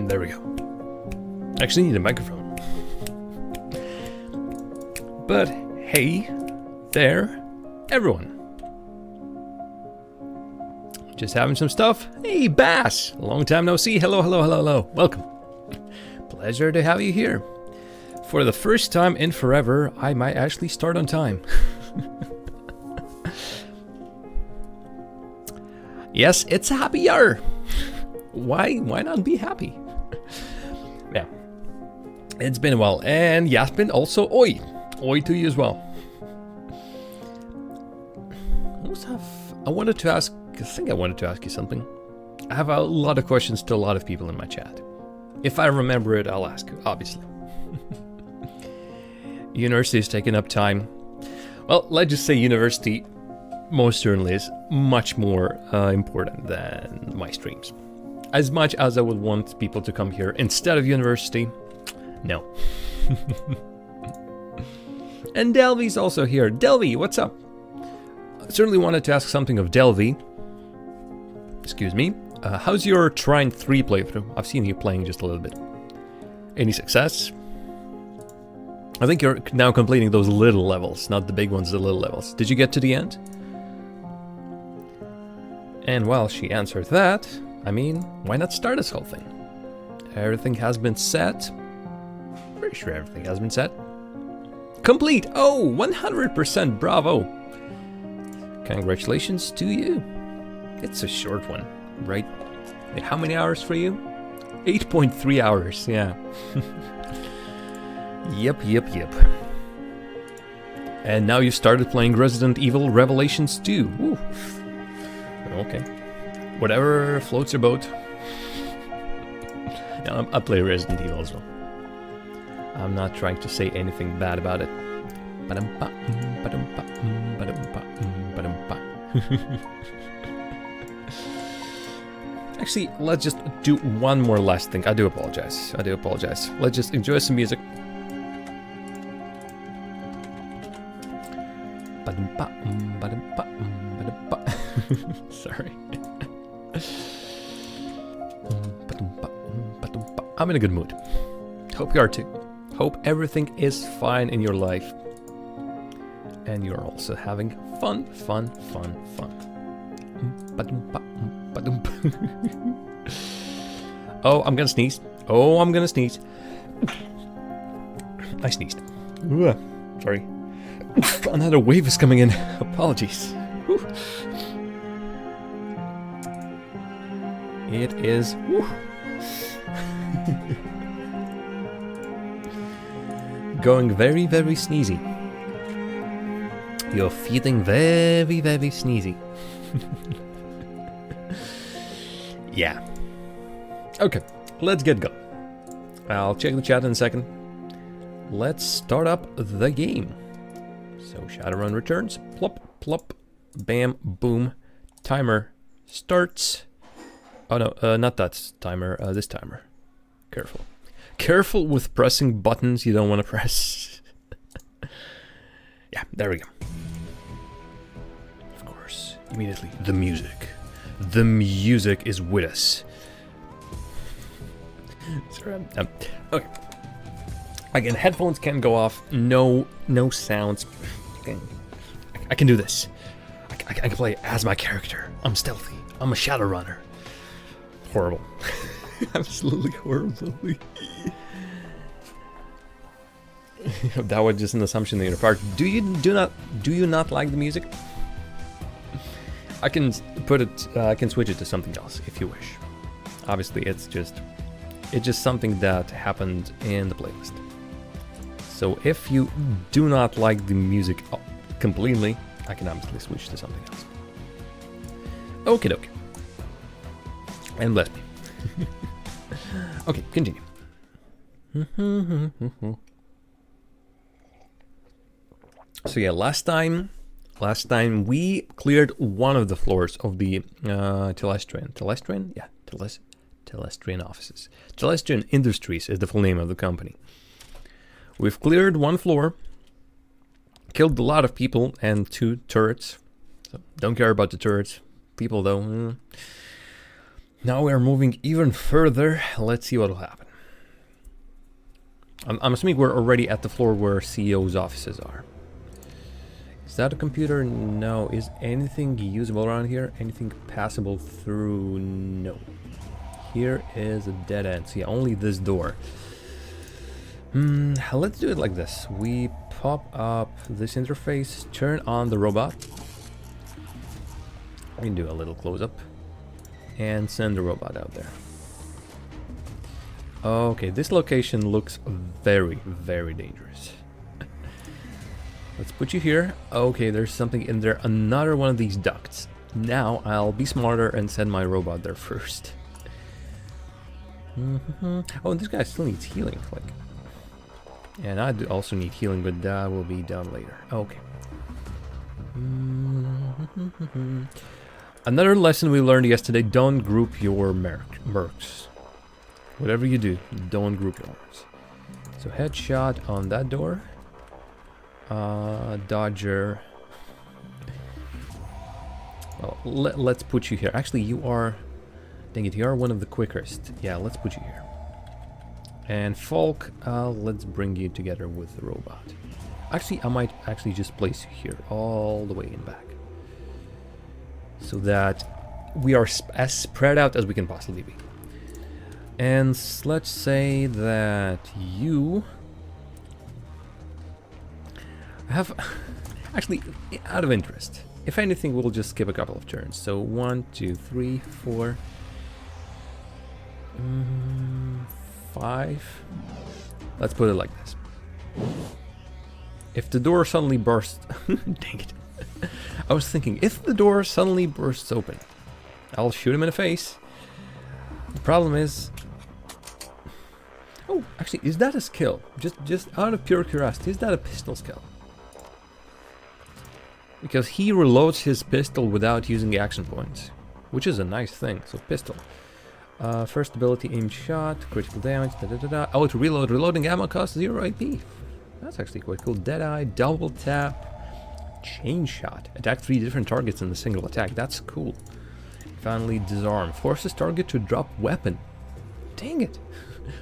There we go. Actually need a microphone. But hey there, everyone. Just having some stuff. Hey, Bass! Long time no see. Hello, hello, hello, hello. Welcome. Pleasure to have you here. For the first time in forever, I might actually start on time. Yes, it's a happy hour. Why not be happy? Yeah. It's been a while. And Yasmin also oi. Oi to you as well. I wanted to ask you something. I have a lot of questions to a lot of people in my chat. If I remember it, I'll ask, obviously. University is taking up time. Well, let's just say university most certainly is much more important than my streams. As much as I would want people to come here instead of university, no. And Delvy's also here. Delvy, what's up? I certainly wanted to ask something of Delvy. Excuse me. How's your Trine 3 playthrough? I've seen you playing just a little bit. Any success? I think you're now completing those little levels, not the big ones, the little levels. Did you get to the end? And while she answered that, I mean, why not start this whole thing? Everything has been set. Pretty sure everything has been set. Complete! Oh, 100%, bravo! Congratulations to you. It's a short one, right? Wait, how many hours for you? 8.3 hours, yeah. Yep. And now you started playing Resident Evil Revelations 2. Woo. Okay. Whatever floats your boat. Yeah, I play Resident Evil as well. I'm not trying to say anything bad about it. Actually, let's just do one more last thing. I do apologize. Let's just enjoy some music. Sorry. I'm in a good mood. Hope you are too. Hope everything is fine in your life. And you're also having fun. Oh, I'm gonna sneeze. I sneezed. Sorry. Another wave is coming in. Apologies. It is... going very, very sneezy. You're feeling very, very sneezy. Yeah. Okay, let's get going. I'll check the chat in a second. Let's start up the game. So Shadowrun returns. Plop, plop, bam, boom. Timer starts. Oh no, not that timer, this timer. Careful. Careful with pressing buttons you don't want to press. Yeah, there we go. Of course, immediately, the music. The music is with us. Sorry, okay. Again, headphones can go off. No sounds. I can do this. I can play as my character. I'm stealthy. I'm a Shadowrunner. Horrible. Absolutely horrible. That was just an assumption on your part. Do you not like the music? I can put it. I can switch it to something else if you wish. Obviously, it's just something that happened in the playlist. So if you do not like the music completely, I can obviously switch to something else. Okie dokie. And bless me. Okay, continue. So yeah, last time we cleared one of the floors of the Telestrian offices. Telestrian Industries is the full name of the company. We've cleared one floor, killed a lot of people and 2 turrets. So don't care about the turrets. People though. Now we're moving even further. Let's see what will happen. I'm assuming we're already at the floor where CEO's offices are. Is that a computer? No. Is anything usable around here? Anything passable through? No. Here is a dead end. So yeah, only this door. Let's do it like this. We pop up this interface, turn on the robot. We can do a little close-up. And send the robot out there. Okay, this location looks very, very dangerous. Let's put you here. Okay, there's something in there. Another one of these ducts. Now I'll be smarter and send my robot there first. Oh, and this guy still needs healing. Like, and I do also need healing, but that will be done later. Okay. Another lesson we learned yesterday: don't group your mercs. Whatever you do, don't group your mercs. So headshot on that door. Dodger. Well, let's put you here. Actually, you are... Dang it, you are one of the quickest. Yeah, let's put you here. And Falk, let's bring you together with the robot. Actually, I might actually just place you here, all the way in back. So that we are as spread out as we can possibly be. And let's say that you... have... Actually, out of interest. If anything, we'll just skip a couple of turns. So 1, 2, 3, 4... 5. Let's put it like this. If the door suddenly bursts... Dang it. I was thinking, if the door suddenly bursts open, I'll shoot him in the face. The problem is... Oh, actually, is that a skill? Just out of pure curiosity, is that a pistol skill? Because he reloads his pistol without using action points, which is a nice thing. So pistol. First ability, aimed shot, critical damage, Oh, to reload. Reloading ammo costs 0 AP. That's actually quite cool. Deadeye, double tap, chain shot. Attack 3 different targets in a single attack. That's cool. Finally, disarm. Forces target to drop weapon. Dang it.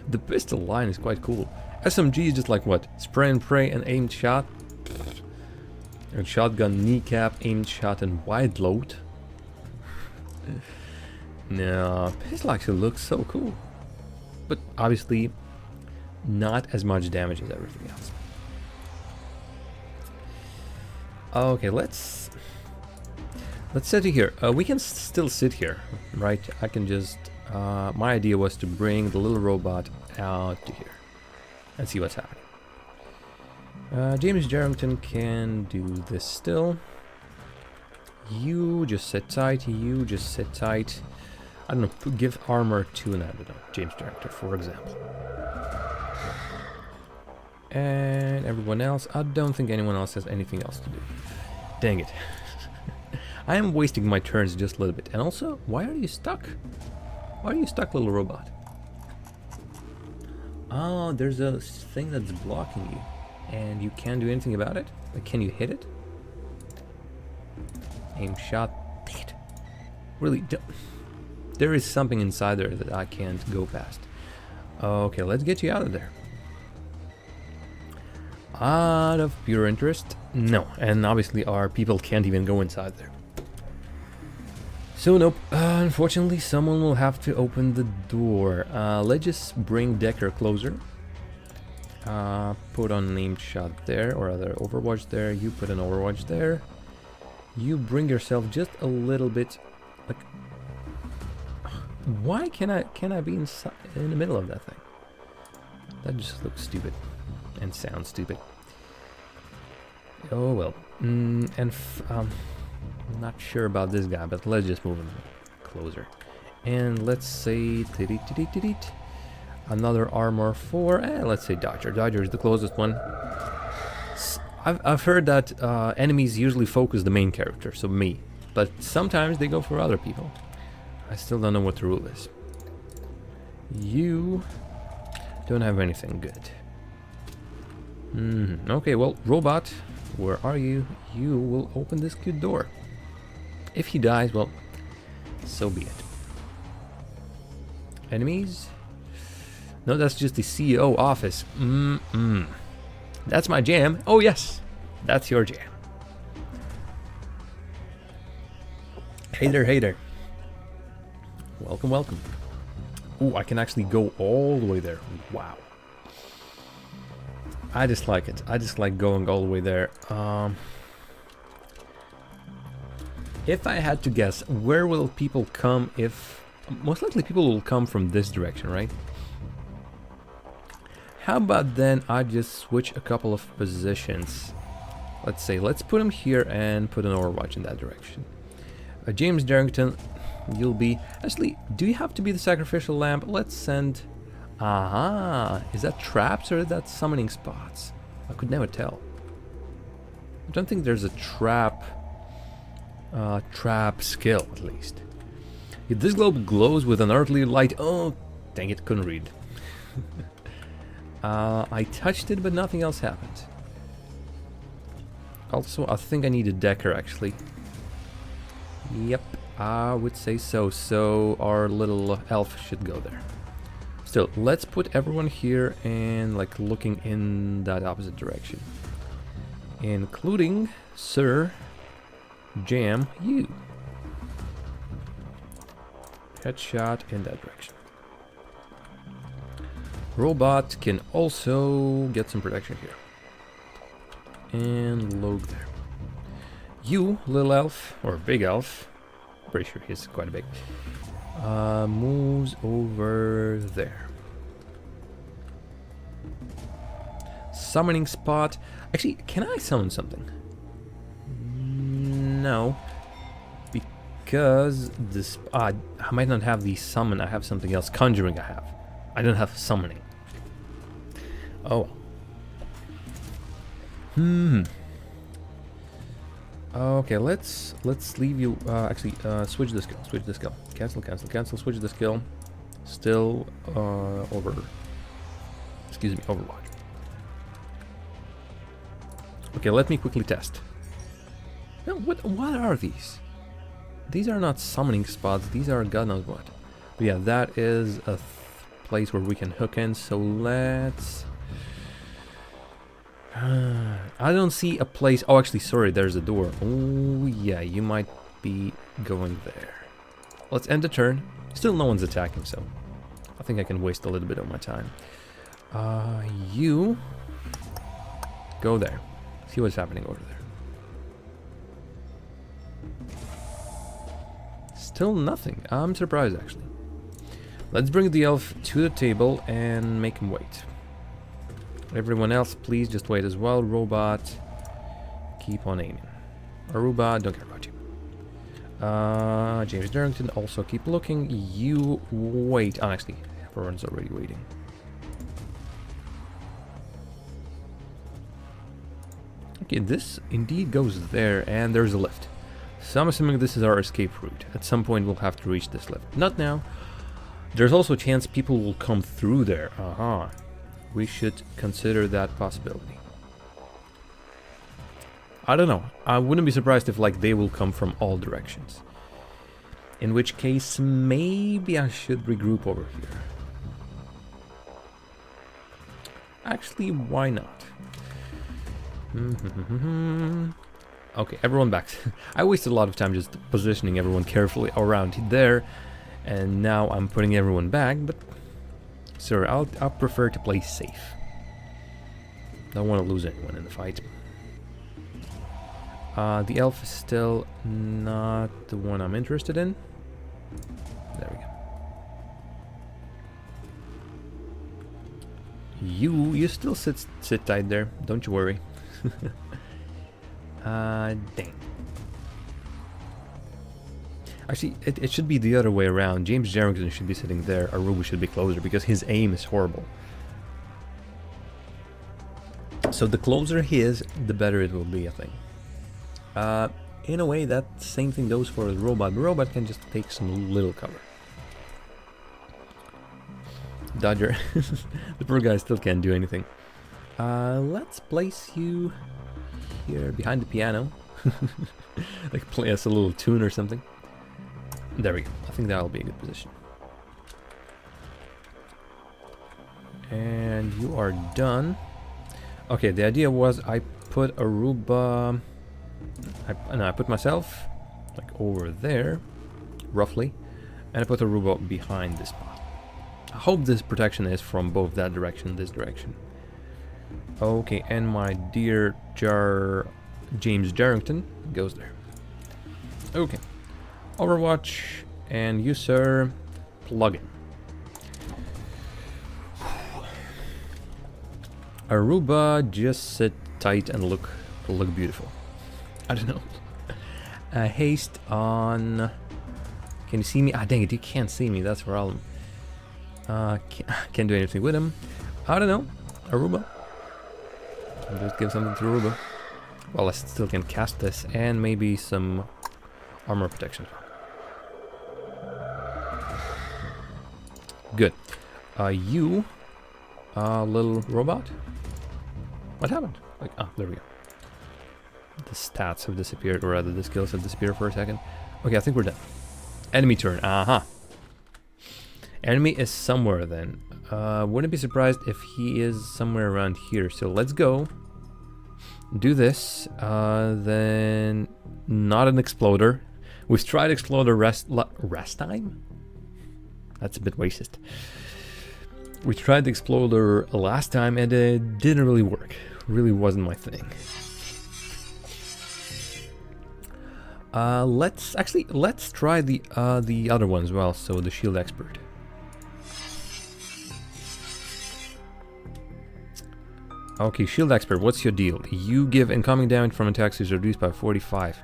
The pistol line is quite cool. SMG is just like what? Spray and pray and aimed shot. And shotgun, kneecap, aimed shot, and wide load. No, pistol actually looks so cool. But obviously, not as much damage as everything else. Okay, let's sit here. We can still sit here, right? I can just... my idea was to bring the little robot out to here and see what's happening. James Jarrington can do this still. You just sit tight. You just sit tight. I don't know. Give armor to an, I don't know, James Jarrington, for example. And everyone else, I don't think anyone else has anything else to do. Dang it. I am wasting my turns just a little bit. And also, why are you stuck? Why are you stuck, little robot? Oh, there's a thing that's blocking you. And you can't do anything about it? Like, can you hit it? Aim shot. Dang it. Really, there is something inside there that I can't go past. Okay, let's get you out of there. Out of pure interest? No, and obviously our people can't even go inside there. So nope, unfortunately someone will have to open the door. Let's just bring Decker closer. Put on an aimed shot there, or other Overwatch there. You put an Overwatch there. You bring yourself just a little bit, like... Why can I be in the middle of that thing? That just looks stupid. And sounds stupid. Oh well. I'm not sure about this guy, but let's just move him closer. And let's say another armor for, let's say Dodger. Dodger is the closest one. I've heard that enemies usually focus the main character, so me. But sometimes they go for other people. I still don't know what the rule is. You don't have anything good. Okay, well, robot, where are you? You will open this cute door. If he dies, well, so be it. Enemies? No, that's just the CEO office. That's my jam. Oh yes, that's your jam. Hey there, hey there. Welcome, welcome. Ooh, I can actually go all the way there. Wow. I just like it. I just like going all the way there. If I had to guess, where will people come if... Most likely people will come from this direction, right? How about then I just switch a couple of positions. Let's say, let's put him here and put an Overwatch in that direction. James Darrington, you'll be... Actually, do you have to be the sacrificial lamp? Let's send... Aha! Is that traps or is that summoning spots? I could never tell. I don't think there's a trap skill, at least. If this globe glows with an earthly light... Oh, dang it, couldn't read. I touched it, but nothing else happened. Also, I think I need a decker, actually. Yep, I would say so. So our little elf should go there. Still, let's put everyone here and like looking in that opposite direction. Including Sir Jam you. Headshot in that direction. Robot can also get some protection here. And Logue there. You, little elf, or big elf, pretty sure he's quite big, moves over there. Summoning spot. Actually, can I summon something? No. Because this... I might not have the summon, I have something else. Conjuring I have. I don't have summoning. Oh. Okay, let's leave you. Actually, switch the skill. Switch the skill. Cancel. Switch the skill. Still Overwatch. Okay, let me quickly test. No, what are these? These are not summoning spots. These are God knows what. But yeah, that is a place where we can hook in. So let's. I don't see a place. Oh, actually, sorry, there's a door. Oh, yeah, you might be going there. Let's end the turn. Still no one's attacking, so I think I can waste a little bit of my time. You go there. See what's happening over there. Still nothing. I'm surprised, actually. Let's bring the elf to the table and make him wait. Everyone else, please just wait as well. Robot, keep on aiming. Aruba, don't care about you. James Darrington, also keep looking. You wait. Oh, actually, everyone's already waiting. Okay, this indeed goes there, and there's a lift. So I'm assuming this is our escape route. At some point, we'll have to reach this lift. Not now. There's also a chance people will come through there. Aha. We should consider that possibility. I don't know. I wouldn't be surprised if like they will come from all directions. In which case, maybe I should regroup over here. Actually, why not? Okay, everyone back. I wasted a lot of time just positioning everyone carefully around there. And now I'm putting everyone back, but... Sir, I'll prefer to play safe. Don't want to lose anyone in the fight. The elf is still not the one I'm interested in. There we go. You still sit tight there. Don't you worry. Dang. Actually, it should be the other way around. James Darrington should be sitting there. Aruba should be closer because his aim is horrible. So the closer he is, the better it will be, I think. In a way, that same thing goes for the robot. The robot can just take some little cover. Dodger. The poor guy still can't do anything. Let's place you here behind the piano. Like play us a little tune or something. There we go. I think that'll be a good position. And you are done. Okay, the idea was I put Aruba... I put myself like over there, roughly, and I put Aruba behind this spot. I hope this protection is from both that direction and this direction. Okay, and my dear James Jarrington goes there. Okay, Overwatch, and you, sir, plug in. Aruba, just sit tight and look beautiful. I don't know. Haste on... Can you see me? Ah, dang it, you can't see me, that's the problem. Can't do anything with him. I don't know. Aruba. I'll just give something to Aruba. Well, I still can cast this, and maybe some armor protection. Good. You, little robot. What happened? Like, oh, there we go. The stats have disappeared, or rather the skills have disappeared for a second. Okay, I think we're done. Enemy turn. Aha. Enemy is somewhere then. Wouldn't be surprised if he is somewhere around here. So let's go. Do this. Then not an exploder. We've tried exploder rest time? That's a bit racist. We tried the exploder last time and it didn't really work. Really wasn't my thing. Let's try the other one as well. So the shield expert. Okay, shield expert, what's your deal? You give incoming damage from attacks is reduced by 45.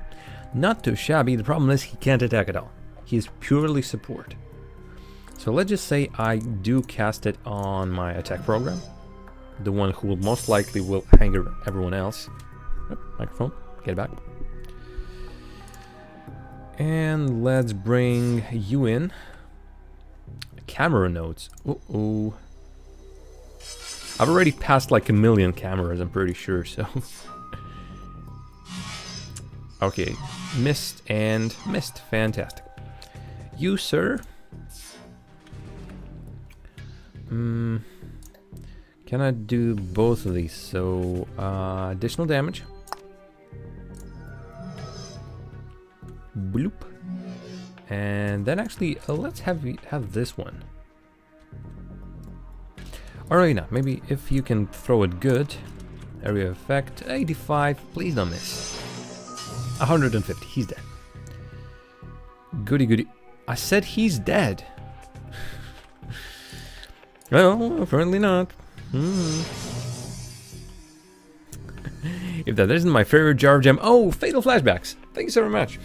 Not too shabby. The problem is he can't attack at all. He is purely support. So let's just say I do cast it on my attack program. The one who will most likely will anger everyone else. Oh, microphone, get it back. And let's bring you in. Camera nodes. Uh-oh. I've already passed like 1 million cameras, I'm pretty sure, so... Okay, missed and missed. Fantastic. You, sir? Can I do both of these? So, additional damage. Bloop. And then actually, let's have this one. Alright, now, maybe if you can throw it good. Area effect, 85, please don't miss. 150, he's dead. Goody goody. I said he's dead. Well, apparently not. If that isn't my favorite jar of gem. Oh, fatal flashbacks. Thank you so very much.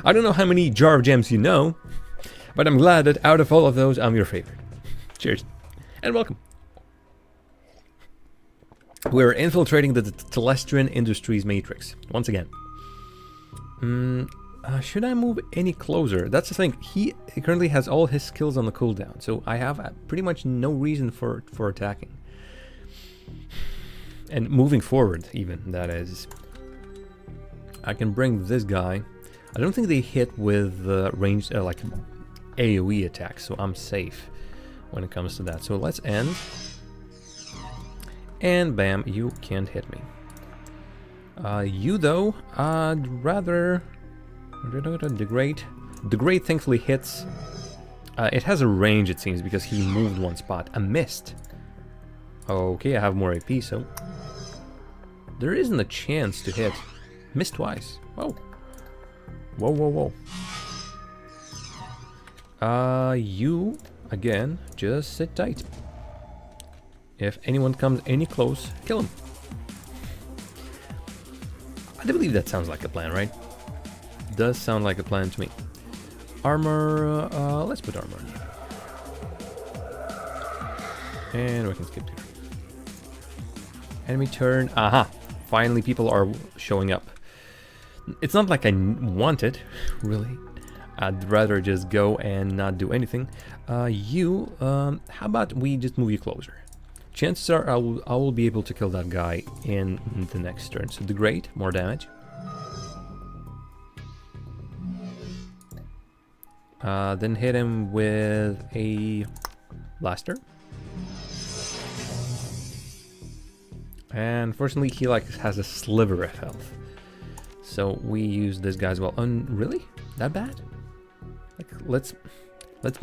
I don't know how many jar of gems you know, but I'm glad that out of all of those, I'm your favorite. Cheers. And welcome. We're infiltrating the Telestrian Industries matrix once again. Should I move any closer? That's the thing. He currently has all his skills on the cooldown, so I have pretty much no reason for attacking. And moving forward, even, that is. I can bring this guy. I don't think they hit with ranged, like AoE attacks, so I'm safe when it comes to that. So let's end. And bam, you can't hit me. You though, I'd rather... Degrade thankfully hits. It has a range, it seems, because he moved one spot. A mist. Okay, I have more AP, so... There isn't a chance to hit. Missed twice. Whoa. Whoa, whoa, whoa. You, again, just sit tight. If anyone comes any close, kill him. I do believe that sounds like a plan, right? Does sound like a plan to me. Armor, let's put armor. And we can skip here. Enemy turn, aha! Finally people are showing up. It's not like I want it, really. I'd rather just go and not do anything. You, how about we just move you closer? Chances are I will be able to kill that guy in the next turn. So degrade, more damage. Then hit him with a blaster. And fortunately, he like has a sliver of health. So we use this guy as well. Really? That bad? Like, let's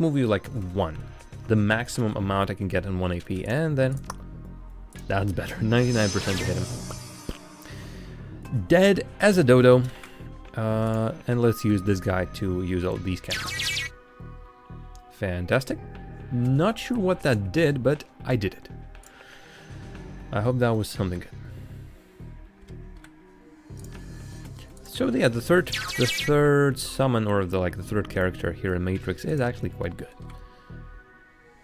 move you like 1. The maximum amount I can get in 1 AP. And then... That's better. 99% to hit him. Dead as a dodo. And let's use this guy to use all these cannons. Fantastic. Not sure what that did, but I did it. I hope that was something good. So yeah, the third summon, or the third character here in Matrix is actually quite good.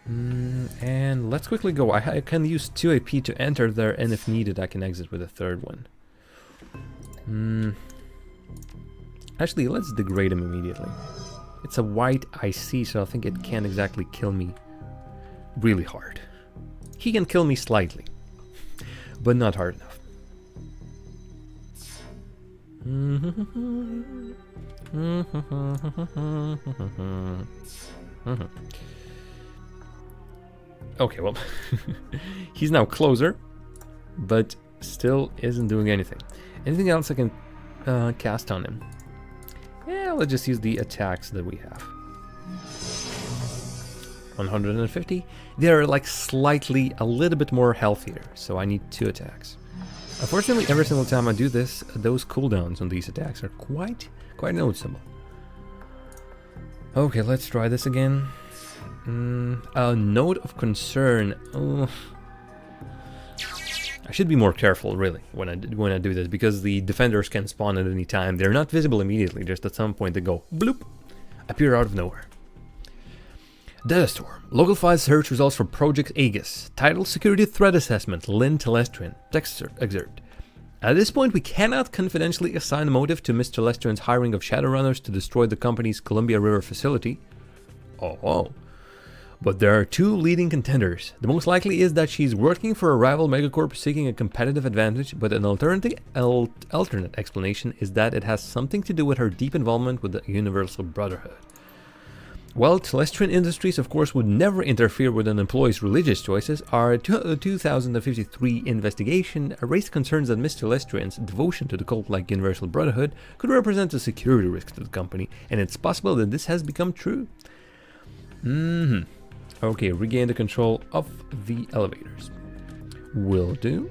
And let's quickly go. I can use 2 AP to enter there, and if needed, I can exit with a third one. Actually, let's degrade him immediately. It's a white IC, so I think it can't exactly kill me really hard. He can kill me slightly, but not hard enough. Okay, well, he's now closer, but still isn't doing anything. Anything else I can cast on him? Yeah, let's just use the attacks that we have. 150. They're like slightly, a little bit more healthier, so I need 2 attacks. Unfortunately, every single time I do this, those cooldowns on these attacks are quite noticeable. Okay, let's try this again. A note of concern. I should be more careful, really, when I do this, because the defenders can spawn at any time. They're not visible immediately, just at some point they go bloop, appear out of nowhere. Data Storm. Local file search results for Project Aegis. Title: Security Threat Assessment. Lynn Telestrian. Text excerpt. At this point, we cannot confidentially assign motive to Ms. Telestrian's hiring of Shadowrunners to destroy the company's Columbia River facility. Oh. But there are 2 leading contenders. The most likely is that she's working for a rival megacorp seeking a competitive advantage, but an alternate explanation is that it has something to do with her deep involvement with the Universal Brotherhood. While Telestrian Industries, of course, would never interfere with an employee's religious choices, our 2053 investigation raised concerns that Ms. Telestrian's devotion to the cult-like Universal Brotherhood could represent a security risk to the company, and it's possible that this has become true. Okay, regain the control of the elevators. Will do.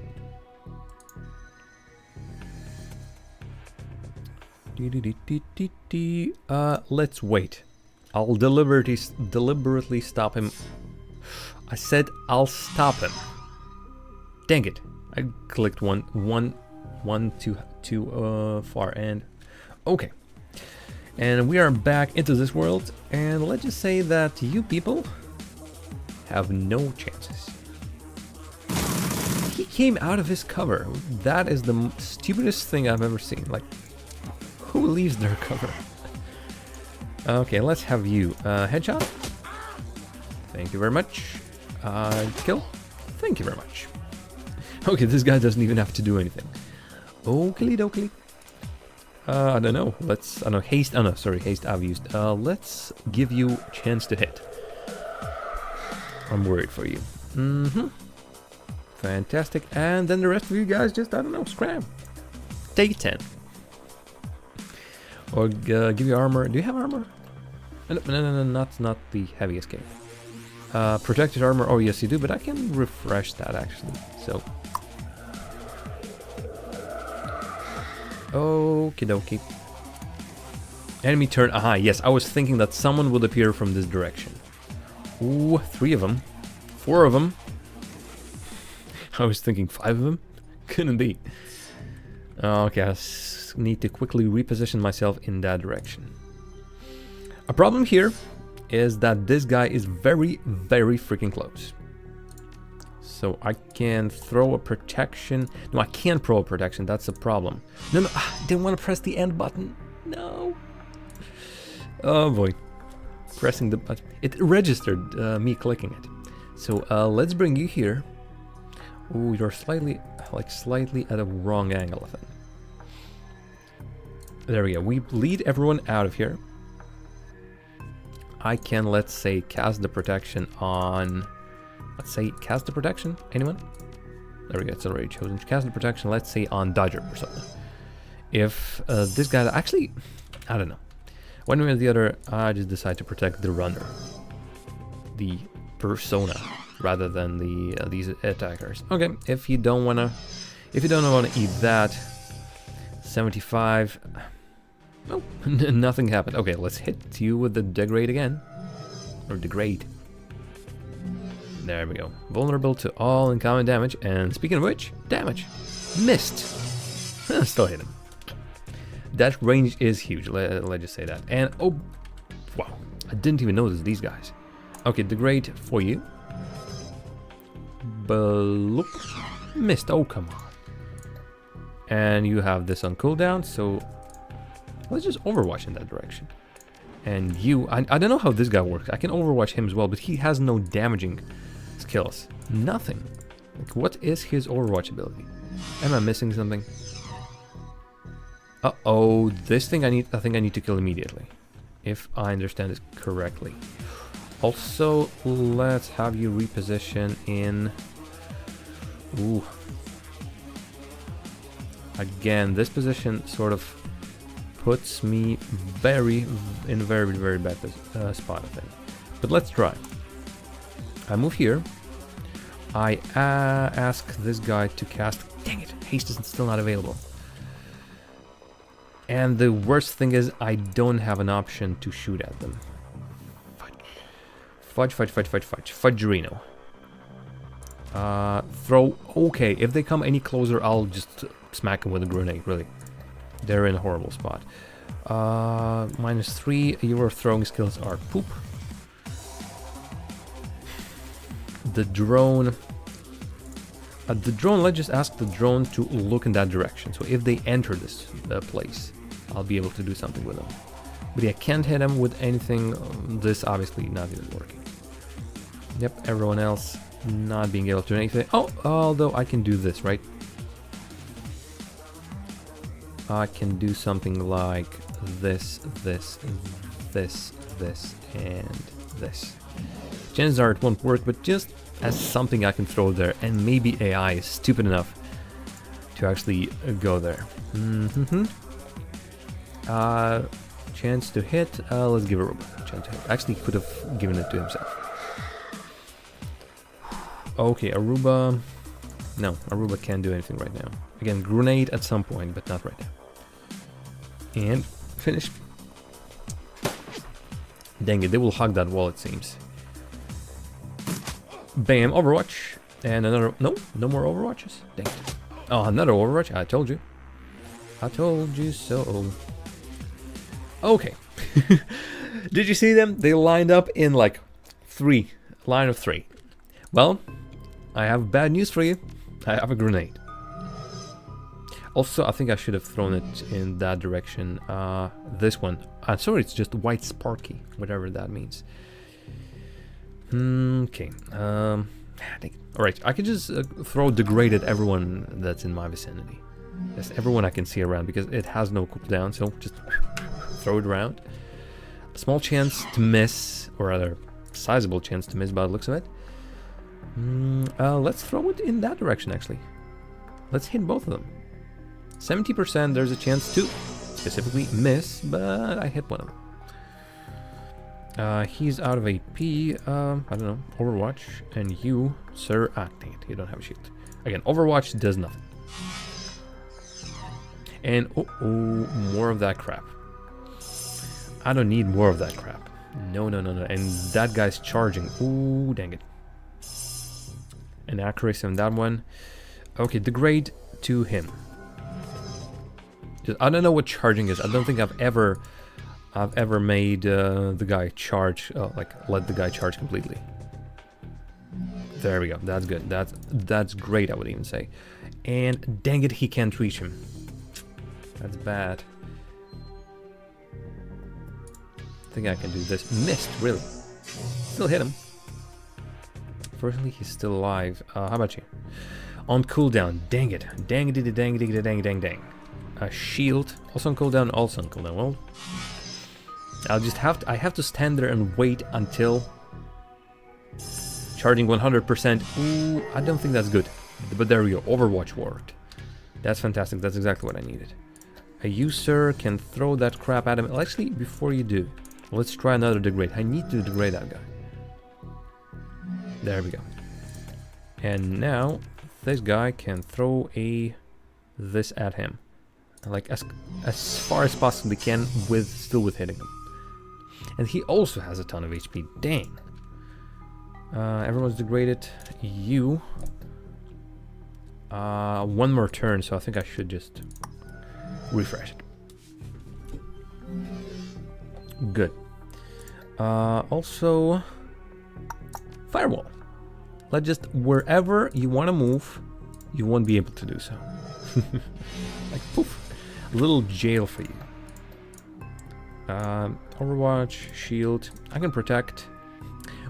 Let's wait. I'll deliberately stop him. I said I'll stop him. Dang it. I clicked one too far, and okay. And we are back into this world, and let's just say that you people have no chances. He came out of his cover. That is the stupidest thing I've ever seen. Like, who leaves their cover? Okay, let's have you. Headshot. Thank you very much. Kill. Thank you very much. Okay, this guy doesn't even have to do anything. Oakley dokley. I don't know. Let's. I know haste. Oh no, sorry, haste I've used. Let's give you a chance to hit. I'm worried for you. Fantastic. And then the rest of you guys just, I don't know, scram. Take 10. Or give you armor. Do you have armor? No, not the heavy escape. Protected armor. Oh, yes, you do, but I can refresh that actually. So. Okie dokie. Enemy turn. Aha, yes, I was thinking that someone would appear from this direction. Ooh, 3 of them. 4 of them. I was thinking 5 of them. Couldn't be. Okay, I need to quickly reposition myself in that direction. A problem here is that this guy is very, very freaking close. So I can throw a protection. No, I can't throw a protection. That's the problem. No, I didn't want to press the end button. No. Oh boy. Pressing the button. It registered me clicking it. So let's bring you here. Ooh, you're slightly at a wrong angle, I think. There we go. We lead everyone out of here. I can, let's say, cast the protection on... Let's say, cast the protection? Anyone? There we go, it's already chosen. Castle protection, let's say on Dodger persona. If this guy, actually, I don't know. One way or the other, I just decide to protect the runner. The persona, rather than the these attackers. Okay, if you don't wanna eat that, 75. Oh, nothing happened. Okay, let's hit you with the degrade again. Or degrade. There we go. Vulnerable to all incoming damage. And speaking of which, damage. Missed. Still hit him. That range is huge. Let's just say that. And oh, wow. I didn't even notice these guys. Okay, degrade for you. Bloop. Missed. Oh, come on. And you have this on cooldown, so let's just overwatch in that direction. And you, I don't know how this guy works. I can overwatch him as well, but he has no damaging skills. Nothing. Like, what is his overwatch ability? Am I missing something? Uh-oh, this thing I think I need to kill immediately, if I understand this correctly. Also, let's have you reposition in... Ooh. Again, this position sort of puts me in a very, very bad spot, I think. But let's try. I move here. I ask this guy to cast... Dang it, haste is still not available. And the worst thing is I don't have an option to shoot at them. Fudgerino. Throw... Okay, if they come any closer, I'll just smack them with a grenade, really. They're in a horrible spot. -3, your throwing skills are poop. The drone... let's just ask the drone to look in that direction. So if they enter this place, I'll be able to do something with them. But yeah, can't hit them with anything. This obviously not even working. Yep, everyone else not being able to do anything. Oh, although I can do this, right? I can do something like this, this, this, this, and this. Chances are it won't work, but just as something I can throw there, and maybe AI is stupid enough to actually go there. Chance to hit, let's give Aruba a chance to hit. Actually, could have given it to himself. Okay, Aruba... No, Aruba can't do anything right now. Again, grenade at some point, but not right now. And finish. Dang it, they will hug that wall, it seems. Bam, Overwatch. And another... No more Overwatches. Dang it. Oh, another Overwatch. I told you. I told you so. Okay. Did you see them? They lined up in like line of three. Well, I have bad news for you. I have a grenade. Also, I think I should have thrown it in that direction. This one. I'm sorry, it's just white sparky, whatever that means. Okay. Alright, I could just throw degrade at everyone that's in my vicinity. That's everyone I can see around, because it has no cooldown, so just throw it around. A small chance to miss, or rather, sizable chance to miss by the looks of it. Let's throw it in that direction, actually. Let's hit both of them. 70% there's a chance to specifically miss, but I hit one of them. He's out of AP, I don't know, Overwatch, and you, sir, dang it, you don't have a shield. Again, Overwatch does nothing. And, more of that crap. I don't need more of that crap. No. And that guy's charging. Ooh, dang it. An accuracy on that one. Okay, degrade to him. I don't know what charging is. I don't think I've ever made the guy charge, like let the guy charge completely. There we go. That's good. That's great, I would even say. And dang it, he can't reach him. That's bad. I think I can do this. Missed, really. Still hit him. Fortunately, he's still alive. How about you? On cooldown. Dang it. Dang. A shield. Also on cooldown, also on cooldown. Well, I have to stand there and wait until charging 100%. Ooh, I don't think that's good. But there we go, Overwatch worked. That's fantastic, that's exactly what I needed. A user can throw that crap at him. Actually, before you do, let's try another degrade. I need to degrade that guy. There we go. And now, this guy can throw this at him. Like, as far as possibly can, still with hitting him. And he also has a ton of HP, dang. Everyone's degraded. You. One more turn, so I think I should just refresh it. Good. Also, firewall. Let's just, wherever you want to move, you won't be able to do so. Like, poof. A little jail for you. Overwatch, shield. I can protect.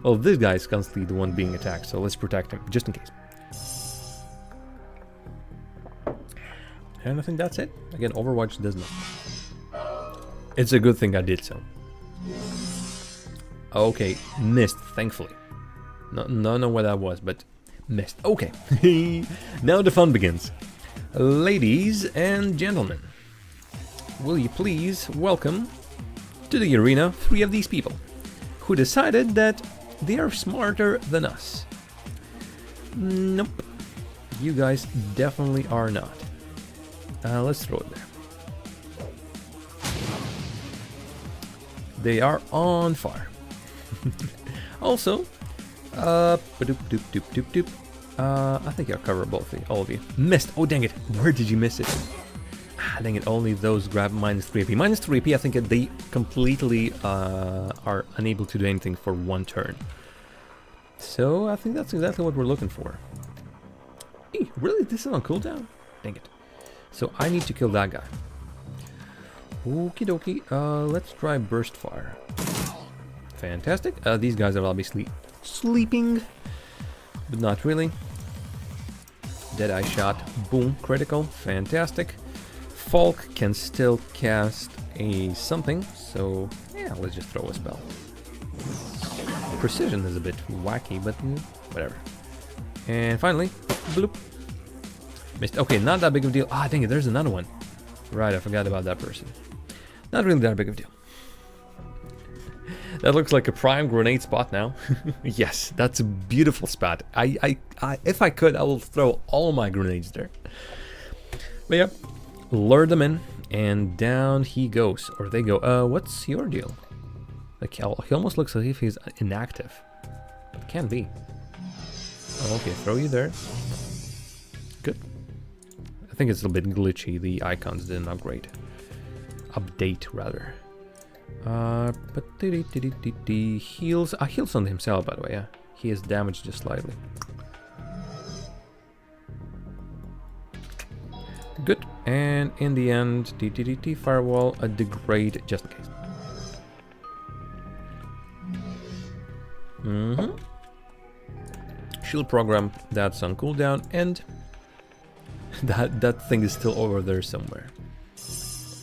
Well, this guy is constantly the one being attacked, so let's protect him, just in case. And I think that's it. Again, Overwatch does not. It's a good thing I did so. Okay, missed, thankfully. Don't know what that was, but missed. Okay, now the fun begins. Ladies and gentlemen, will you please welcome to the arena 3 of these people who decided that they are smarter than us. Nope. You guys definitely are not. Let's throw it there. They are on fire. Also, I think I'll cover all of you. Missed. Oh, dang it. Where did you miss it? Dang it. Only those grab minus 3 AP. Minus 3 AP, I think they completely are unable to do anything for 1 turn. So I think that's exactly what we're looking for. Hey, really? This is on cooldown? Dang it. So I need to kill that guy. Okie dokie. Let's try burst fire. Fantastic. These guys are obviously sleeping, but not really. Deadeye shot. Boom. Critical. Fantastic. Falk can still cast a something, so yeah, let's just throw a spell. Precision is a bit wacky, but whatever. And finally, bloop. Missed. Okay, not that big of a deal. Ah, dang it, there's another one. Right, I forgot about that person. Not really that big of a deal. That looks like a prime grenade spot now. Yes, that's a beautiful spot. If I could, I will throw all my grenades there. But yeah, lure them in, and down he goes, or they go. What's your deal? Like, he almost looks as if he's inactive. But can be. Okay, throw you there. Good. I think it's a bit glitchy. The icons didn't upgrade. Update, rather. But heals. Heals on himself, by the way. Yeah, he is damaged just slightly. Good. And in the end, firewall, a degrade just in case. Shield program, that's on cooldown, and that thing is still over there somewhere.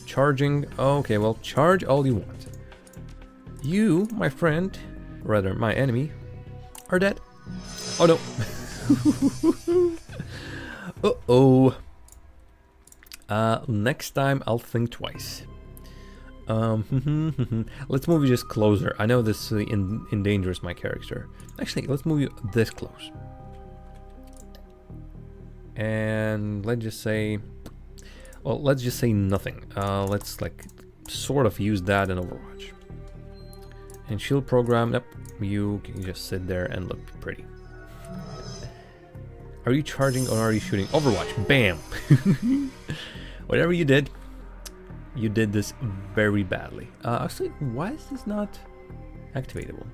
Charging. Okay, well, charge all you want. You, my friend, rather my enemy, are dead. Oh no. Uh-oh. Next time I'll think twice. Let's move you just closer. I know this endangers my character. Actually, let's move you this close. And let's just say, well, let's just say nothing. Let's like sort of use that in Overwatch. And shield program, yep, you can just sit there and look pretty. Are you charging or are you shooting? Overwatch, bam! Whatever you did this very badly. Actually, why is this not activatable?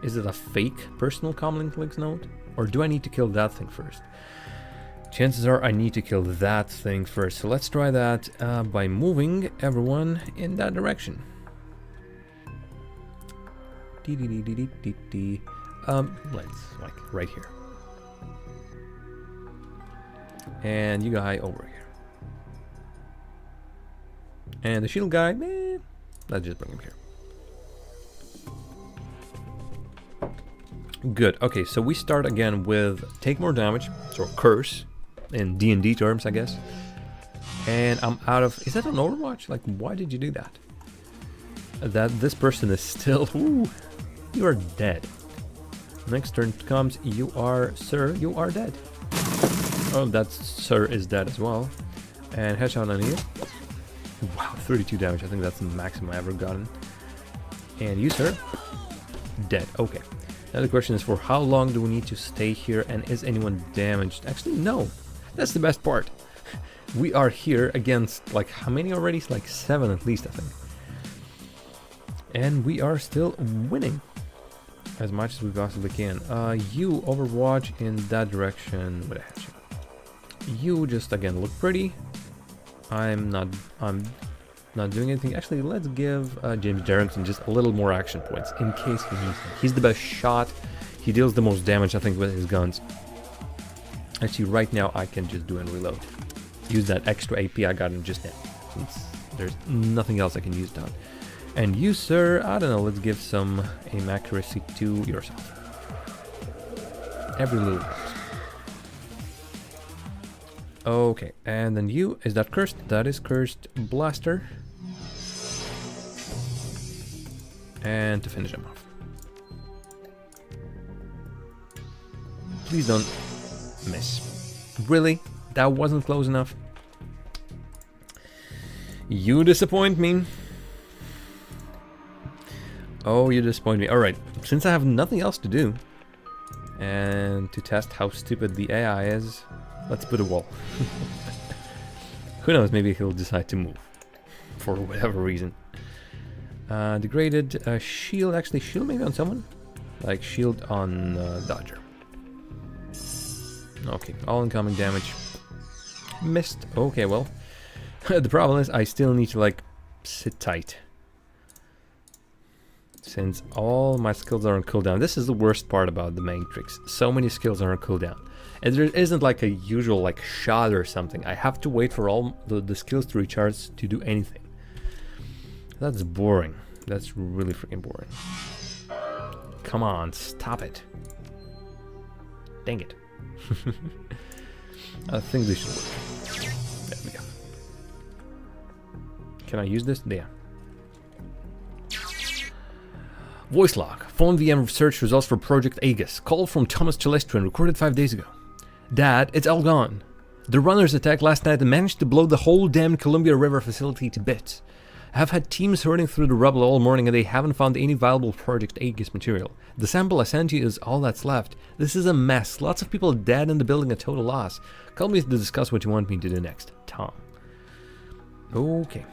Is it a fake personal comlink links node? Or do I need to kill that thing first? Chances are I need to kill that thing first. So let's try that by moving everyone in that direction. Let's like right here. And you guy over here. And the shield guy, let's just bring him here. Good. Okay, so we start again with take more damage, so curse, in D&D terms, I guess. And I'm out of... Is that an Overwatch? Like, why did you do that? This person is still... Ooh, you are dead. Next turn comes, you are... Sir, you are dead. Oh, that sir is dead as well. And headshot on you. Wow, 32 damage. I think that's the maximum I've ever gotten. And you, sir, dead. Okay. Now the question is, for how long do we need to stay here, and is anyone damaged? Actually, no. That's the best part. We are here against, like, how many already? Like 7 at least, I think. And we are still winning as much as we possibly can. You Overwatch in that direction with a headshot. You just, again, look pretty. I'm not doing anything. Actually, let's give James Darrington just a little more action points in case he needs them. He's the best shot. He deals the most damage, I think, with his guns. Actually, right now, I can just do and reload. Use that extra AP I got in just now, since there's nothing else I can use down. And you, sir, I don't know, let's give some aim accuracy to yourself. Every little bit. Okay, and then you, is that cursed? That is cursed. Blaster. And to finish him off. Please don't miss. Really? That wasn't close enough? You disappoint me. Oh, you disappoint me. Alright, since I have nothing else to do, and to test how stupid the AI is, let's put a wall. Who knows, maybe he'll decide to move. For whatever reason. Degraded shield, actually shield maybe on someone? Like shield on Dodger. Okay, all incoming damage. Missed. Okay, well. The problem is I still need to, like, sit tight. Since all my skills are on cooldown. This is the worst part about the Matrix. So many skills are on cooldown. And there isn't like a usual, like, shot or something. I have to wait for all the skills to recharge to do anything. That's boring. That's really freaking boring. Come on, stop it. Dang it. I think this should work. There we go. Can I use this? Yeah. Voice log. Phone VM search results for Project Aegis. Call from Thomas Chelestrin, recorded 5 days ago. Dad, it's all gone. The runners attacked last night and managed to blow the whole damn Columbia River facility to bits. I have had teams sorting through the rubble all morning and they haven't found any viable Project Aegis material. The sample I sent you is all that's left. This is a mess. Lots of people dead in the building, a total loss. Call me to discuss what you want me to do next. Tom. Okay.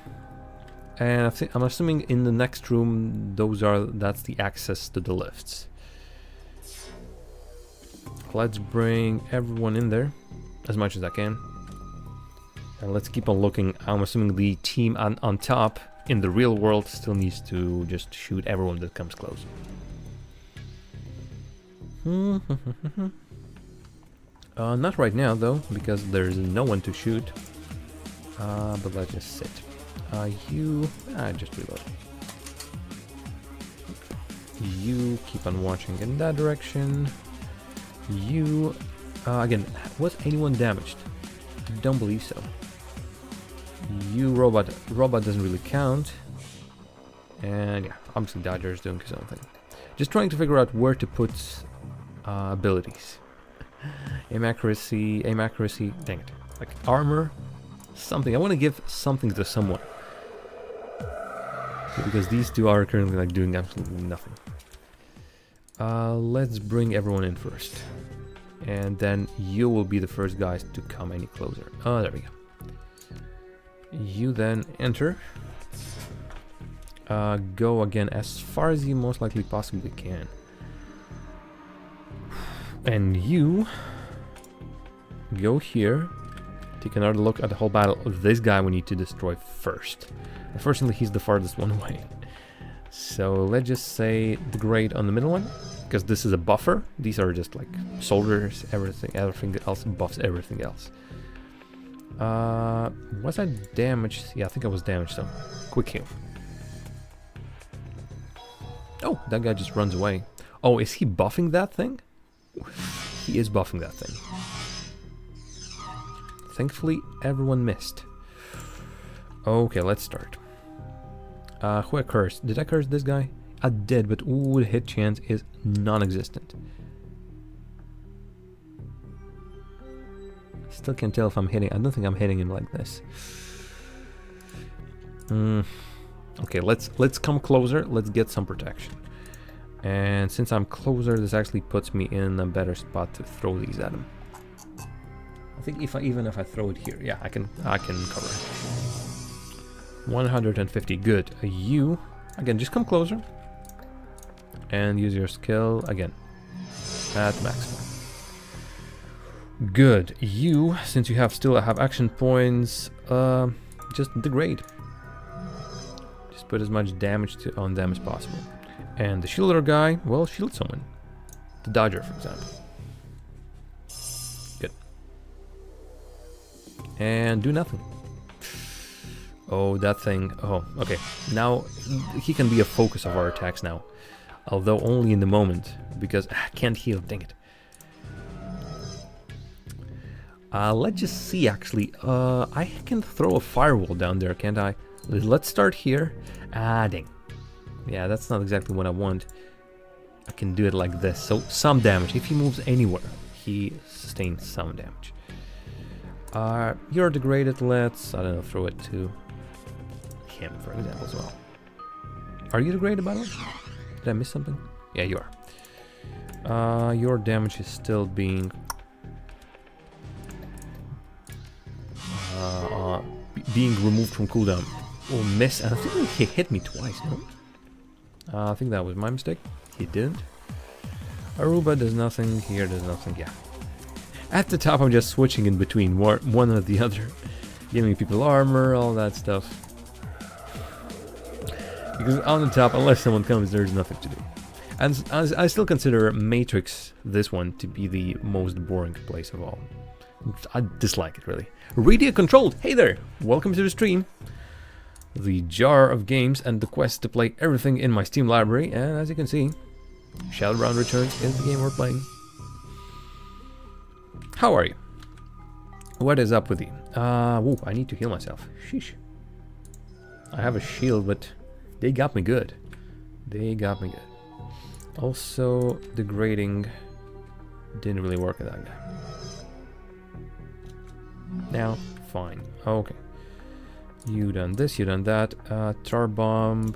And I'm assuming in the next room, that's the access to the lifts. Let's bring everyone in there as much as I can. And let's keep on looking. I'm assuming the team on top in the real world still needs to just shoot everyone that comes close. Not right now though, because there's no one to shoot. But let's just sit. Just reload. You keep on watching in that direction. You, again, was anyone damaged? Don't believe so. You robot doesn't really count. And yeah, obviously Dodger is doing something. Just trying to figure out where to put abilities. Aim accuracy, dang it. Like armor, something. I want to give something to someone. Because these two are currently like doing absolutely nothing. Let's bring everyone in first. And then you will be the first guys to come any closer. Oh, there we go. You then enter. Go again as far as you most likely possibly can. And you go here. Take another look at the whole battle. This guy we need to destroy first. Unfortunately, he's the farthest one away. So let's just say the grade on the middle one. Because this is a buffer. These are just like soldiers, everything else buffs everything else. Was I damaged? Yeah, I think I was damaged, so quick heal. Oh, that guy just runs away. Oh, is he buffing that thing? He is buffing that thing. Thankfully, everyone missed. Okay, let's start. Who I cursed? Did I curse this guy? I did, but ooh, the hit chance is non-existent. Still can't tell if I'm hitting. I don't think I'm hitting him like this. Okay, let's come closer. Let's get some protection. And since I'm closer, this actually puts me in a better spot to throw these at him. I think even if I throw it here, yeah, I can cover it. 150, good. You again, just come closer and use your skill again at maximum. Good. You, since you still have action points, just degrade. Just put as much damage on them as possible. And the shielder guy, well, shield someone. The dodger, for example. Good. And do nothing. Oh, that thing. Oh, okay. Now he can be a focus of our attacks now. Although only in the moment, because I can't heal, dang it. Let's just see, actually. I can throw a firewall down there, can't I? Let's start here. Dang. Yeah, that's not exactly what I want. I can do it like this. So, some damage. If he moves anywhere, he sustains some damage. You're degraded. Let's, I don't know, throw it to him, for example, as well. Are you degraded, by the way? Did I miss something? Yeah, you are. Your damage is still being... being removed from cooldown. Oh, miss. And I think he hit me twice, no? I think that was my mistake. He didn't. Aruba does nothing. Here does nothing. Yeah. At the top, I'm just switching in between one or the other. Giving people armor, all that stuff. Because on the top, unless someone comes, there's nothing to do. And I still consider Matrix, this one, to be the most boring place of all. I dislike it, really. Radio Controlled! Hey there! Welcome to the stream. The jar of games and the quest to play everything in my Steam library. And as you can see, Shadowrun Returns is the game we're playing. How are you? What is up with you? Whoa, I need to heal myself. Sheesh. I have a shield, but they got me good. They got me good. Also, degrading didn't really work with that guy. Now, fine. Okay. You done this, you done that. Tar bomb.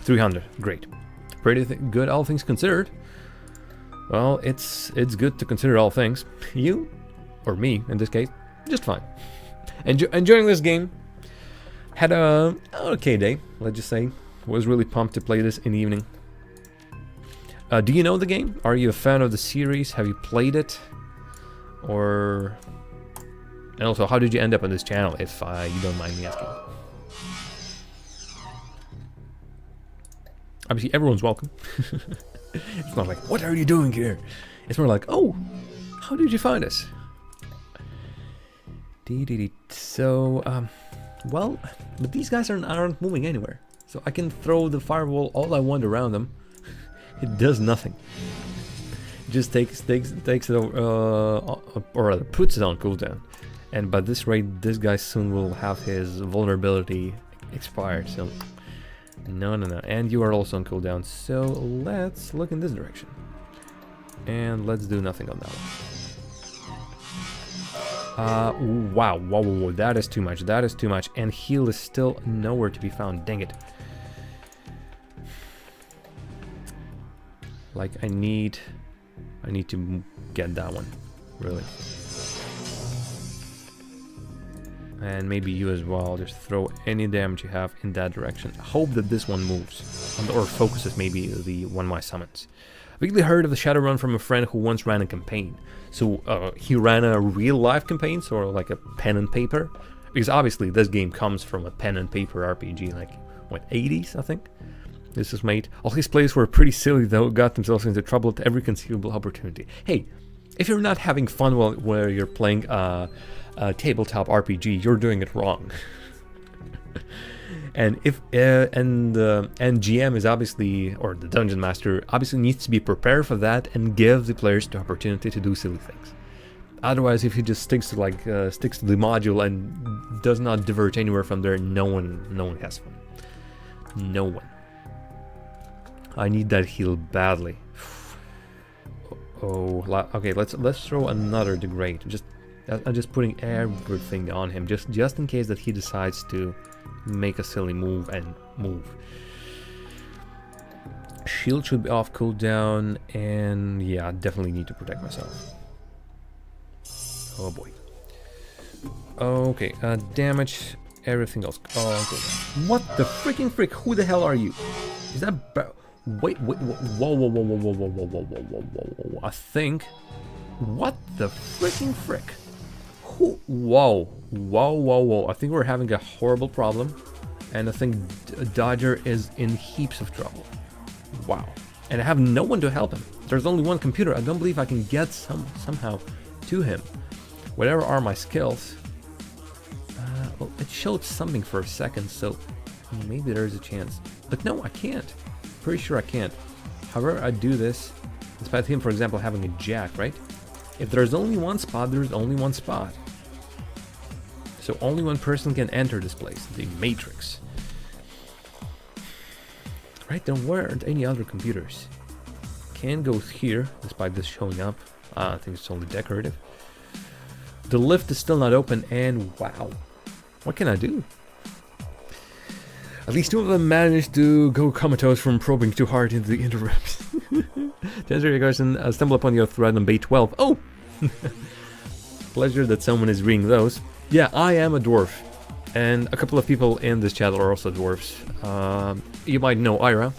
300. Great. Pretty good, all things considered. Well, it's good to consider all things. You, or me in this case, just fine. Enjoying this game. Had a okay day, let's just say. Was really pumped to play this in the evening. Do you know the game? Are you a fan of the series? Have you played it? Or... And also, how did you end up on this channel, if you don't mind me asking? Obviously, everyone's welcome. It's not like, what are you doing here? It's more like, oh, how did you find us? So, well, but these guys aren't moving anywhere. So I can throw the firewall all I want around them. It does nothing. It just takes it over, or rather puts it on cooldown. And by this rate, this guy soon will have his vulnerability expired. So, no. And you are also on cooldown. So let's look in this direction. And let's do nothing on that one. Wow, whoa, that is too much. That is too much. And heal is still nowhere to be found. Dang it. Like, I need to get that one, really. And maybe you as well. Just throw any damage you have in that direction. Hope that this one moves. Or focuses maybe the one my summons. I recently heard of the Shadowrun from a friend who once ran a campaign. So he ran a real life campaign, sort of like a pen and paper. Because obviously this game comes from a pen and paper RPG, like, what, 80s, I think? This was made. All his plays were pretty silly though, got themselves into trouble at every conceivable opportunity. Hey, if you're not having fun while you're playing a tabletop RPG, you're doing it wrong. And if and GM is obviously, or the dungeon master obviously needs to be prepared for that and give the players the opportunity to do silly things. Otherwise, if he just sticks to the module and does not divert anywhere from there, no one has fun. No one. I need that heal badly. Oh, okay. Let's throw another degrade. I'm just putting everything on him, just in case that he decides to make a silly move and move. Shield should be off cooldown, and yeah, I definitely need to protect myself. Oh boy. Okay, damage, everything else. Oh, okay. What the freaking frick? Who the hell are you? Is that? Wait, whoa, whoa, whoa, whoa, whoa, whoa, whoa, whoa, whoa, whoa, whoa, whoa. I think. What the freaking frick? Who? Whoa, whoa, whoa, whoa. I think we're having a horrible problem, and I think Dodger is in heaps of trouble. Wow. And I have no one to help him. There's only one computer. I don't believe I can get somehow to him. Whatever are my skills. Well, it showed something for a second, so maybe there's a chance. But no, I can't. Pretty sure I can't. However, I do this, despite him, for example, having a jack, right? If there's only one spot, there's only one spot. So only one person can enter this place, the Matrix. Right, there weren't any other computers. Can go here, despite this showing up. I think it's only decorative. The lift is still not open, and wow. What can I do? At least two of them managed to go comatose from probing too hard into the interrupts. To answer your question, stumble upon your thread on bay 12. Oh! Pleasure that someone is reading those. Yeah, I am a dwarf. And a couple of people in this chat are also dwarves. You might know Ira.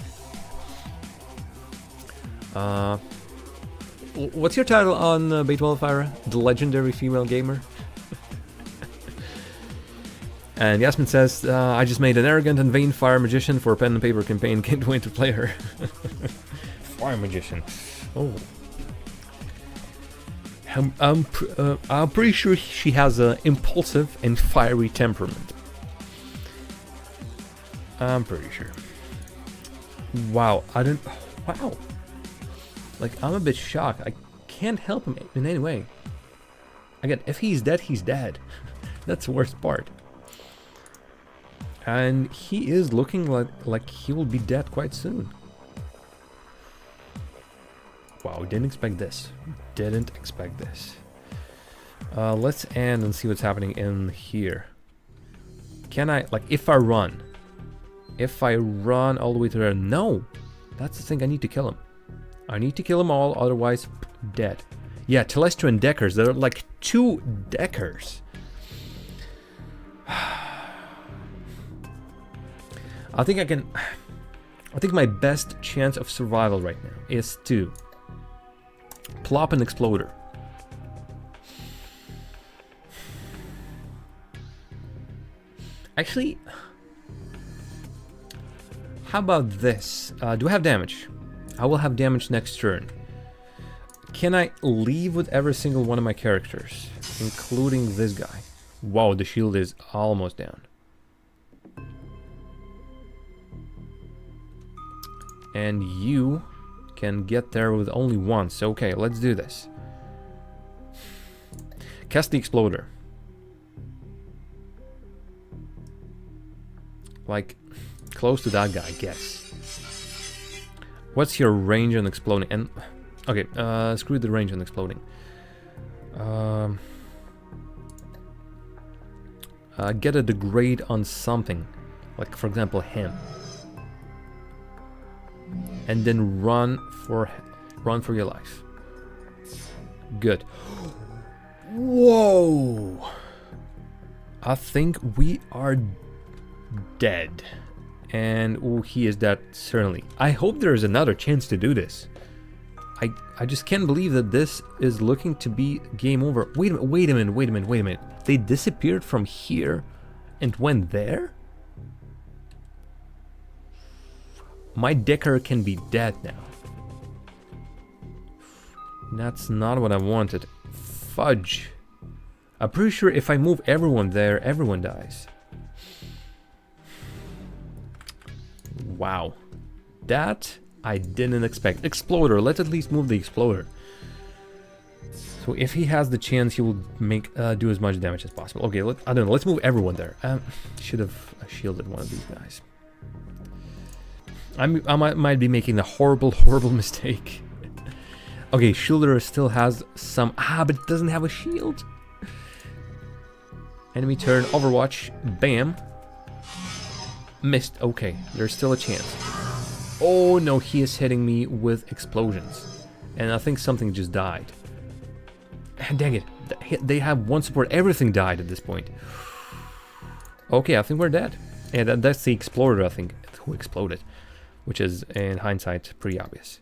What's your title on bay 12, Ira? The legendary female gamer? And Yasmin says, I just made an arrogant and vain fire magician for a pen and paper campaign. Can't wait to play her. Fire magician. Oh. I'm pretty sure she has an impulsive and fiery temperament. I'm pretty sure. Wow, wow. Like, I'm a bit shocked. I can't help him in any way. Again, if he's dead, he's dead. That's the worst part. And he is looking like he will be dead quite soon. Wow, didn't expect this. Didn't expect this. Let's end and see what's happening in here. Can I, like, if I run all the way to there? No! That's the thing, I need to kill him. I need to kill them all, otherwise, dead. Yeah, Telestro and Deckers, there are like 2 Deckers. I think my best chance of survival right now is to plop an exploder. Actually, how about this? Do I have damage? I will have damage next turn. Can I leave with every single one of my characters, including this guy? Wow, the shield is almost down. And you can get there with only once. Okay, let's do this. Cast the exploder. Like, close to that guy, I guess. What's your range on exploding? And okay, screw the range on exploding. Get a degrade on something, like for example him. And then run for your life. Good. Whoa! I think we are dead. And oh, he is dead, certainly. I hope there is another chance to do this. I just can't believe that this is looking to be game over. Wait a minute. They disappeared from here and went there? My Decker can be dead now. That's not what I wanted. Fudge. I'm pretty sure if I move everyone there, everyone dies. Wow. That I didn't expect. Exploder. Let's at least move the exploder. So if he has the chance, he will make do as much damage as possible. Okay, I don't know. Let's move everyone there. Should have shielded one of these guys. I might be making a horrible mistake. Okay, Shielder still has some... but it doesn't have a shield. Enemy turn, Overwatch, bam. Missed, okay, there's still a chance. Oh no, he is hitting me with explosions. And I think something just died. Dang it, they have one support, everything died at this point. Okay, I think we're dead. And that's the exploder, I think, who exploded. Which is, in hindsight, pretty obvious.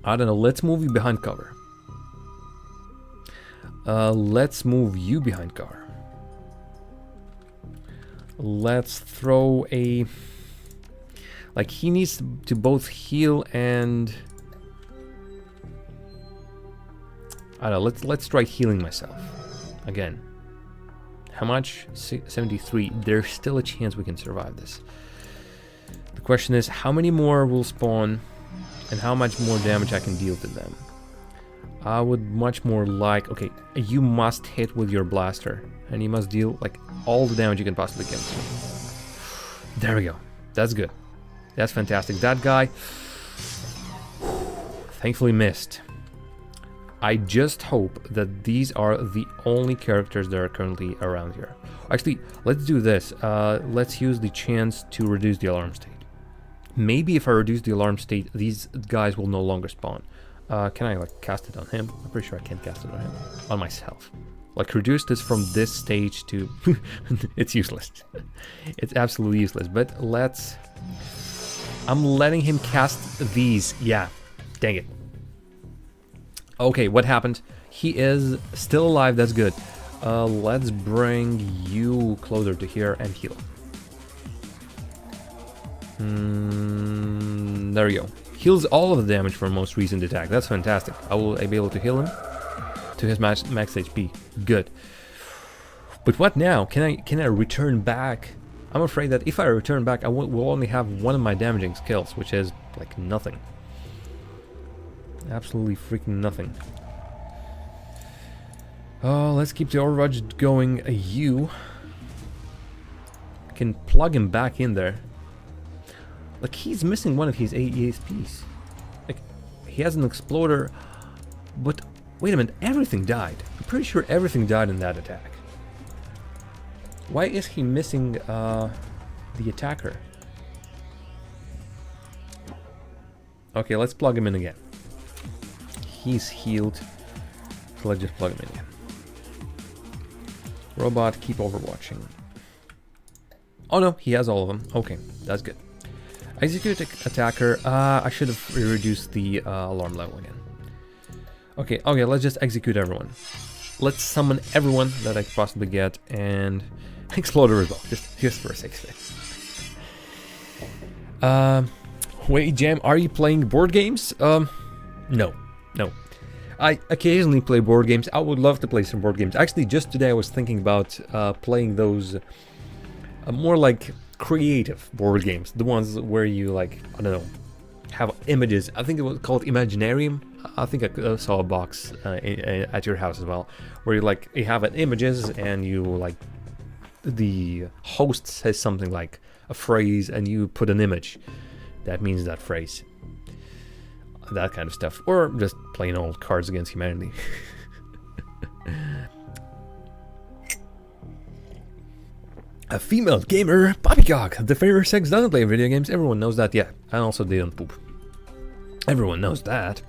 I don't know, let's move you behind cover. Let's move you behind cover. Let's throw a... Like, he needs to both heal and... I don't know, let's try healing myself. Again. How much? 73. There's still a chance we can survive this. The question is, how many more will spawn and how much more damage I can deal to them? I would much more like... Okay, you must hit with your blaster and you must deal like all the damage you can possibly get. There we go. That's good. That's fantastic. That guy thankfully missed. I just hope that these are the only characters that are currently around here. Actually, let's do this. Let's use the chance to reduce the alarm state. Maybe if I reduce the alarm state, these guys will no longer spawn. Can I like cast it on him? I'm pretty sure I can't cast it on him. On myself. Like reduce this from this stage to... It's useless. It's absolutely useless. But let's... I'm letting him cast these. Yeah. Dang it. Okay, what happened? He is still alive, that's good. Let's bring you closer to here and heal. There we go. Heals all of the damage from most recent attack. That's fantastic. I will be able to heal him to his max HP. Good. But what now? Can I return back? I'm afraid that if I return back, I will only have one of my damaging skills, which is like nothing. Absolutely freaking nothing. Oh, let's keep the Overwatch going. You can plug him back in there. Like, he's missing one of his ESPs. Like, he has an exploder, but wait a minute, everything died. I'm pretty sure everything died in that attack. Why is he missing the attacker? Okay, let's plug him in again. He's healed, so let's just plug him in again. Robot, keep overwatching. Oh no, he has all of them. Okay, that's good. Execute attacker. I should have reduced the alarm level again. Okay, let's just execute everyone. Let's summon everyone that I could possibly get and exploder as well, just for a sake of it. Wait, Jam, are you playing board games? No. I occasionally play board games. I would love to play some board games. Actually, just today I was thinking about playing those more like creative board games. The ones where you like, I don't know, have images. I think it was called Imaginarium. I think I saw a box at your house as well, where you have images and you like, the host says something like a phrase and you put an image that means that phrase. That kind of stuff. Or just plain old Cards Against Humanity. A female gamer, poppycock. The favorite sex doesn't play video games. Everyone knows that. Yeah, and also they don't poop. Everyone knows that.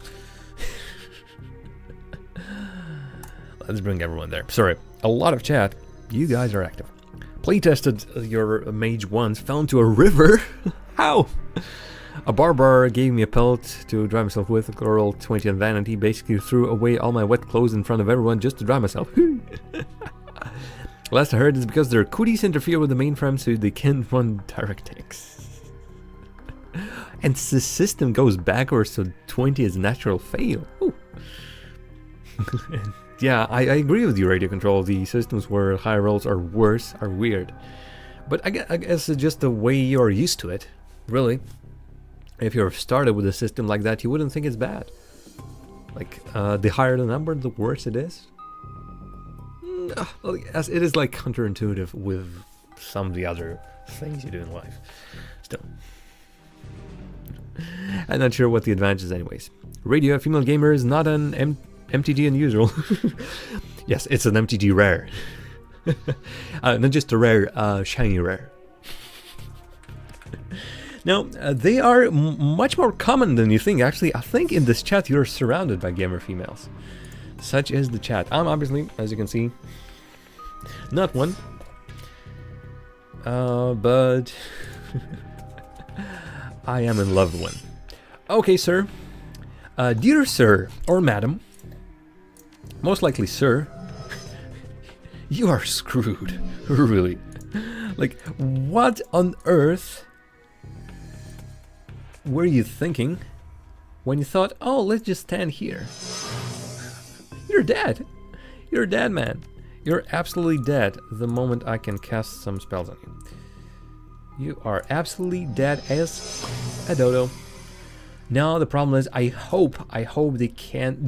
Let's bring everyone there. Sorry, a lot of chat. You guys are active. Playtested your mage once, fell into a river. How? A barbar gave me a pelt to dry myself with. I rolled 20 on vanity. Basically threw away all my wet clothes in front of everyone just to dry myself. Last I heard is because their cooties interfere with the mainframe so they can't run DirectX. And the system goes backwards, so 20 is natural fail. Yeah, I agree with you, Radio Control. The systems where high rolls are worse are weird. But I guess it's just the way you're used to it, really. If you're started with a system like that, you wouldn't think it's bad. Like, the higher the number, the worse it is. Well, yes, it is like counterintuitive with some of the other things you do in life. Still. I'm not sure what the advantage is anyways. Radio female gamer is not an MTG unusual. Yes, it's an MTG rare. Not just a rare, shiny rare. Now, they are much more common than you think. Actually, I think in this chat you're surrounded by gamer females. Such is the chat. I'm obviously, as you can see, not one. But I am in love with one. Okay, sir. Dear sir or madam, most likely sir, you are screwed. Really. Like, what on earth were you thinking when you thought, oh, let's just stand here? You're dead. You're dead, man. You're absolutely dead the moment I can cast some spells on you. You are absolutely dead as a dodo. Now the problem is, I hope they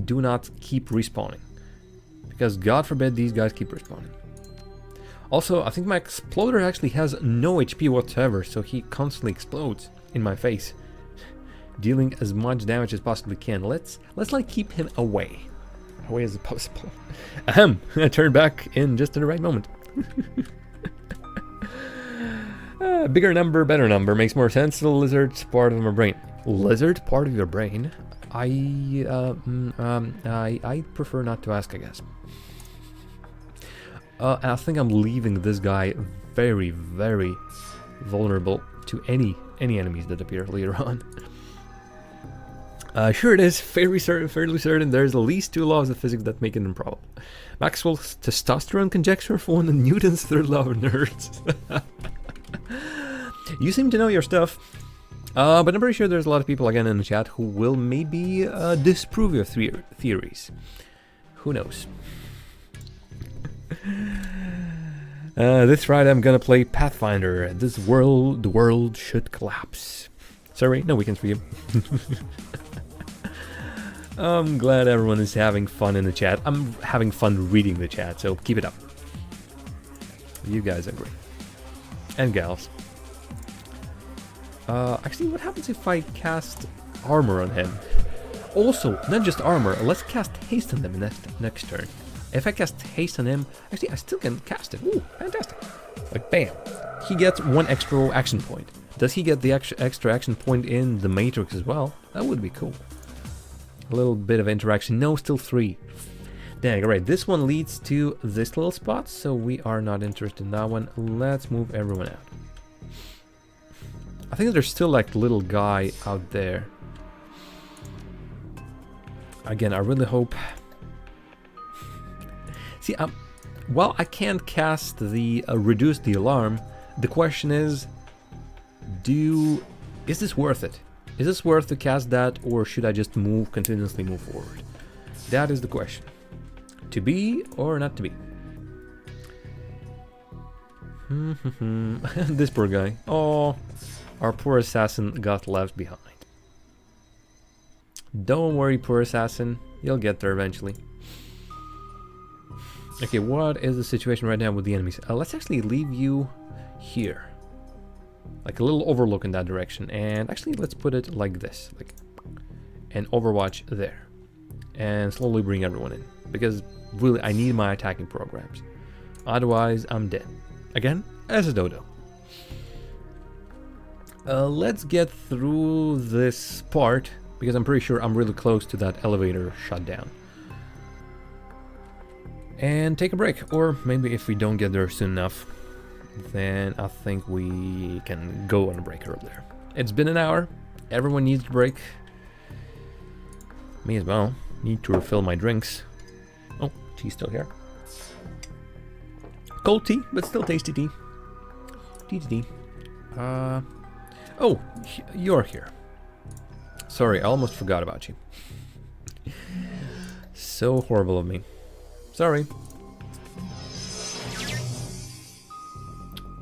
do not keep respawning. Because God forbid these guys keep respawning. Also, I think my exploder actually has no HP whatsoever, so he constantly explodes in my face, dealing as much damage as possibly can. Let's like keep him away as possible. Ahem! I turned back in just at the right moment. Bigger number, better number makes more sense. The lizard part of my brain. Lizard part of your brain? I prefer not to ask, I guess. I think I'm leaving this guy very, very vulnerable to any enemies that appear later on. Sure it is, fairly certain there's at least 2 laws of physics that make it improbable. Maxwell's testosterone conjecture for one of Newton's third law of nerds. You seem to know your stuff. But I'm pretty sure there's a lot of people again in the chat who will maybe disprove your theories. Who knows? This Friday I'm gonna play Pathfinder. The world should collapse. Sorry, no weekends for you. I'm glad everyone is having fun in the chat. I'm having fun reading the chat, so keep it up. You guys are great. And gals. Actually, what happens if I cast armor on him? Also, not just armor, let's cast haste on them next turn. If I cast haste on him, actually I still can cast it. Ooh, fantastic. Like, bam. He gets 1 extra action point. Does he get the extra action point in the Matrix as well? That would be cool. A little bit of interaction. No, still 3. Dang, alright, this one leads to this little spot, so we are not interested in that one. Let's move everyone out. I think there's still like little guy out there. Again, I really hope... See, while I can't cast the reduce the alarm, the question is, is this worth it? Is this worth to cast that, or should I just continuously move forward? That is the question. To be or not to be? This poor guy. Oh, our poor assassin got left behind. Don't worry, poor assassin. You'll get there eventually. Okay, what is the situation right now with the enemies? Let's actually leave you here. Like a little overlook in that direction. And actually, let's put it like this. Like an Overwatch there. And slowly bring everyone in. Because really, I need my attacking programs. Otherwise, I'm dead. Again, as a dodo. Let's get through this part. Because I'm pretty sure I'm really close to that elevator shutdown. And take a break, or maybe if we don't get there soon enough, then I think we can go on a break up there. It's been an hour, everyone needs a break. Me as well, need to refill my drinks. Oh, tea's still here. Cold tea, but still tasty tea. Tea. Oh, you're here. Sorry, I almost forgot about you. So horrible of me. Sorry.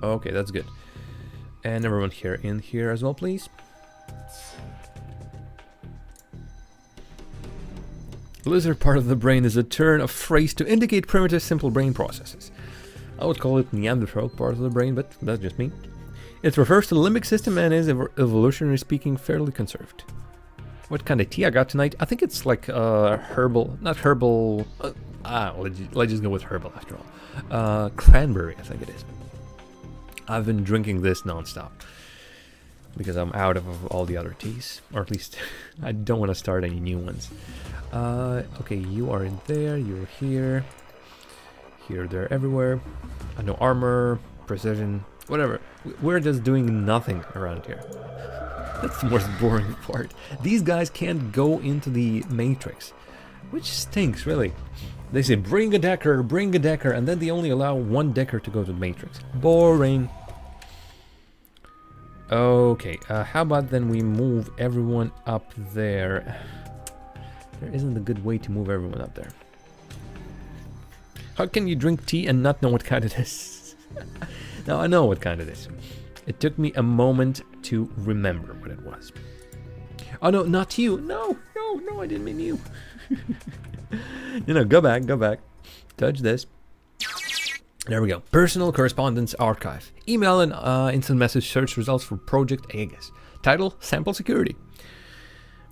Okay, that's good. And everyone here in here as well, please. Lizard part of the brain is a turn of phrase to indicate primitive simple brain processes. I would call it Neanderthal part of the brain, but that's just me. It refers to the limbic system and is, evolutionary speaking, fairly conserved. What kind of tea I got tonight? I think it's like herbal, not herbal. Let's just go with herbal after all. Cranberry, I think it is. I've been drinking this non-stop because I'm out of all the other teas, or at least I don't want to start any new ones. Okay, you are in there, you're here. Here, there, everywhere. No armor, precision, whatever. We're just doing nothing around here. That's the most boring part. These guys can't go into the Matrix, which stinks, really. They say, bring a decker, and then they only allow one decker to go to the Matrix. Boring. Okay, how about then we move everyone up there? There isn't a good way to move everyone up there. How can you drink tea and not know what kind it is? Now I know what kind it is. It took me a moment to remember what it was. Oh no, not you. No, I didn't mean you. Go back. Touch this. There we go. Personal correspondence archive. Email and instant message search results for Project Aegis. Title, Sample Security.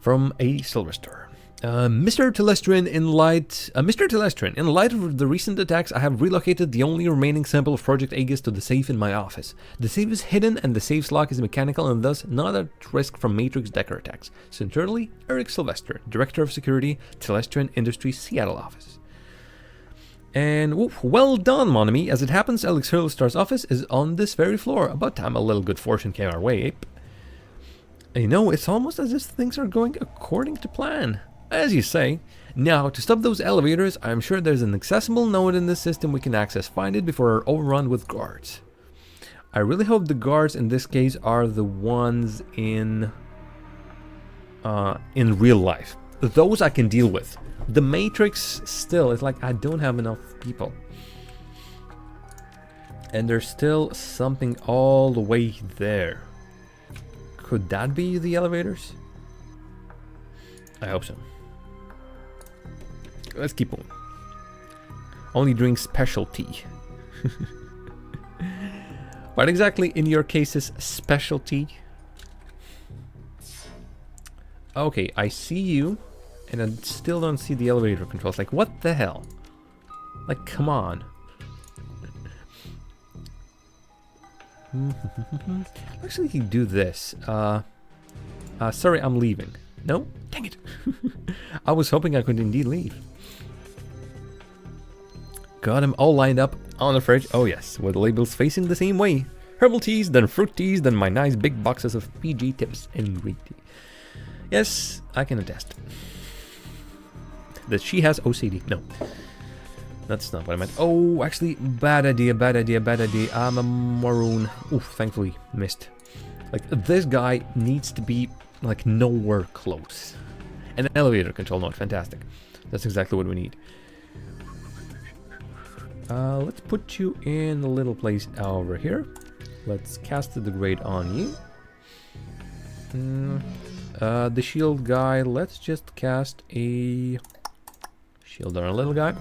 From a Sylvester. Mr. Telestrin, in light of the recent attacks, I have relocated the only remaining sample of Project Aegis to the safe in my office. The safe is hidden and the safe's lock is mechanical and thus not at risk from Matrix Decker attacks. Sincerely, Eric Sylvester, Director of Security, Telestrin Industries, Seattle office. And well done, mon ami. As it happens, Alex Hurlstar's office is on this very floor. About time a little good fortune came our way, ape. You know, it's almost as if things are going according to plan. As you say. Now, to stop those elevators, I'm sure there's an accessible node in this system we can access. Find it before we're overrun with guards. I really hope the guards in this case are the ones in real life. Those I can deal with. The Matrix still, it's like I don't have enough people. And there's still something all the way there. Could that be the elevators? I hope so. Let's keep on. Only drink special tea. What exactly in your case is specialty? Okay, I see you, and I still don't see the elevator controls. Like, what the hell? Like, come on. Actually, you can do this. Sorry, I'm leaving. No? Dang it. I was hoping I could indeed leave. Got them all lined up on the fridge. Oh yes, with labels facing the same way. Herbal teas, then fruit teas, then my nice big boxes of PG tips and green tea. Yes, I can attest. That she has OCD. No. That's not what I meant. Oh, actually, bad idea. I'm a maroon. Oof, thankfully missed. Like, this guy needs to be, like, nowhere close. An elevator control node, fantastic. That's exactly what we need. Let's put you in the little place over here. Let's cast the degrade on you. The shield guy, let's just cast a shield on our little guy.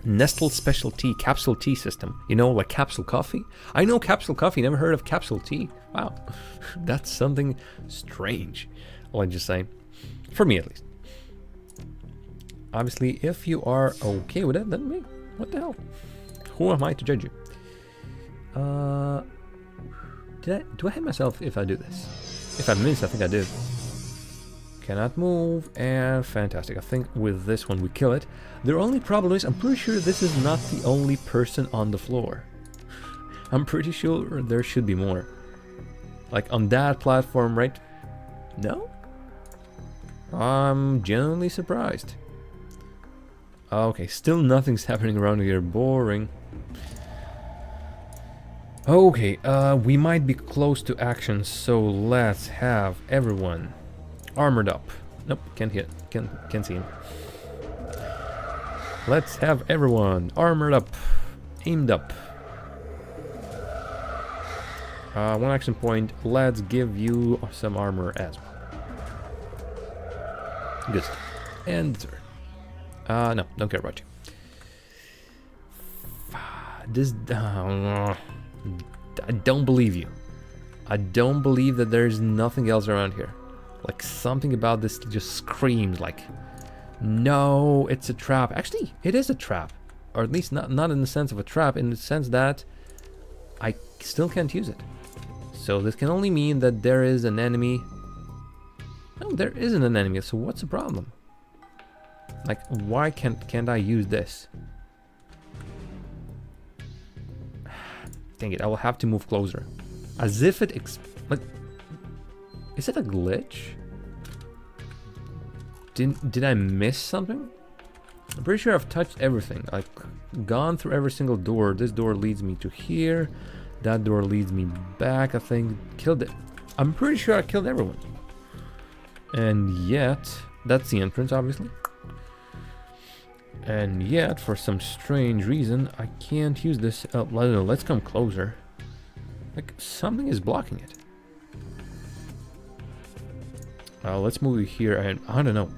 Nestle special tea, capsule tea system. You know, like capsule coffee? I know capsule coffee, never heard of capsule tea. Wow, that's something strange. I'll just say, for me at least. Obviously, if you are okay with it, then me. What the hell? Who am I to judge you? Do I hit myself if I do this? If I miss, I think I did. Cannot move, and fantastic. I think with this one we kill it. The only problem is I'm pretty sure this is not the only person on the floor. I'm pretty sure there should be more. Like on that platform, right? No? I'm genuinely surprised. Okay, still nothing's happening around here. Boring. Okay, we might be close to action, so let's have everyone armored up. Nope, can't hit. Can't see him. Let's have everyone armored up, aimed up. 1 action point. Let's give you some armor as well. Good stuff. And the turn. No, don't care about you. This... I don't believe you. I don't believe that there's nothing else around here. Like, something about this just screams like... No, it's a trap. Actually, it is a trap. Or at least not in the sense of a trap, in the sense that I still can't use it. So this can only mean that there is an enemy. No, there isn't an enemy, so what's the problem? Like, why can't I use this? Dang it, I will have to move closer. As if it like, is it a glitch? Did I miss something? I'm pretty sure I've touched everything. Like, gone through every single door. This door leads me to here. That door leads me back, I think. Killed it. I'm pretty sure I killed everyone. And yet, that's the entrance, obviously. And yet, for some strange reason, I can't use this. Oh, I don't know, let's come closer. Like, something is blocking it. Let's move here, and I don't know.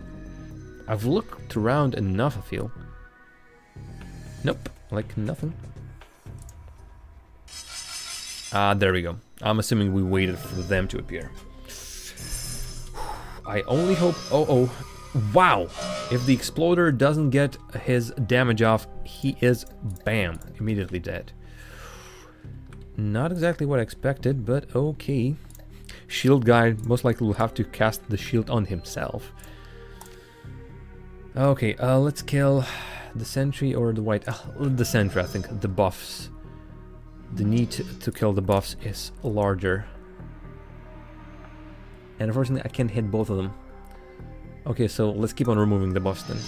I've looked around enough, I feel. Nope, like nothing. There we go. I'm assuming we waited for them to appear. I only hope... Oh, wow! If the exploder doesn't get his damage off, he is, bam, immediately dead. Not exactly what I expected, but okay. Shield guy most likely will have to cast the shield on himself. Okay, let's kill the sentry or the white... the sentry, I think. The buffs. The need to kill the buffs is larger. And unfortunately, I can't hit both of them. Okay, so let's keep on removing the buffs then.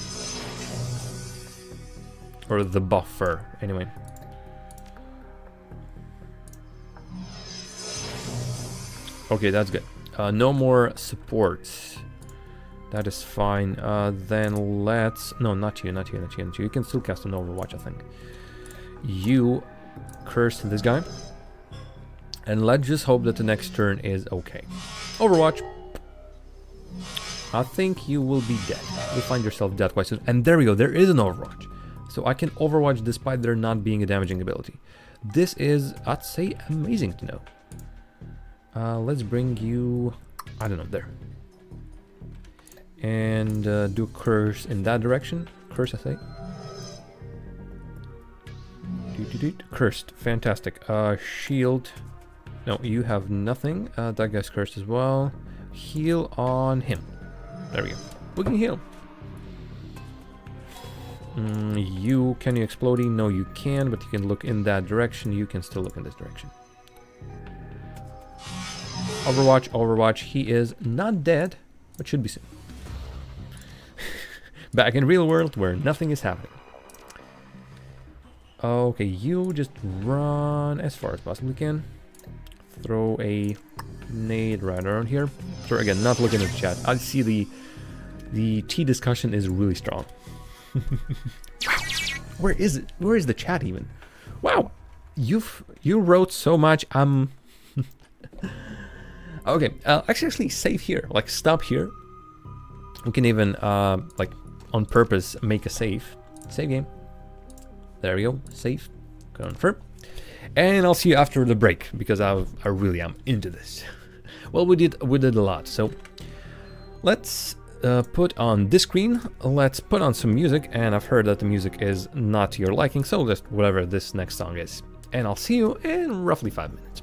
Or the buffer, anyway. Okay, that's good. No more supports. That is fine. Then let's... No, not you. You can still cast an Overwatch, I think. You curse this guy. And let's just hope that the next turn is okay. Overwatch. I think you will be dead. You'll find yourself dead quite soon. And there we go. There is an Overwatch. So I can Overwatch despite there not being a damaging ability. This is, I'd say, amazing to know. Let's bring you... I don't know, there. And do curse in that direction. Curse, I say. Cursed. Fantastic. Shield. No, you have nothing. That guy's cursed as well. Heal on him. There we go. We can heal. Can you exploding? No, you can, but you can look in that direction. You can still look in this direction. Overwatch. He is not dead, but should be soon. Back in real world where nothing is happening. Okay, you just run as far as possibly can. Throw a nade right around here. So again, not looking at the chat. I see the tea discussion is really strong. Where is it? Where is the chat even? Wow, you wrote so much. Okay, actually save here. Like stop here. We can even like on purpose make a save. Save game. There we go. Save. Confirm. And I'll see you after the break because I really am into this. Well, we did a lot. So let's put on this screen. Let's put on some music, and I've heard that the music is not to your liking, so just whatever this next song is. And I'll see you in roughly 5 minutes.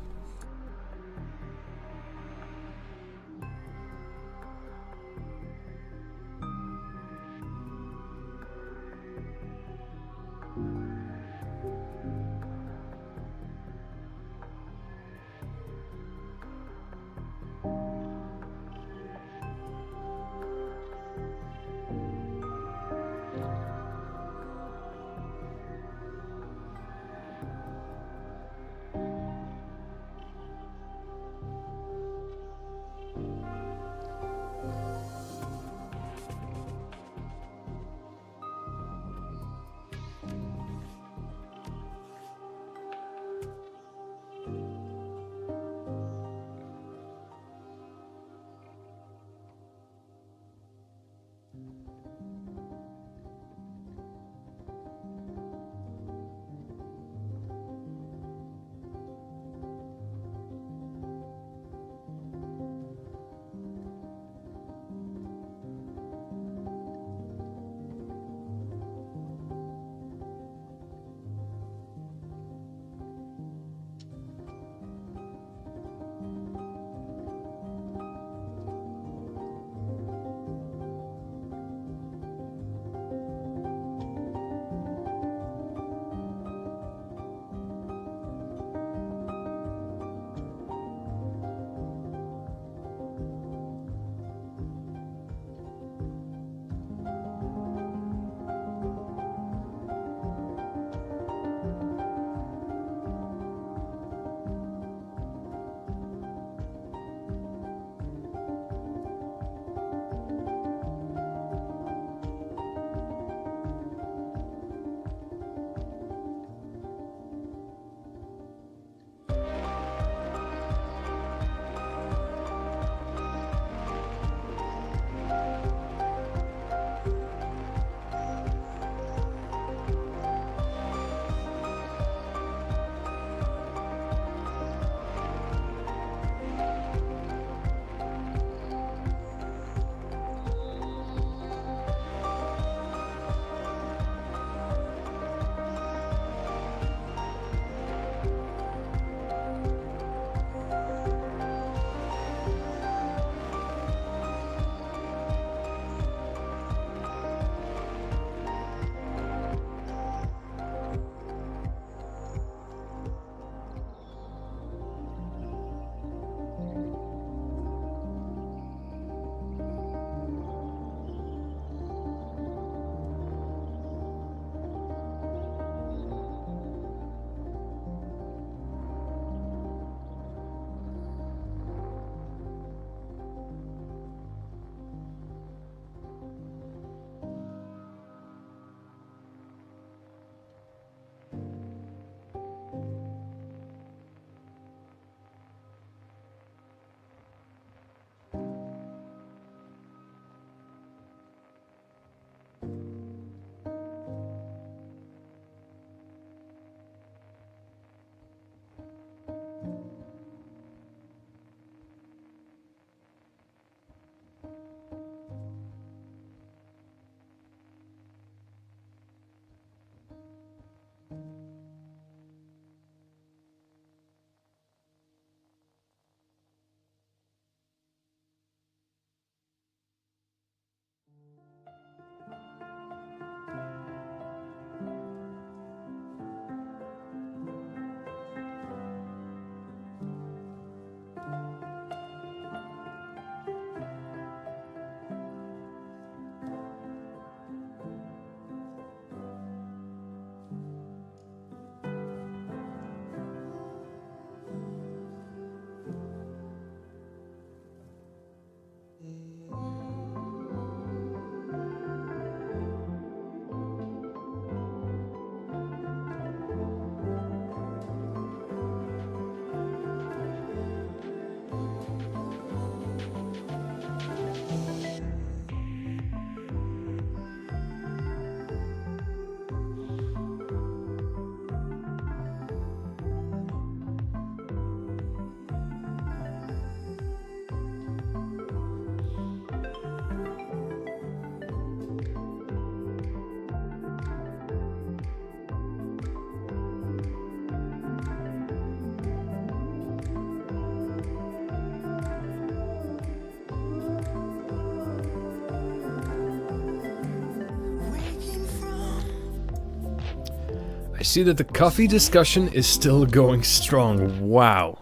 I see that the coffee discussion is still going strong. Wow.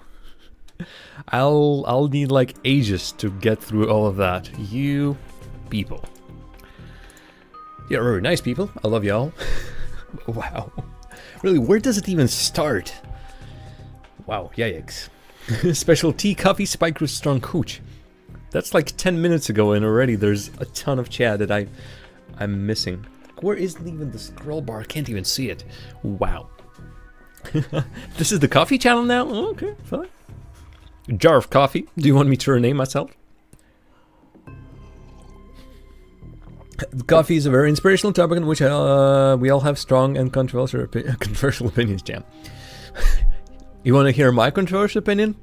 I'll need like ages to get through all of that. You people. You're very nice people. I love y'all. Wow. Really, where does it even start? Wow, yikes. Special tea, coffee, spike with strong hooch. That's like 10 minutes ago and already there's a ton of chat that I'm missing. Where is even the scroll bar? I can't even see it. Wow. This is the coffee channel now? Oh, okay, fine. Jar of coffee. Do you want me to rename myself? Coffee is a very inspirational topic in which we all have strong and controversial opinions, Jam. You want to hear my controversial opinion?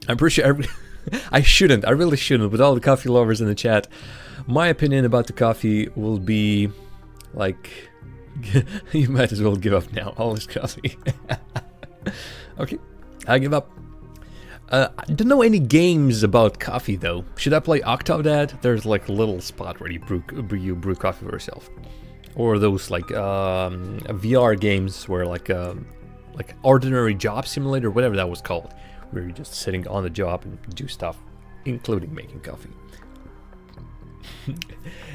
I'm pretty sure I shouldn't. I really shouldn't. With all the coffee lovers in the chat, my opinion about the coffee will be like, you might as well give up now. All this coffee. Okay, I give up. I don't know any games about coffee though. Should I play Octodad? There's like a little spot where you brew coffee for yourself, or those like VR games where like Ordinary Job Simulator, whatever that was called, where you're just sitting on the job and do stuff, including making coffee.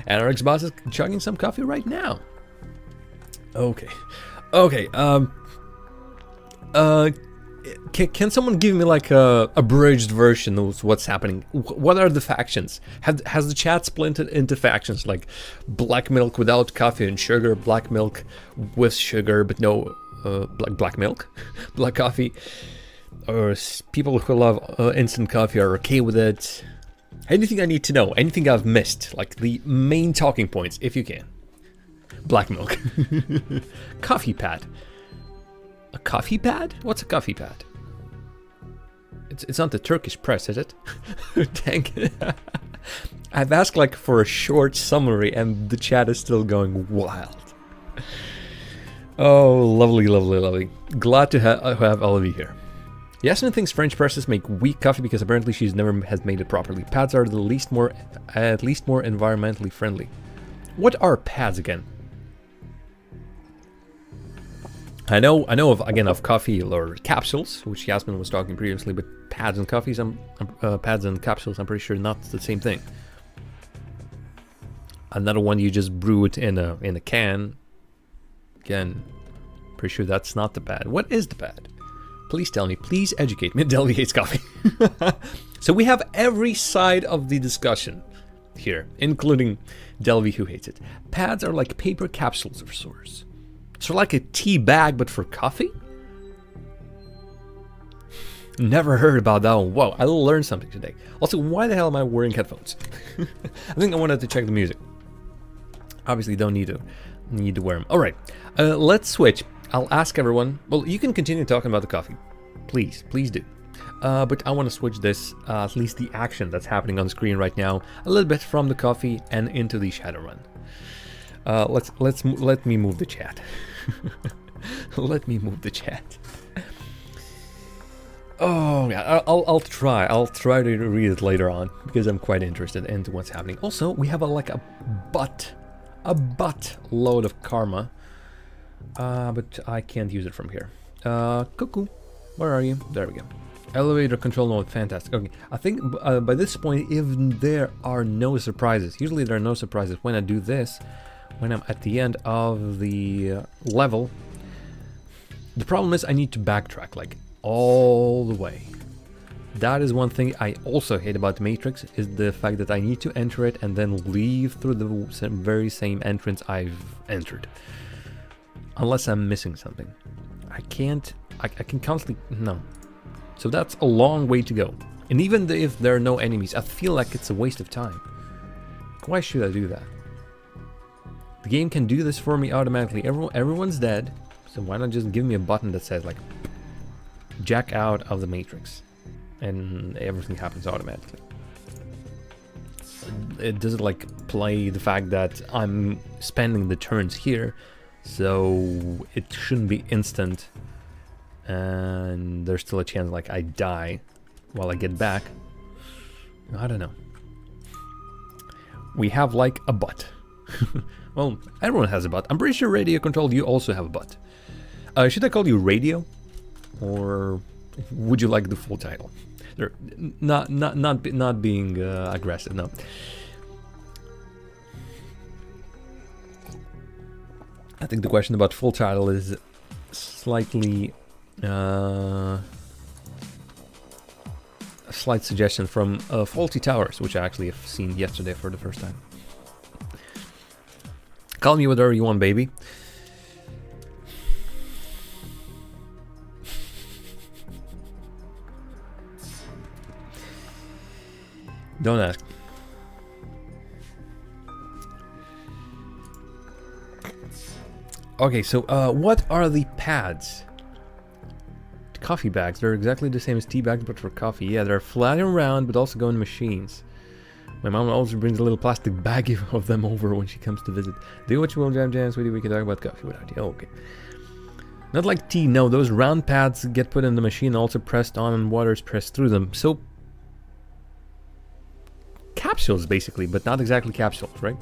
And our Xbox is chugging some coffee right now. Okay. Can someone give me like a abridged version of what's happening? What are the factions? Has the chat split into factions like black milk without coffee and sugar, black milk with sugar but no black milk, black coffee, or people who love instant coffee are okay with it? Anything I need to know? Anything I've missed? Like the main talking points, if you can. Black milk. Coffee pad. A coffee pad? What's a coffee pad? It's not the Turkish press, is it? Dang it. I've asked like for a short summary and the chat is still going wild. Oh, lovely, lovely, lovely. Glad to have all of you here. Yasmin thinks French presses make weak coffee because apparently she's never has made it properly. Pads are at least more environmentally friendly. What are pads again? I know of coffee or capsules, which Yasmin was talking previously, but pads and coffees, pads and capsules, I'm pretty sure not the same thing. Another one, you just brew it in a can. Again, pretty sure that's not the pad. What is the pad? Please tell me. Please educate me. Delvi hates coffee. So we have every side of the discussion here, including Delvi who hates it. Pads are like paper capsules of sorts. So like a tea bag, but for coffee? Never heard about that one. Whoa, I learned something today. Also, why the hell am I wearing headphones? I think I wanted to check the music. Obviously, don't need to wear them. All right, let's switch. I'll ask everyone. Well, you can continue talking about the coffee, please do. But I want to switch this, at least the action that's happening on the screen right now, a little bit from the coffee and into the Shadowrun. Let me move the chat. Let me move the chat. Oh yeah, I'll try to read it later on because I'm quite interested into what's happening. Also, we have a butt load of karma, but I can't use it from here. Cuckoo, where are you? There we go. Elevator control mode, fantastic. Okay, I think by this point, if there are no surprises, usually there are no surprises when I do this, when I'm at the end of the level. The problem is I need to backtrack like all the way. That is one thing I also hate about the Matrix, is the fact that I need to enter it and then leave through the very same entrance I've entered. Unless I'm missing something. I can constantly, no. So that's a long way to go. And even if there are no enemies, I feel like it's a waste of time. Why should I do that? The game can do this for me automatically. Everyone's dead, so why not just give me a button that says like, jack out of the Matrix, and everything happens automatically. It doesn't like play the fact that I'm spending the turns here, so it shouldn't be instant, and there's still a chance like I die while I get back. I don't know. We have like a butt. Well, everyone has a butt. I'm pretty sure radio control, you also have a butt. Should I call you Radio? Or would you like the full title? Not being aggressive, no. I think the question about full title is slightly a slight suggestion from Faulty Towers, which I actually have seen yesterday for the first time. Call me whatever you want, baby. Don't ask. Okay, so what are the pads? Coffee bags. They're exactly the same as tea bags, but for coffee. Yeah, they're flat and round, but also go in machines. My mom also brings a little plastic bag of them over when she comes to visit. Do what you will, Jam, sweetie. We can talk about coffee without you. Oh, okay. Not like tea. No, those round pads get put in the machine, also pressed on, and water is pressed through them. So capsules, basically, but not exactly capsules, right?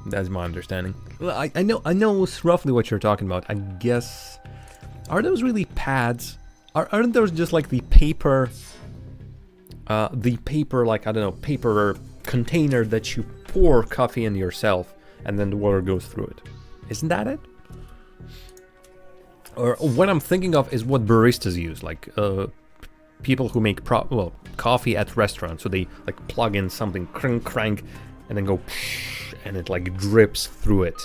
That's my understanding. Well, I know roughly what you're talking about. I guess, are those really pads? Aren't those just like the paper, like, I don't know, paper container that you pour coffee in yourself, and then the water goes through it? Isn't that it? Or what I'm thinking of is what baristas use, like people who make coffee at restaurants. So they like plug in something, crank, and then go, and it like drips through it.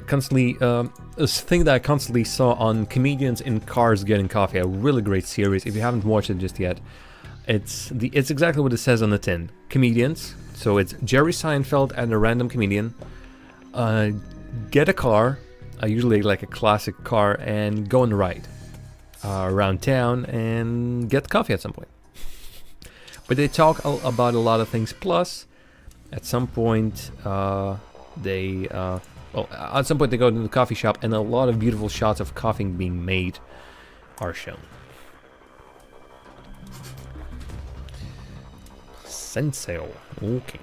Constantly, a thing that I constantly saw on comedians in cars getting coffee. A really great series. If you haven't watched it just yet, it's exactly what it says on the tin. Comedians. So it's Jerry Seinfeld and a random comedian. Get a car, usually like a classic car, and go on a ride around town and get coffee at some point. But they talk about a lot of things. Plus, at some point, at some point they go to the coffee shop, and a lot of beautiful shots of coffee being made are shown. Senseo. Okay.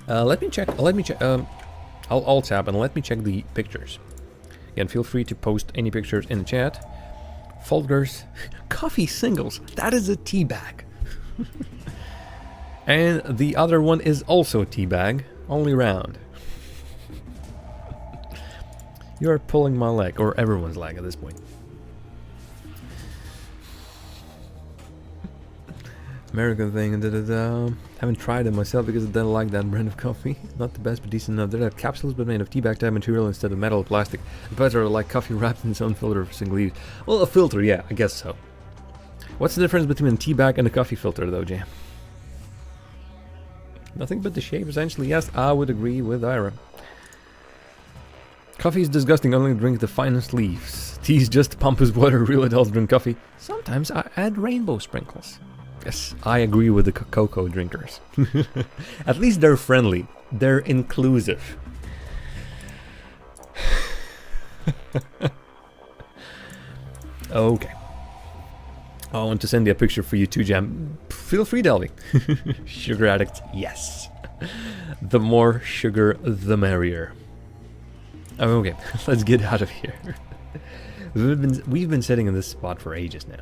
Let me check. I'll alt tab and let me check the pictures. Again, feel free to post any pictures in the chat. Folders, coffee singles. That is a tea bag. And the other one is also a tea bag, only round. You are pulling my leg, or everyone's leg at this point. American thing, haven't tried it myself because I don't like that brand of coffee. Not the best, but decent enough. They're like capsules, but made of tea bag type material instead of metal or plastic. The pads are like coffee wrapped in its own filter for single use. Well, a filter, yeah, I guess so. What's the difference between a tea bag and a coffee filter, though, Jam? Nothing but the shape, essentially. Yes, I would agree with Ira. Coffee is disgusting. Only drink the finest leaves. Tea is just pompous water. Real adults drink coffee. Sometimes I add rainbow sprinkles. Yes, I agree with the cocoa drinkers. At least they're friendly. They're inclusive. Okay. I want to send you a picture for you too, Jam. Feel free, Delby. Sugar addict, yes. The more sugar, the merrier. Okay, let's get out of here. We've been sitting in this spot for ages now.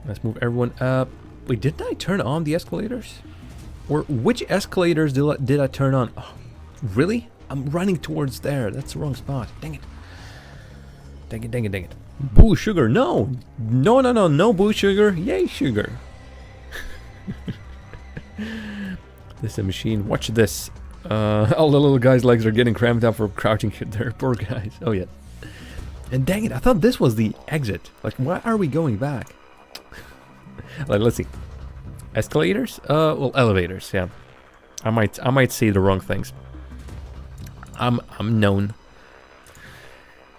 Let's move everyone up. Wait, didn't I turn on the escalators? Or which escalators did I turn on? Oh, really? I'm running towards there. That's the wrong spot. Dang it. Dang it. Boo sugar. No, boo sugar. Yay sugar. This is a machine. Watch this. All the little guys' legs are getting cramped up for crouching there. Poor guys. Oh yeah. And dang it, I thought this was the exit. Like, why are we going back? Like, let's see. Escalators? Well, elevators. Yeah. I might say the wrong things. I'm known.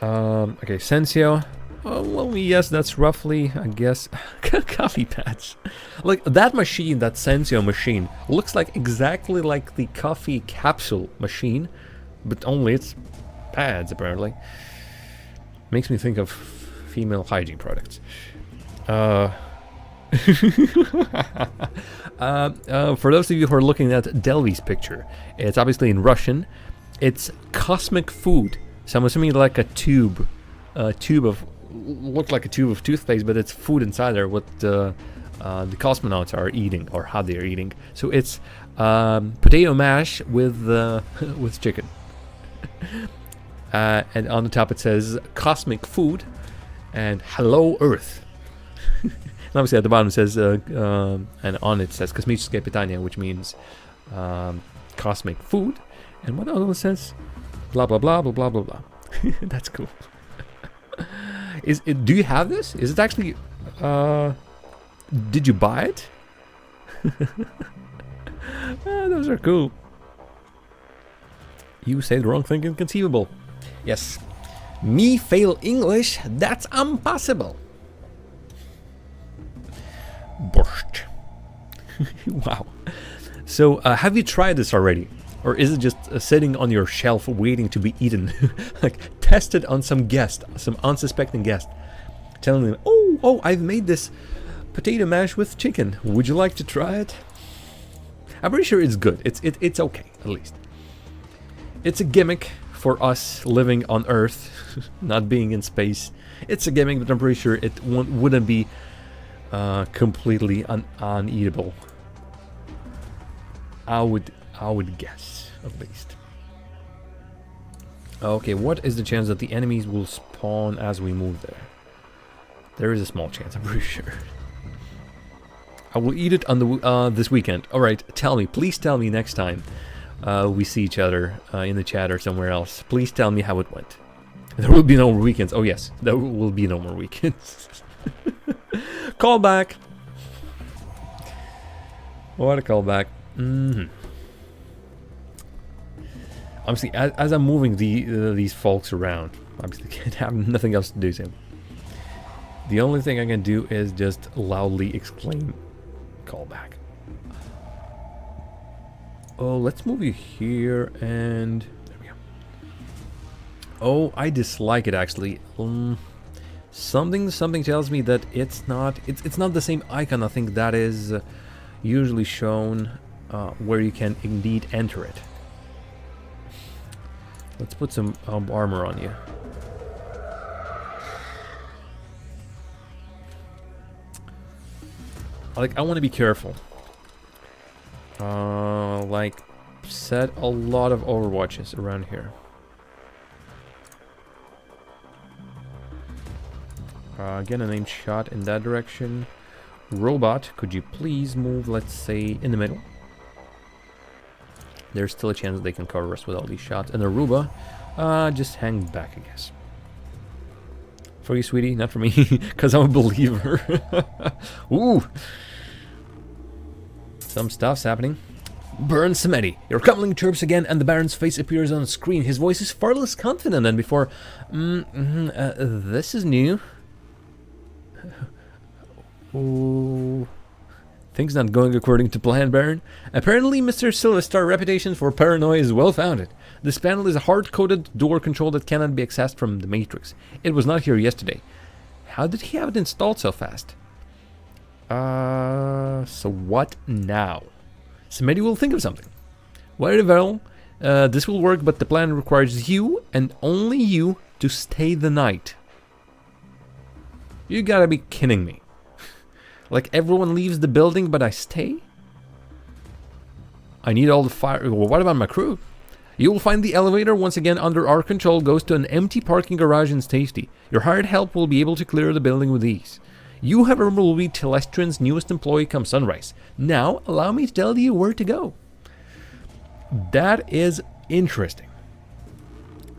Okay, Senseo. Well, yes, that's roughly, I guess, coffee pads. Like, that machine, that Senseo machine, looks like exactly like the coffee capsule machine, but only it's pads, apparently. Makes me think of female hygiene products. For those of you who are looking at Delvy's picture, it's obviously in Russian. It's cosmic food. So I'm assuming like a tube of, looked like a tube of toothpaste, but it's food inside there. What the cosmonauts are eating, or how they are eating. So it's potato mash with with chicken. And on the top it says cosmic food and hello Earth. And obviously at the bottom it says and on it says Kosmiczne Pytania, which means cosmic food. And what other one says? Blah blah blah blah blah blah blah. That's cool. Do you have this? Is it actually did you buy it? Those are cool. You say the wrong thing, inconceivable. Yes. Me fail English, that's impossible. Borscht. Wow. So, have you tried this already? Or is it just sitting on your shelf waiting to be eaten? Like, test it on some guest, some unsuspecting guest. Telling them, oh, I've made this potato mash with chicken. Would you like to try it? I'm pretty sure it's good. It's okay, at least. It's a gimmick for us living on Earth, not being in space. It's a gimmick, but I'm pretty sure it wouldn't be completely uneatable. I would guess, at least. Okay, what is the chance that the enemies will spawn as we move there? There is a small chance, I'm pretty sure. I will eat it on the this weekend. All right, tell me, please tell me next time we see each other in the chat or somewhere else. Please tell me how it went. There will be no more weekends. Oh yes, there will be no more weekends. Call back. What a callback. Obviously, as I'm moving these folks around, obviously can't have nothing else to do. So the only thing I can do is just loudly exclaim, "Callback!" Oh, let's move you here, and there we go. Oh, I dislike it actually. Something tells me that it's not the same icon. I think that is usually shown where you can indeed enter it. Let's put some armor on you. Like, I want to be careful. Like, set a lot of overwatches around here. Get an aim shot in that direction. Robot, could you please move, let's say, in the middle? There's still a chance they can cover us with all these shots. And Aruba, just hang back, I guess. For you, sweetie, not for me, because I'm a believer. Ooh! Some stuff's happening. Burn Samedi. Your comlink chirps again, and the Baron's face appears on the screen. His voice is far less confident than before. This is new. Oh, things not going according to plan, Baron. Apparently, Mr. Sylvester's reputation for paranoia is well founded. This panel is a hard-coded door control that cannot be accessed from the Matrix. It was not here yesterday. How did he have it installed so fast? So what now? Samedi will think of something. Very well, this will work, but the plan requires you, and only you, to stay the night. You gotta be kidding me. Like, everyone leaves the building, but I stay? I need all the fire. Well, what about my crew? You will find the elevator once again under our control goes to an empty parking garage in safety. Your hired help will be able to clear the building with ease. You, however, will be Telestrin's newest employee come sunrise. Now, allow me to tell you where to go. That is interesting.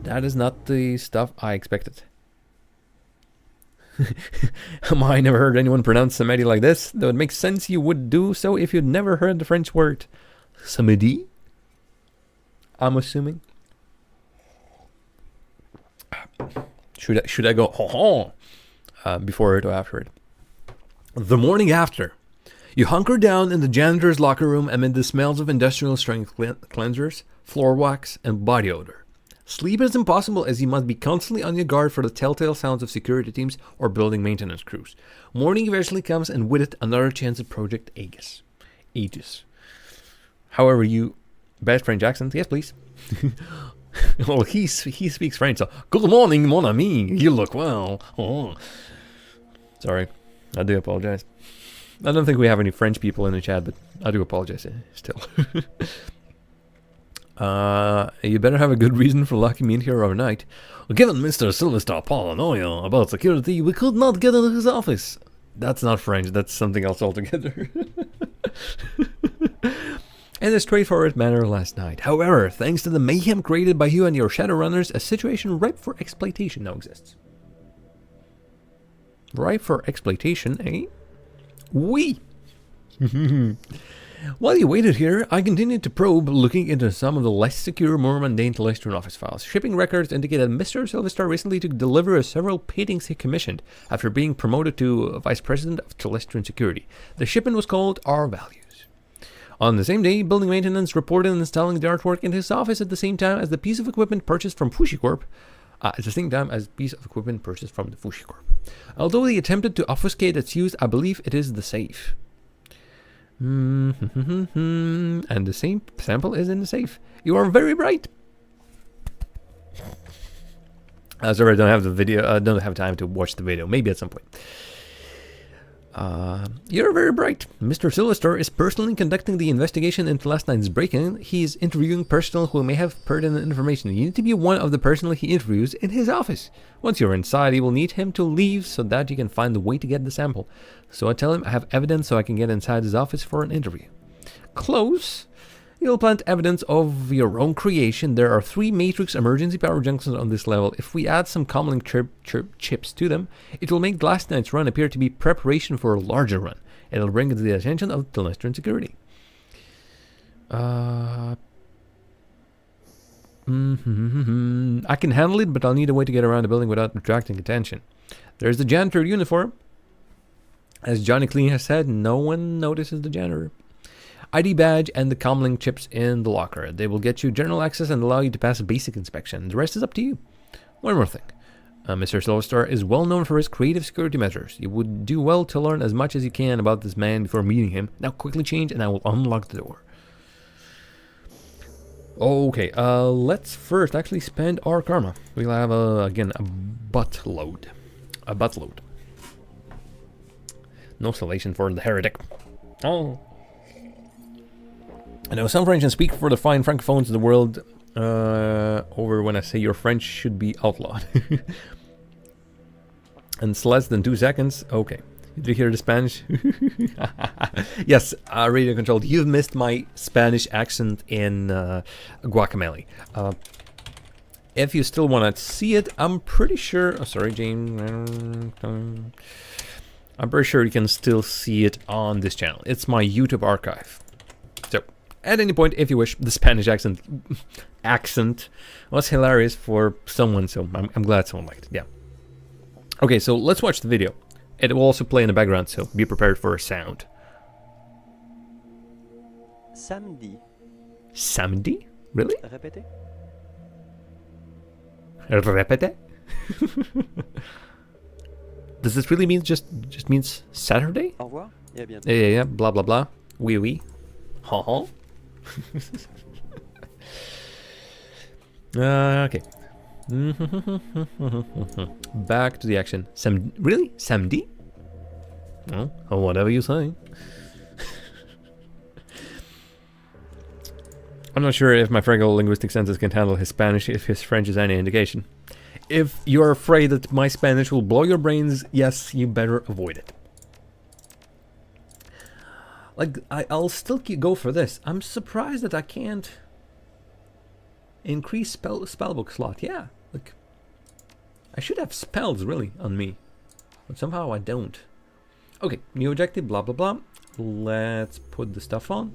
That is not the stuff I expected. I never heard anyone pronounce Samedi like this, though it makes sense you would do so if you'd never heard the French word. Samedi? I'm assuming. Should I go ho before it or after it? The morning after, you hunker down in the janitor's locker room amid the smells of industrial strength cleansers, floor wax, and body odor. Sleep is impossible as you must be constantly on your guard for the telltale sounds of security teams or building maintenance crews. Morning eventually comes, and with it, another chance at Project Aegis. However, you... Best French accent? Yes, please. Well, he speaks French, so... Good morning, mon ami. You look well. Oh. Sorry. I do apologize. I don't think we have any French people in the chat, but I do apologize still. You better have a good reason for locking me in here overnight. Well, given Mr. Sylvester paranoia about security, we could not get into his office. That's not French, that's something else altogether. In a straightforward manner last night. However, thanks to the mayhem created by you and your Shadowrunners, a situation ripe for exploitation now exists. Ripe for exploitation, eh? Oui! While you waited here, I continued to probe, looking into some of the less secure, more mundane Telestron office files. Shipping records indicate that Mr. Sylvester recently took delivery of several paintings he commissioned after being promoted to Vice President of Telestron Security. The shipment was called Our Values. On the same day, Building Maintenance reported installing the artwork in his office at the same time as the piece of equipment purchased from Fushicorp. Although they attempted to obfuscate its use, I believe it is the safe. And the same sample is in the safe. You are very bright. Sorry, I don't have the video. I don't have time to watch the video. Maybe at some point. You're very bright. Mr. Sylvester is personally conducting the investigation into last night's break-in. He is interviewing personnel who may have pertinent information. You need to be one of the personnel he interviews in his office. Once you're inside, you will need him to leave so that you can find a way to get the sample. So I tell him I have evidence so I can get inside his office for an interview. Close. You'll plant evidence of your own creation. There are 3 matrix emergency power junctions on this level. If we add some comlink chips to them, it will make last night's run appear to be preparation for a larger run. It'll bring it to the attention of Telestron Security. I can handle it, but I'll need a way to get around the building without attracting attention. There's the janitor uniform. As Johnny Clean has said, no one notices the janitor. ID badge and the comlink chips in the locker. They will get you general access and allow you to pass a basic inspection. The rest is up to you. One more thing. Mr. Sylvester is well known for his creative security measures. You would do well to learn as much as you can about this man before meeting him. Now quickly change and I will unlock the door. Okay, let's first actually spend our karma. We'll have, again, a buttload. A buttload. No salvation for the heretic. Oh. I know some French speak for the fine francophones of the world over when I say your French should be outlawed. And it's less than 2 seconds. Okay. Did you hear the Spanish? Yes, radio controlled. You've missed my Spanish accent in Guacamole. If you still want to see it, I'm pretty sure... Oh, sorry, James. I'm pretty sure you can still see it on this channel. It's my YouTube archive. So, at any point, if you wish, the Spanish accent was hilarious for someone, so I'm glad someone liked it. Yeah. Okay, so let's watch the video. It will also play in the background, so be prepared for a sound. Samedi. Samedi? Really? Répétez. Répétez? Does this really mean just means Saturday? Au revoir et à bientôt. Yeah, blah blah blah. Oui, oui. Ha ha. Okay. Back to the action. Really? Samedi? Oh, whatever you say. I'm not sure if my fragile linguistic senses can handle his Spanish if his French is any indication. If you're afraid that my Spanish will blow your brains, yes, you better avoid it. Like, I'll still go for this. I'm surprised that I can't increase spellbook slot. Yeah, like, I should have spells, really, on me. But somehow I don't. Okay, new objective, blah, blah, blah. Let's put the stuff on.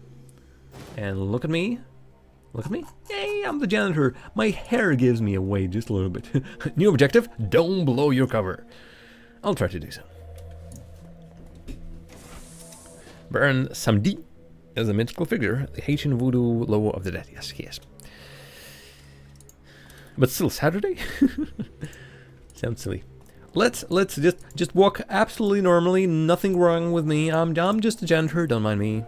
And look at me. Look at me. Hey, I'm the janitor. My hair gives me away just a little bit. New objective, don't blow your cover. I'll try to do so. Baron Samedi is a mythical figure, the Haitian voodoo low of the dead. Yes, he is. But still Saturday? Sounds silly. Let's just walk absolutely normally. Nothing wrong with me. I'm just a janitor. Don't mind me.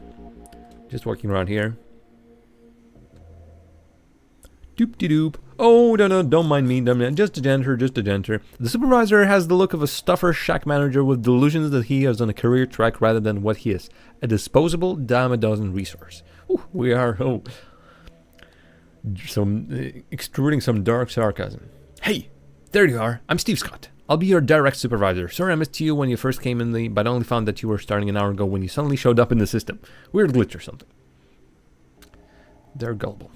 Just walking around here. Doop de doop. Oh no, don't mind me. Just a janitor. Just a janitor. The supervisor has the look of a stuffer shack manager with delusions that he is on a career track rather than what he is, a disposable dime-a-dozen resource. Ooh, we are extruding some dark sarcasm. Hey, there you are. I'm Steve Scott. I'll be your direct supervisor. Sorry I missed you when you first came in but I only found that you were starting an hour ago when you suddenly showed up in the system. Weird glitch or something. They're gullible.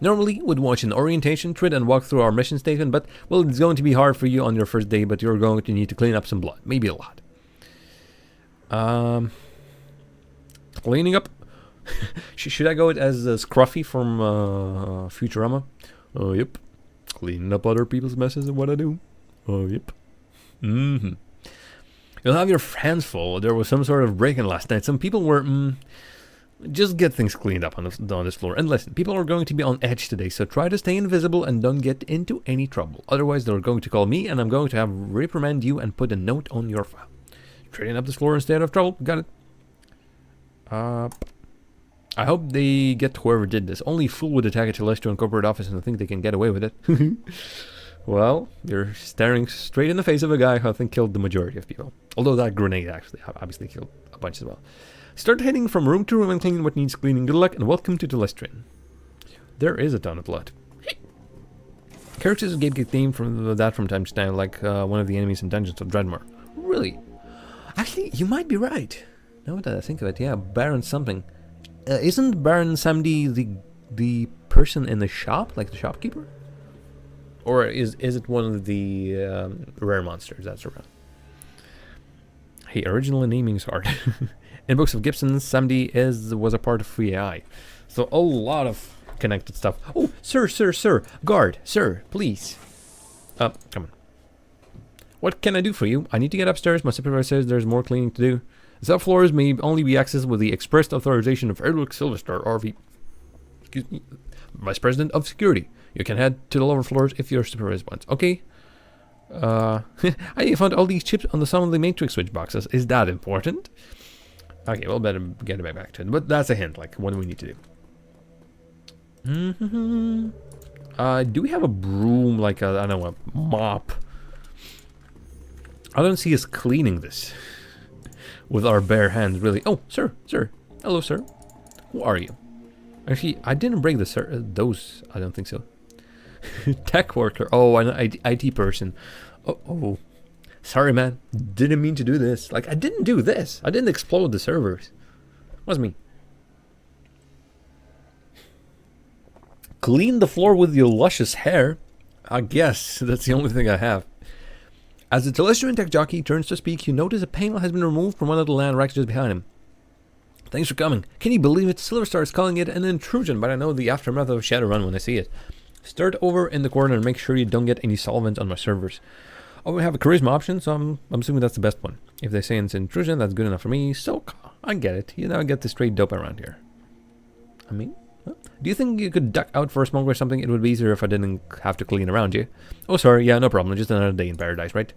Normally, we'd watch an orientation, treat and walk through our mission statement, but, well, it's going to be hard for you on your first day, but you're going to need to clean up some blood. Maybe a lot. Cleaning up. Should I go as Scruffy from Futurama? Oh, yep. Cleaning up other people's messes is what I do. Oh, yep. You'll have your hands full. There was some sort of break-in last night. Some people were, just get things cleaned up on this floor. And listen, people are going to be on edge today, so try to stay invisible and don't get into any trouble. Otherwise, they're going to call me, and I'm going to have reprimand you and put a note on your file. Trading up this floor and stay out of trouble. Got it. I hope they get whoever did this. Only a fool would attack a Celestial and corporate office and think they can get away with it. Well, you're staring straight in the face of a guy who I think killed the majority of people. Although that grenade actually obviously killed a bunch as well. Start heading from room to room and cleaning what needs cleaning. Good luck and welcome to Celestian. There is a ton of blood. Hey. Characters get named from that from time to time, like one of the enemies in Dungeons of Dreadmore. Really? Actually, you might be right. Now that I think of it, yeah, Baron something. Isn't Baron Samdi the person in the shop, like the shopkeeper? Or is it one of the rare monsters that's around? Hey, original naming is hard. In books of Gibson, Samdi was a part of Free AI. So a lot of connected stuff. Oh, sir. Guard, sir, please. Come on. What can I do for you? I need to get upstairs. My supervisor says there's more cleaning to do. The subfloors may only be accessed with the expressed authorization of Eric Silverstar, RV. Excuse me. Vice President of Security. You can head to the lower floors if your supervisor wants. Okay. I found all these chips on some of the matrix switch boxes. Is that important? Okay, well, better get back to it. But that's a hint. Like, what do we need to do? Do we have a broom, like I don't know, a mop? I don't see us cleaning this with our bare hands, really. Oh, sir. Hello, sir. Who are you? Actually, I didn't break those. I don't think so. Tech worker. Oh, an IT person. Oh. Sorry, man. Didn't mean to do this. Like, I didn't do this. I didn't explode the servers. Was me. Clean the floor with your luscious hair. I guess that's the only thing I have. As the Telestian tech jockey turns to speak, you notice a panel has been removed from one of the land racks just behind him. Thanks for coming. Can you believe it? Silverstar is calling it an intrusion, but I know the aftermath of Shadowrun when I see it. Start over in the corner and make sure you don't get any solvent on my servers. Oh, we have a charisma option, so I'm assuming that's the best one. If they say it's intrusion, that's good enough for me. So, I get it. You know, I get the straight dope around here. I mean, huh? Do you think you could duck out for a smoke or something? It would be easier if I didn't have to clean around you. Oh, sorry. Yeah, no problem. Just another day in paradise, right?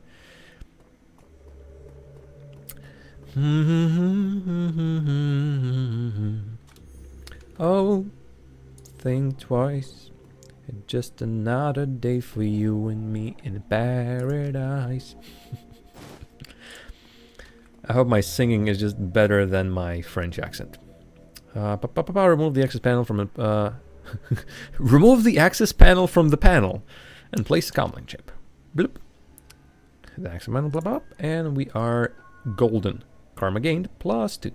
Oh, think twice. Just another day for you and me in paradise. I hope my singing is just better than my French accent. Remove the access panel from remove the access panel from the panel and place the comlink chip. Bloop. The access panel, blop, blop, and we are golden. Karma gained +2.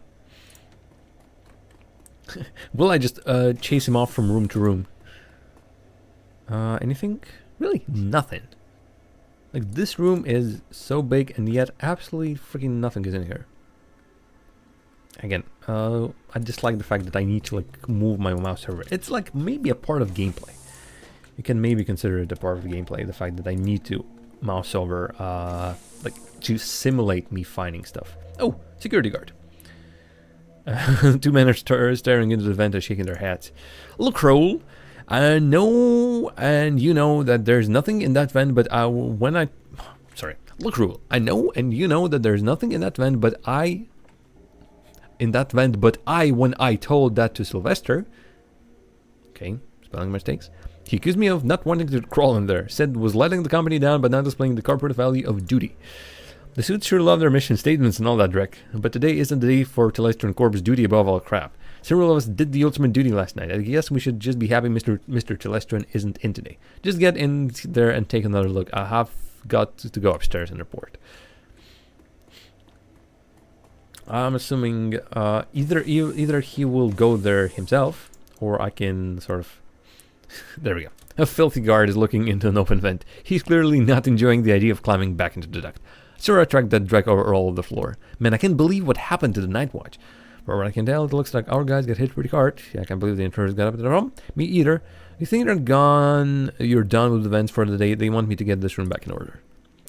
Will I just chase him off from room to room? Anything? Really? Nothing. Like, this room is so big and yet absolutely freaking nothing is in here. Again, I just like the fact that I need to like move my mouse over. It's like maybe a part of gameplay. You can maybe consider it a part of the gameplay, the fact that I need to mouse over, like, to simulate me finding stuff. Oh, security guard. Two men are staring into the vent and shaking their heads. Look, Roll, I know, and you know that there's nothing in that vent, but sorry, look rule. I know, and you know that there's nothing in that vent, but when I told that to Sylvester, okay, spelling mistakes, he accused me of not wanting to crawl in there, said was letting the company down, but not displaying the corporate value of duty. The suits sure love their mission statements and all that dreck, but today isn't the day for Telestron Corp's duty above all crap. Several of us did the ultimate duty last night. I guess we should just be happy Mr. Telestron isn't in today. Just get in there and take another look. I have got to go upstairs and report. I'm assuming either he will go there himself, or I can sort of... There we go. A filthy guard is looking into an open vent. He's clearly not enjoying the idea of climbing back into the duct. So I tracked that dreck over all of the floor. Man, I can't believe what happened to the Night Watch. From what I can tell, it looks like our guys got hit pretty hard. Yeah, I can't believe the intruders got up to the room. Me either. You think you're done with the vents for the day? They want me to get this room back in order.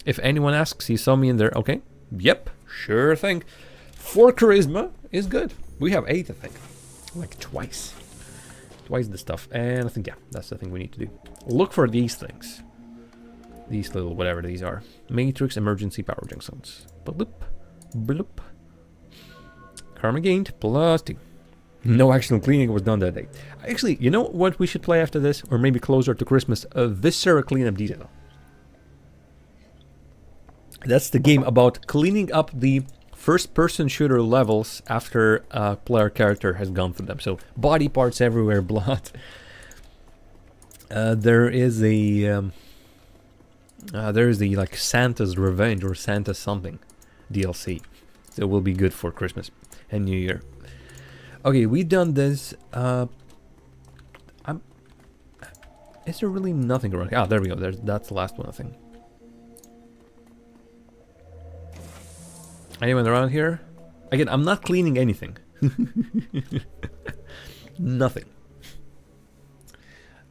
If anyone asks, he saw me in there. Okay. Yep. Sure thing. 4 charisma is good. We have 8, I think. Like twice. Twice the stuff. And I think, yeah, that's the thing we need to do. Look for these things. These little, whatever these are. Matrix emergency power junctions. Bloop. Bloop. Karma gained, +2. No actual cleaning was done that day. Actually, you know what we should play after this? Or maybe closer to Christmas? Viscera Cleanup Detail. That's the game about cleaning up the first-person shooter levels after a player character has gone through them. So, body parts everywhere, blood. There is the like Santa's Revenge or Santa something DLC. So it will be good for Christmas and New Year. Okay, we've done this. Is there really nothing around? Ah, there we go. That's the last one, I think. Anyone around here? Again, I'm not cleaning anything. Nothing.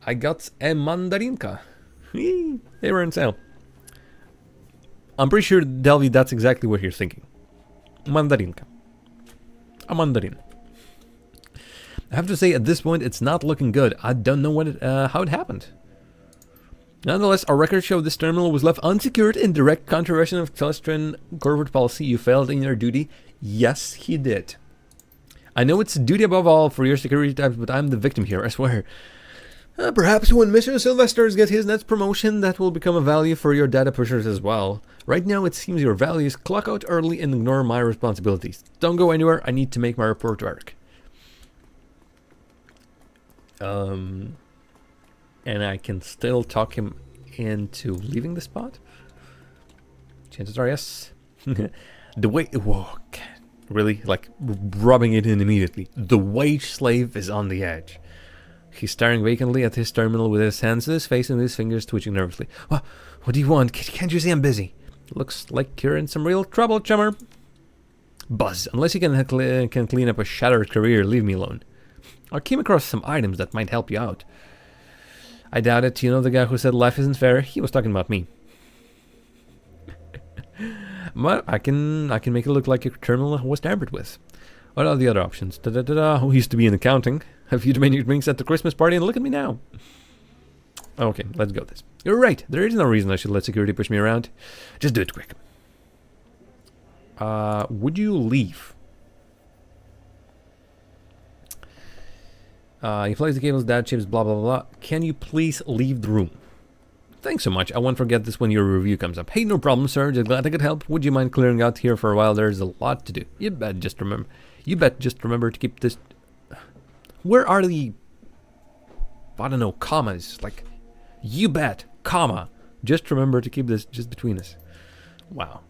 I got a mandarinka. They were in sale. I'm pretty sure, Delvi, that's exactly what you're thinking. Mandarinka. A mandarin. I have to say, at this point, it's not looking good. I don't know how it happened. Nonetheless, our records show this terminal was left unsecured in direct contravention of Telestron corporate policy. You failed in your duty. Yes, he did. I know it's duty above all for your security types, but I'm the victim here, I swear. Perhaps when Mr. Sylvester gets his next promotion, that will become a value for your data pushers as well. Right now, it seems your values clock out early and ignore my responsibilities. Don't go anywhere. I need to make my report to Eric. And I can still talk him into leaving the spot? Chances are yes. The way... Whoa, really? Like, rubbing it in immediately. The wage slave is on the edge. He's staring vacantly at his terminal with his hands to his face and his fingers twitching nervously. What do you want? Can't you see I'm busy? Looks like you're in some real trouble, chummer. Buzz, unless you can clean up a shattered career, leave me alone. I came across some items that might help you out. I doubt it. You know the guy who said life isn't fair? He was talking about me. But I can make it look like your terminal was tampered with. What are the other options? Who used to be in accounting? Have you made your drinks at the Christmas party and look at me now? Okay, let's go with this. You're right. There is no reason I should let security push me around. Just do it quick. Would you leave? He plays the cables, data chips, blah, blah, blah. Can you please leave the room? Thanks so much. I won't forget this when your review comes up. Hey, no problem, sir. Just glad I could help. Would you mind clearing out here for a while? There's a lot to do. You bet just remember to keep this... Where are the... I don't know, commas. Like, you bet, comma. Just remember to keep this just between us. Wow.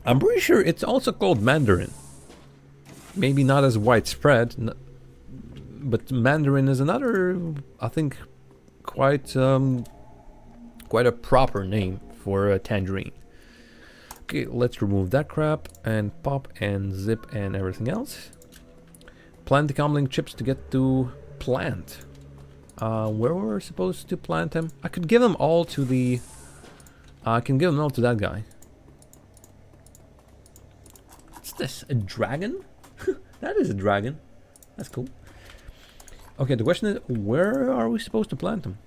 I'm pretty sure it's also called Mandarin. Maybe not as widespread, but Mandarin is another, I think, quite a proper name for a tangerine. Okay, let's remove that crap and pop and zip and everything else. Plant the comlink chips to get to plant. Where were we supposed to plant them? I could give them all to the... I can give them all to that guy. What's this? A dragon? That is a dragon. That's cool. Okay, the question is, where are we supposed to plant them?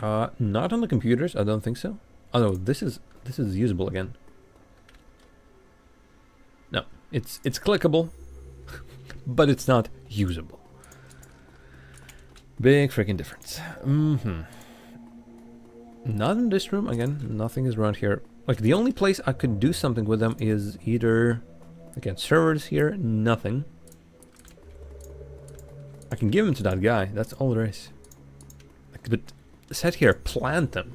Not on the computers, I don't think so. Oh no, this is usable again. No, it's clickable, but it's not usable. Big freaking difference. Not in this room again. Nothing is around here. Like the only place I could do something with them is either again servers here. Nothing. I can give them to that guy. That's all there is. Like, but set here, plant them.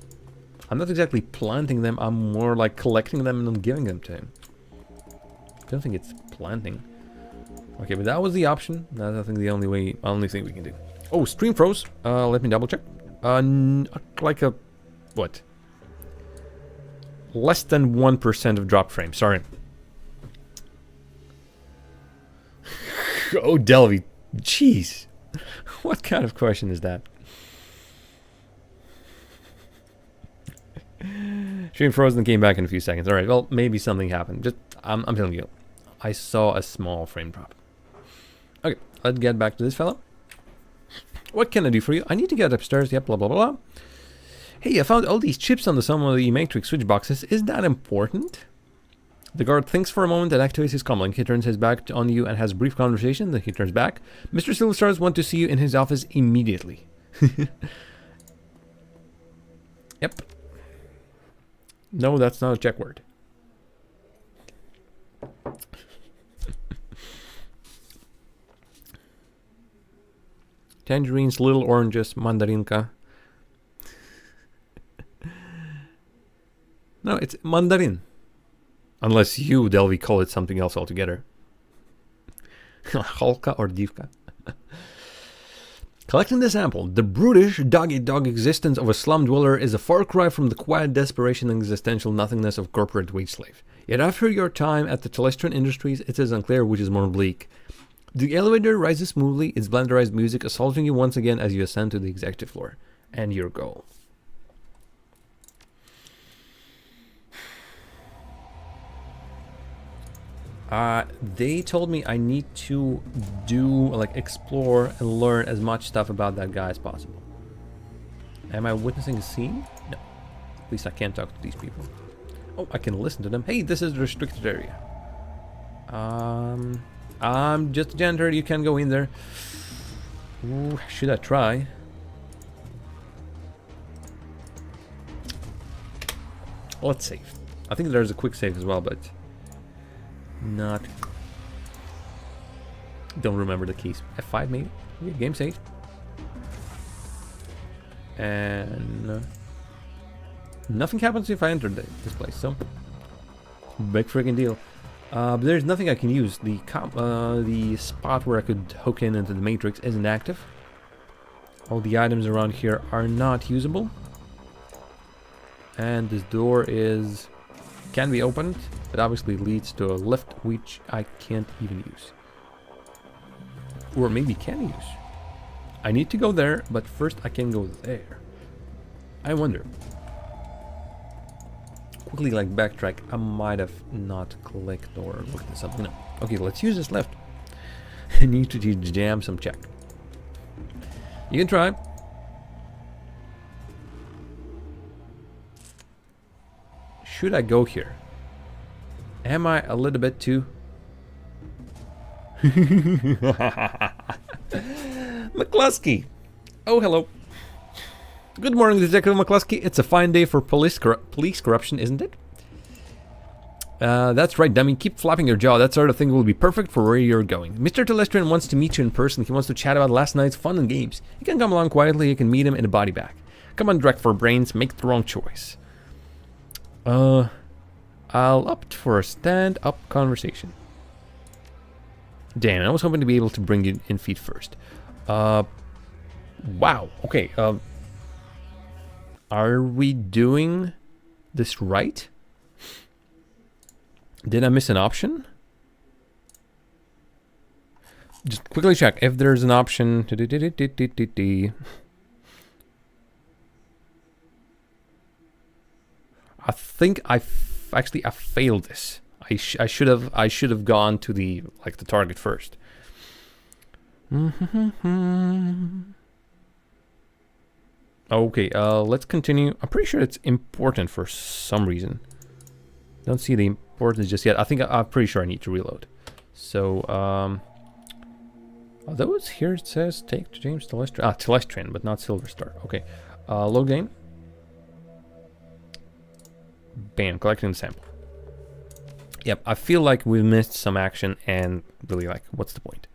I'm not exactly planting them. I'm more like collecting them and then giving them to him. I don't think it's planting. Okay, but that was the option. That's I think the only thing we can do. Oh, stream froze. Let me double check. Like a what? Less than 1% of drop frame. Sorry. Oh, Delvey. Jeez. What kind of question is that? Stream frozen and came back in a few seconds. Alright, well, maybe something happened. Just, I'm telling you. I saw a small frame drop. Okay, let's get back to this fellow. What can I do for you? I need to get upstairs. Yep, blah, blah, blah. Hey, I found all these chips on some of the matrix switch boxes. Is that important? The guard thinks for a moment and activates his comlink. He turns his back on you and has a brief conversation. Then he turns back. Mr. Silverstars wants to see you in his office immediately. Yep. No, that's not a check word. Tangerines, little oranges, mandarinka. No, it's mandarin. Unless you, Delvey, call it something else altogether. Holka or divka. Collecting the sample, the brutish, dog-eat-dog existence of a slum dweller is a far cry from the quiet desperation and existential nothingness of corporate wage slave. Yet after your time at the Telestran Industries, it is unclear which is more bleak. The elevator rises smoothly, its blenderized music assaulting you once again as you ascend to the executive floor. And your goal. They told me I need to do, like, explore and learn as much stuff about that guy as possible. Am I witnessing a scene? No. At least I can't talk to these people. Oh, I can listen to them. Hey, this is the restricted area. I'm just a janitor, you can't go in there. Ooh, should I try? Let's save. I think there's a quick save as well, but... not. Don't remember the keys. F5 maybe? Okay, game saved. And nothing happens if I enter this place, so big freaking deal. But there's nothing I can use. The spot where I could hook into the matrix isn't active. All the items around here are not usable. And this door can be opened, but obviously leads to a lift which I can't even use. Or maybe can use. I need to go there, but first I can go there. I wonder. Quickly, like, backtrack. I might have not clicked or looked at something. No. Okay, let's use this left. I need to jam some check. You can try. Should I go here? Am I a little bit too... McCluskey! Oh, hello. Good morning, Detective McCluskey. It's a fine day for police corruption, isn't it? That's right, dummy. Keep flapping your jaw. That sort of thing will be perfect for where you're going. Mr. Telestran wants to meet you in person. He wants to chat about last night's fun and games. You can come along quietly. You can meet him in a body bag. Come on, Drek for brains. Make the wrong choice. I'll opt for a stand-up conversation. Damn, I was hoping to be able to bring you in feet first. Wow. Okay. Are we doing this right? Did I miss an option? Just quickly check if there's an option. I think I failed this. I should have gone to the target first. Okay, let's continue. I'm pretty sure it's important for some reason. Don't see the importance just yet. I'm pretty sure I need to reload. So, those here it says take to James Telestrian. Telestrian, but not Silver Star. Okay, load game. Bam, collecting the sample. Yep, I feel like we missed some action, and really, like, what's the point?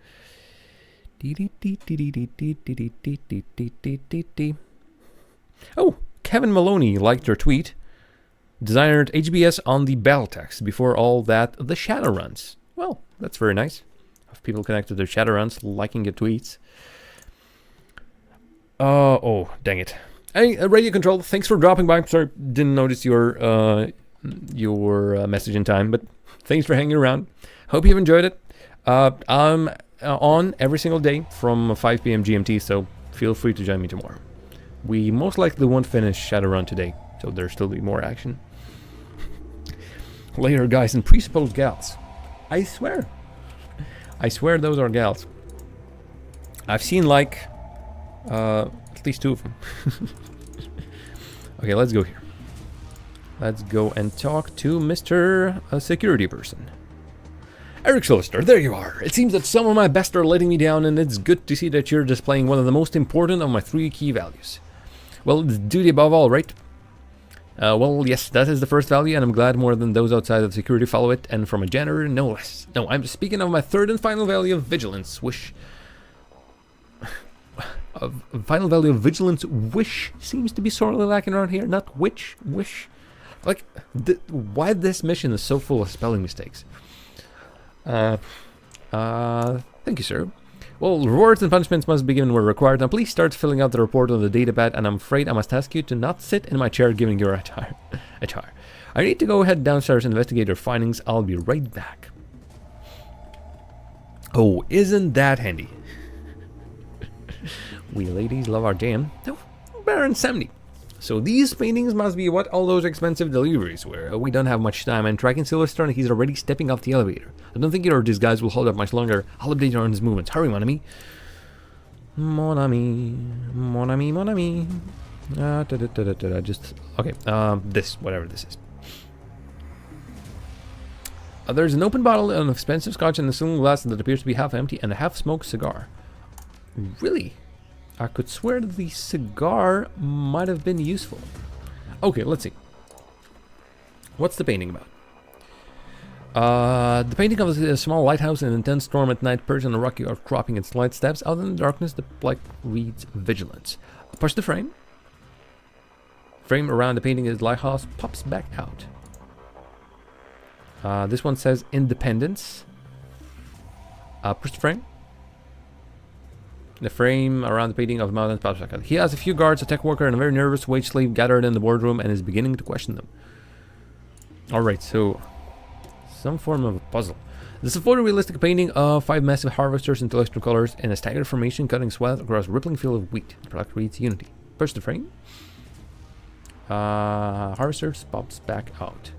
Oh, Kevin Maloney liked your tweet. Designed HBS on the battle text. Before all that, the Shadowruns. Well, that's very nice. Have people connected to Shadowruns liking your tweets. Oh, dang it. Hey, Radio Control, thanks for dropping by. Sorry, didn't notice your message in time, but thanks for hanging around. Hope you've enjoyed it. I'm on every single day from 5 p.m. GMT, so feel free to join me tomorrow. We most likely won't finish Shadowrun today, so there'll still be more action. Later, guys, and presupposed gals. I swear those are gals. I've seen like at least 2 of them. Okay, let's go here. Let's go and talk to Mr. Security person. Eric Sylvester, there you are. It seems that some of my best are letting me down, and it's good to see that you're displaying one of the most important of my 3 key values. Well, it's duty above all, right? Well, yes, that is the first value, and I'm glad more than those outside of security follow it, and from a janitor, no less. No, I'm speaking of my 3rd and final value of vigilance, which... final value of vigilance, wish seems to be sorely lacking around here, not wish. Like, why this mission is so full of spelling mistakes? Thank you, sir. Well, rewards and punishments must be given where required. Now please start filling out the report on the datapad, and I'm afraid I must ask you to not sit in my chair giving your attire. I need to go head downstairs and investigate your findings. I'll be right back. Oh, isn't that handy? We ladies love our jam. Oh, Baron 70. So these paintings must be what all those expensive deliveries were. We don't have much time, and tracking Silverstone, he's already stepping off the elevator. I don't think your disguise will hold up much longer. I'll update you on his movements. Hurry, mon ami. Mon ami. Mon ami, mon ami. Just, okay, this, whatever this is. There's an open bottle of expensive scotch in the saloon glass that appears to be half empty, and a half-smoked cigar. Really? I could swear that the cigar might have been useful. Okay, let's see. What's the painting about? The painting of a small lighthouse in an intense storm at night, perched on a rocky outcropping and slight steps out in the darkness. The plaque reads vigilance. Push the frame. Frame around the painting is lighthouse pops back out. This one says independence. Push the frame. The frame around the painting of the mountains pops back out. He has a few guards, a tech worker, and a very nervous wage slave gathered in the boardroom and is beginning to question them. Alright, so some form of a puzzle. This is a photorealistic painting of 5 massive harvesters in celestial colors in a staggered formation cutting swath across a rippling field of wheat. The product reads Unity. Push the frame. Harvesters pops back out.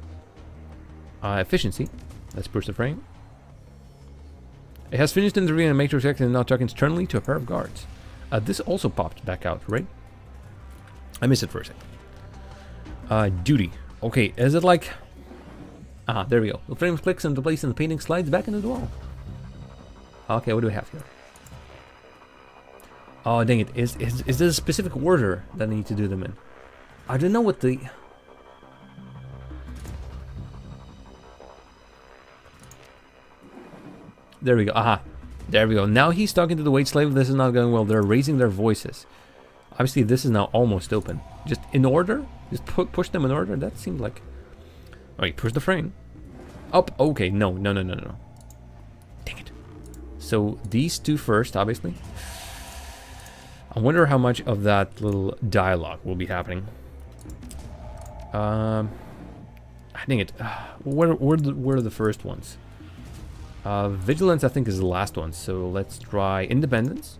Efficiency. Let's push the frame. It has finished interviewing a matrix and now talking sternly to a pair of guards. This also popped back out, right? I missed it for a second. Duty. Okay, is it like... there we go. The frame clicks into place and the painting slides back into the wall. Okay, what do we have here? Oh, dang it. Is there a specific order that I need to do them in? I don't know what the... There we go. Aha. There we go. Now he's talking to the wage slave. This is not going well. They're raising their voices. Obviously, this is now almost open. Just in order? Just push them in order? That seemed like... Alright, push the frame. Up. Okay, no. Dang it. So, these two first, obviously. I wonder how much of that little dialogue will be happening. Dang it. Where are the first ones? Vigilance, I think, is the last one. So, let's try Independence.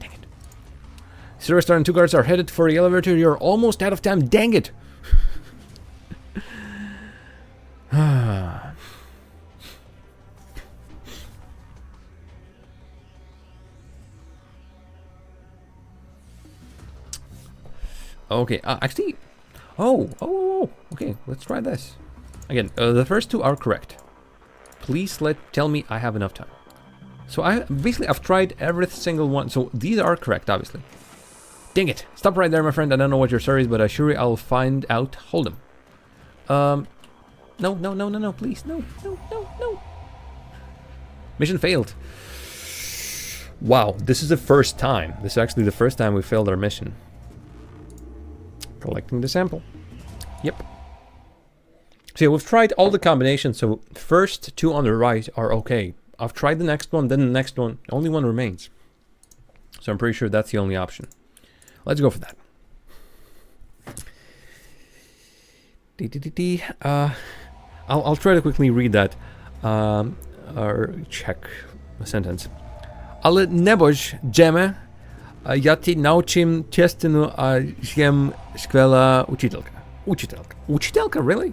Dang it. Silverstar and 2 guards are headed for the elevator. You're almost out of time. Dang it. Okay, actually... Oh, okay, let's try this. Again, the first two are correct. Please tell me I have enough time. So I've tried every single one. So these are correct, obviously. Dang it. Stop right there, my friend. I don't know what your story is, but I sure I'll find out. Hold them. No, please. No. Mission failed. Wow, this is the first time. This is actually the first time we failed our mission. Collecting the sample. Yep. So yeah, we've tried all the combinations, so first two on the right are okay. I've tried the next one, then the next one. Only one remains. So I'm pretty sure that's the only option. Let's go for that. I'll try to quickly read that. Or check a sentence. Ale neboj, Dżemy, ja ci nauczym ciestinu, a jem szkoła učitelka. Učitelka, really?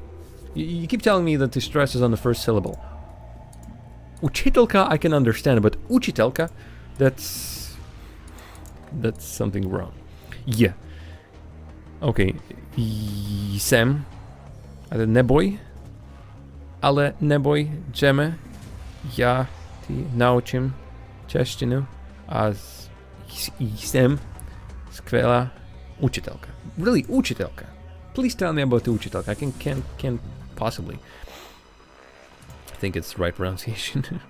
You keep telling me that the stress is on the first syllable. Učitelka I can understand, but učitelka, that's something wrong. Yeah. Okay. Jsem, ale neboj, Dżemy, ja ci nauczym ciestinu, a jsem szkoła učitelka. Really, učitelka. Please tell me about the učitelka. I can't possibly. I think it's right pronunciation.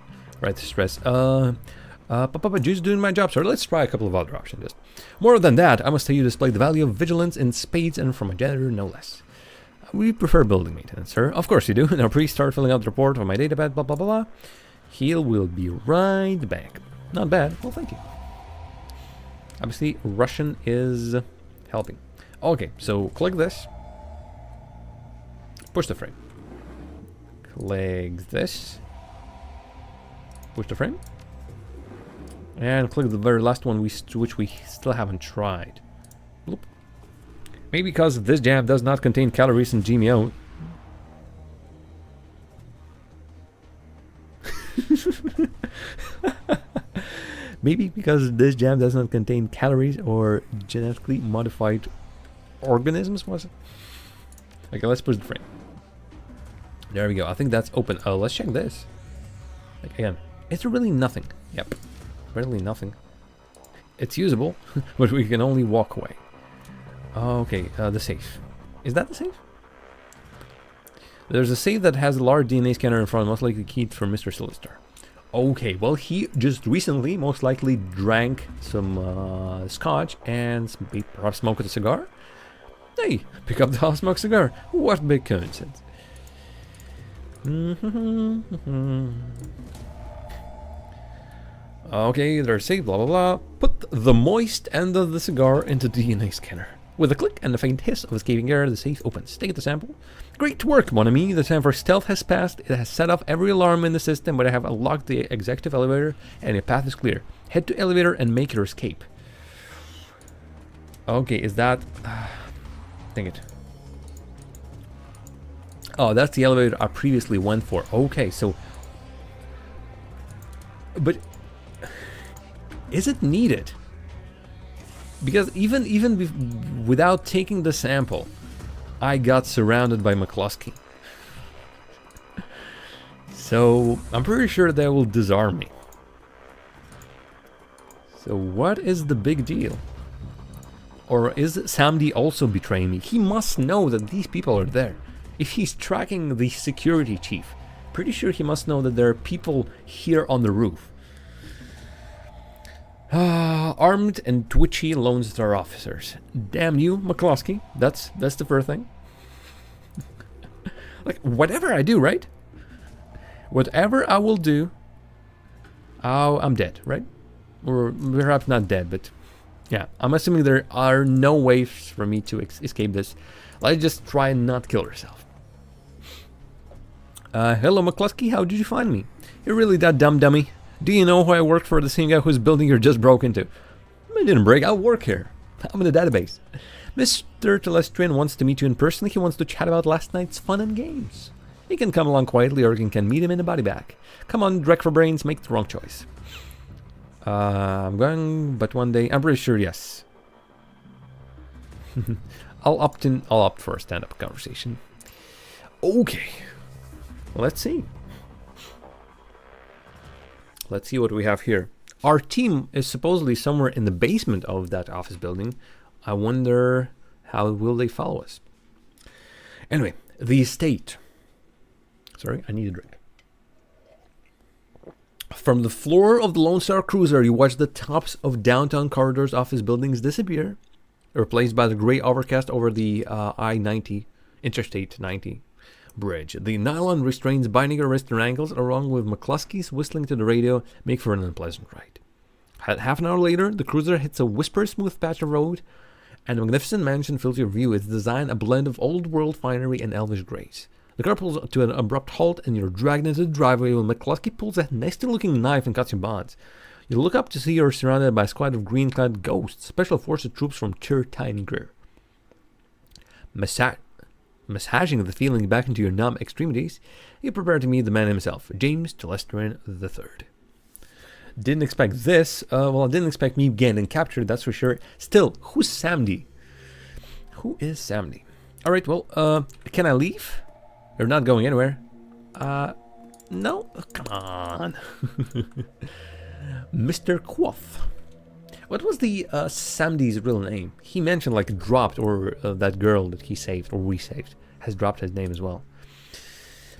Right stress. Papa Juice doing my job, sir. Let's try a couple of other options. Just more than that, I must tell you display the value of vigilance in spades and from a janitor, no less. We prefer building maintenance, sir. Of course you do. Now please start filling out the report on my database, blah blah blah. He will be right back. Not bad. Well, thank you. Obviously, Russian is helping. Okay, so click this. Push the frame. Click this. Push the frame. And click the very last one, which we still haven't tried. Bloop. Maybe because this jam does not contain calories and GMO. Maybe because this jam does not contain calories or genetically modified organisms, was it? Okay, let's push the frame. There we go. I think that's open. Let's check this. Like, again, it's really nothing. Yep. Really nothing. It's usable, but we can only walk away. Okay, the safe. Is that the safe? There's a safe that has a large DNA scanner in front, most likely keyed for Mr. Silister. Okay, well, he just recently most likely drank some scotch and perhaps smoked a cigar. Hey, pick up the half-smoked cigar. What big coincidence. Okay, they're safe, blah blah blah. Put the moist end of the cigar into the DNA scanner. With a click and a faint hiss of escaping air, the safe opens. Take the sample. Great work, mon ami. The time for stealth has passed. It has set off every alarm in the system, but I have unlocked the executive elevator and your path is clear. Head to elevator and make your escape. Okay, is that... dang it. Oh, that's the elevator I previously went for. Okay, so... But... is it needed? Because even without taking the sample, I got surrounded by McCluskey. So I'm pretty sure they will disarm me. So what is the big deal? Or is Samdi also betraying me? He must know that these people are there. If he's tracking the security chief, pretty sure he must know that there are people here on the roof. Armed and twitchy Lone Star officers. Damn you, McCluskey. That's the first thing. Like, whatever I do, right? Whatever I will do, I'm dead, right? Or perhaps not dead, but yeah. I'm assuming there are no ways for me to escape this. Let's just try and not kill herself. Hello, McCluskey. How did you find me? You're really that dumb dummy. Do you know who I worked for? The same guy whose building you just broke into. I didn't break. I work here. I'm in the database. Mr. Telestrian wants to meet you in person. He wants to chat about last night's fun and games. He can come along quietly, or you can meet him in the body bag. Come on, Drek for brains, make the wrong choice. I'm going, but one day, I'm pretty sure yes. I'll opt for a stand-up conversation. Okay. Let's see. Let's see what we have here. Our team is supposedly somewhere in the basement of that office building. I wonder how will they follow us. Anyway, the estate. Sorry, I need a drink. From the floor of the Lone Star Cruiser, you watch the tops of downtown corridors office buildings disappear, replaced by the gray overcast over the I-90, Interstate 90 bridge. The nylon restraints binding your wrists and ankles, along with McCluskey's whistling to the radio, make for an unpleasant ride. Half an hour later, the cruiser hits a whisper-smooth patch of road, and a magnificent mansion fills your view. Its design a blend of old-world finery and elvish grace. The car pulls to an abrupt halt, and you're dragged into the driveway when McCluskey pulls a nasty-looking knife and cuts your bonds. You look up to see you're surrounded by a squad of green-clad ghosts, special forces troops from Tir Tyngr. Massaging the feeling back into your numb extremities, you prepare to meet the man himself, James Telestrin III. Didn't expect this. Well, I didn't expect me getting captured, that's for sure. Still, who's Samdi? Who is Samdi? Alright, well, can I leave? You're not going anywhere. No? Come on. Mr. Quoth. What was the Samdi's real name? He mentioned like dropped, or that girl that he saved, or we saved, has dropped his name as well.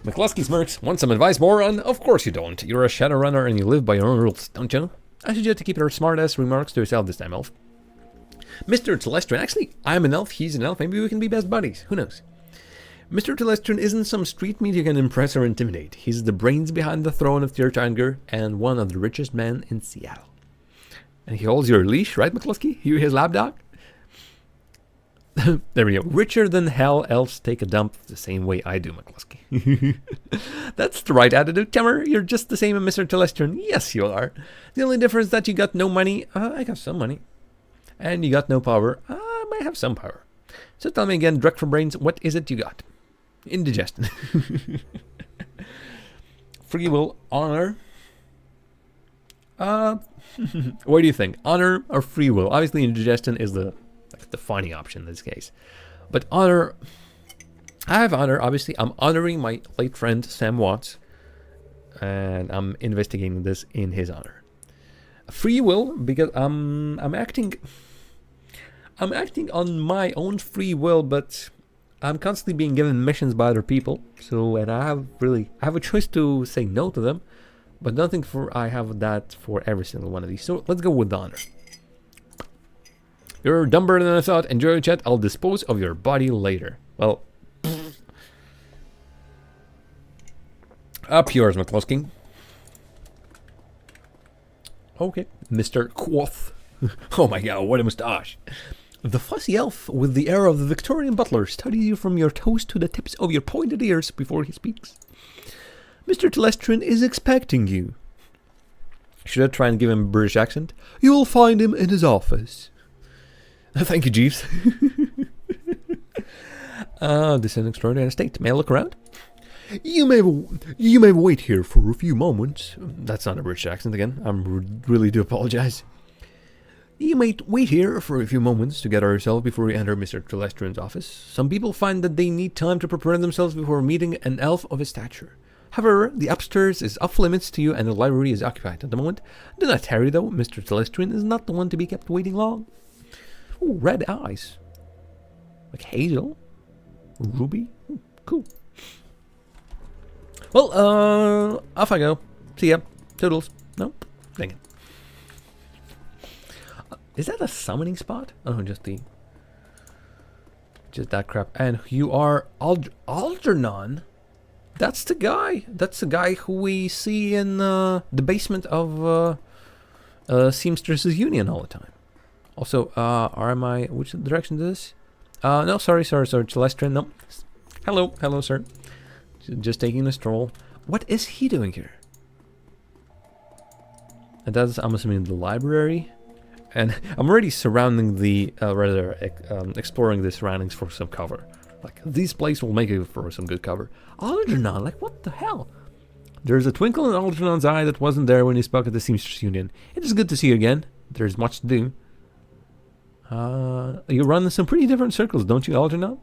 McCluskey smirks. Want some advice, moron? Of course you don't. You're a Shadowrunner and you live by your own rules, don't you? I suggest to keep your smart-ass remarks to yourself this time, elf. Mr. Telestrin. Actually, I'm an elf, he's an elf. Maybe we can be best buddies. Who knows? Mr. Telestrin isn't some street meat you can impress or intimidate. He's the brains behind the throne of Tir Tyngr and one of the richest men in Seattle. And he holds your leash, right, McCluskey? You his lapdog? There we go. Richer than hell, elves take a dump the same way I do, McCluskey. That's the right attitude, Timmer. You're just the same as Mr. Telestrin. Yes, you are. The only difference is that you got no money. I got some money. And you got no power. I might have some power. So tell me again, Drek for brains, what is it you got? Indigestion. Free will, honor. What do you think? Honor or free will? Obviously, indigestion is the funny option in this case. But honor, I have honor. Obviously, I'm honoring my late friend Sam Watts, and I'm investigating this in his honor. Free will, because I'm acting on my own free will, but I'm constantly being given missions by other people. So, and I have a choice to say no to them, but nothing I have that for every single one of these. So let's go with honor. You're dumber than I thought. Enjoy your chat. I'll dispose of your body later. Well, up yours, McCluskey. Okay, Mr. Quoth. Oh my god, what a moustache. The fussy elf with the air of the Victorian butler studies you from your toes to the tips of your pointed ears before he speaks. Mr. Telestrin is expecting you. Should I try and give him a British accent? You will find him in his office. Thank you, Jeeves. This is an extraordinary state. May I look around? You may wait here for a few moments. That's not a British accent again. I really do apologize. You may wait here for a few moments to gather yourself before you enter Mr. Telestrin's office. Some people find that they need time to prepare themselves before meeting an elf of his stature. However, the upstairs is off limits to you and the library is occupied at the moment. Do not tarry though, Mr. Telestrin is not the one to be kept waiting long. Ooh, red eyes. Like hazel. Ruby. Ooh, cool. Well, off I go. See ya. Toodles. No? Dang it. Is that a summoning spot? Oh, just that crap. And you are Algernon. That's the guy. That's the guy who we see in the basement of Seamstress' Union all the time. Also, which direction is this? No, sorry, Celestrin, no. Hello, sir. Just taking a stroll. What is he doing here? And that's, I'm assuming, the library. And I'm already surrounding exploring the surroundings for some cover. Like, this place will make it for some good cover. Algernon, like, what the hell? There's a twinkle in Algernon's eye that wasn't there when he spoke at the Seamstress Union. It is good to see you again. There's much to do. You run in some pretty different circles, don't you, Algernon?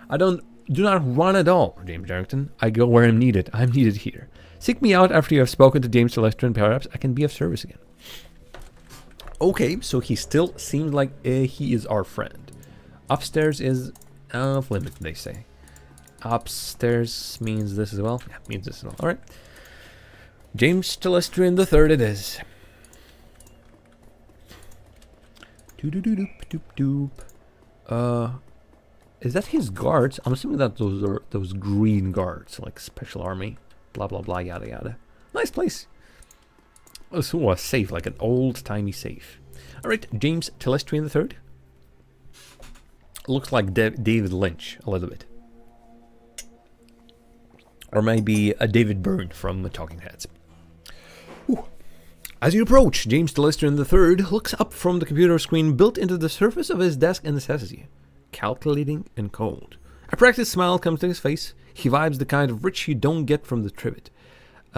I do not run at all, James Darrington. I go where I'm needed. I'm needed here. Seek me out after you have spoken to James Celestia, and perhaps I can be of service again. Okay, so he still seems like he is our friend. Upstairs is off limits, they say. Upstairs means this as well? Yeah, means this as well. Alright. James Telestrian the Third it is. Doop. Is that his guards? I'm assuming that those are those green guards, like special army. Blah blah blah yada yada. Nice place. Oh, a safe, like an old-timey safe. Alright, James Telestrian the Third. Looks like David Lynch a little bit. Or maybe a David Byrne from the Talking Heads. Ooh. As you approach, James Telestrian III looks up from the computer screen built into the surface of his desk and assesses you. Calculating and cold. A practiced smile comes to his face. He vibes the kind of rich you don't get from the Trivet.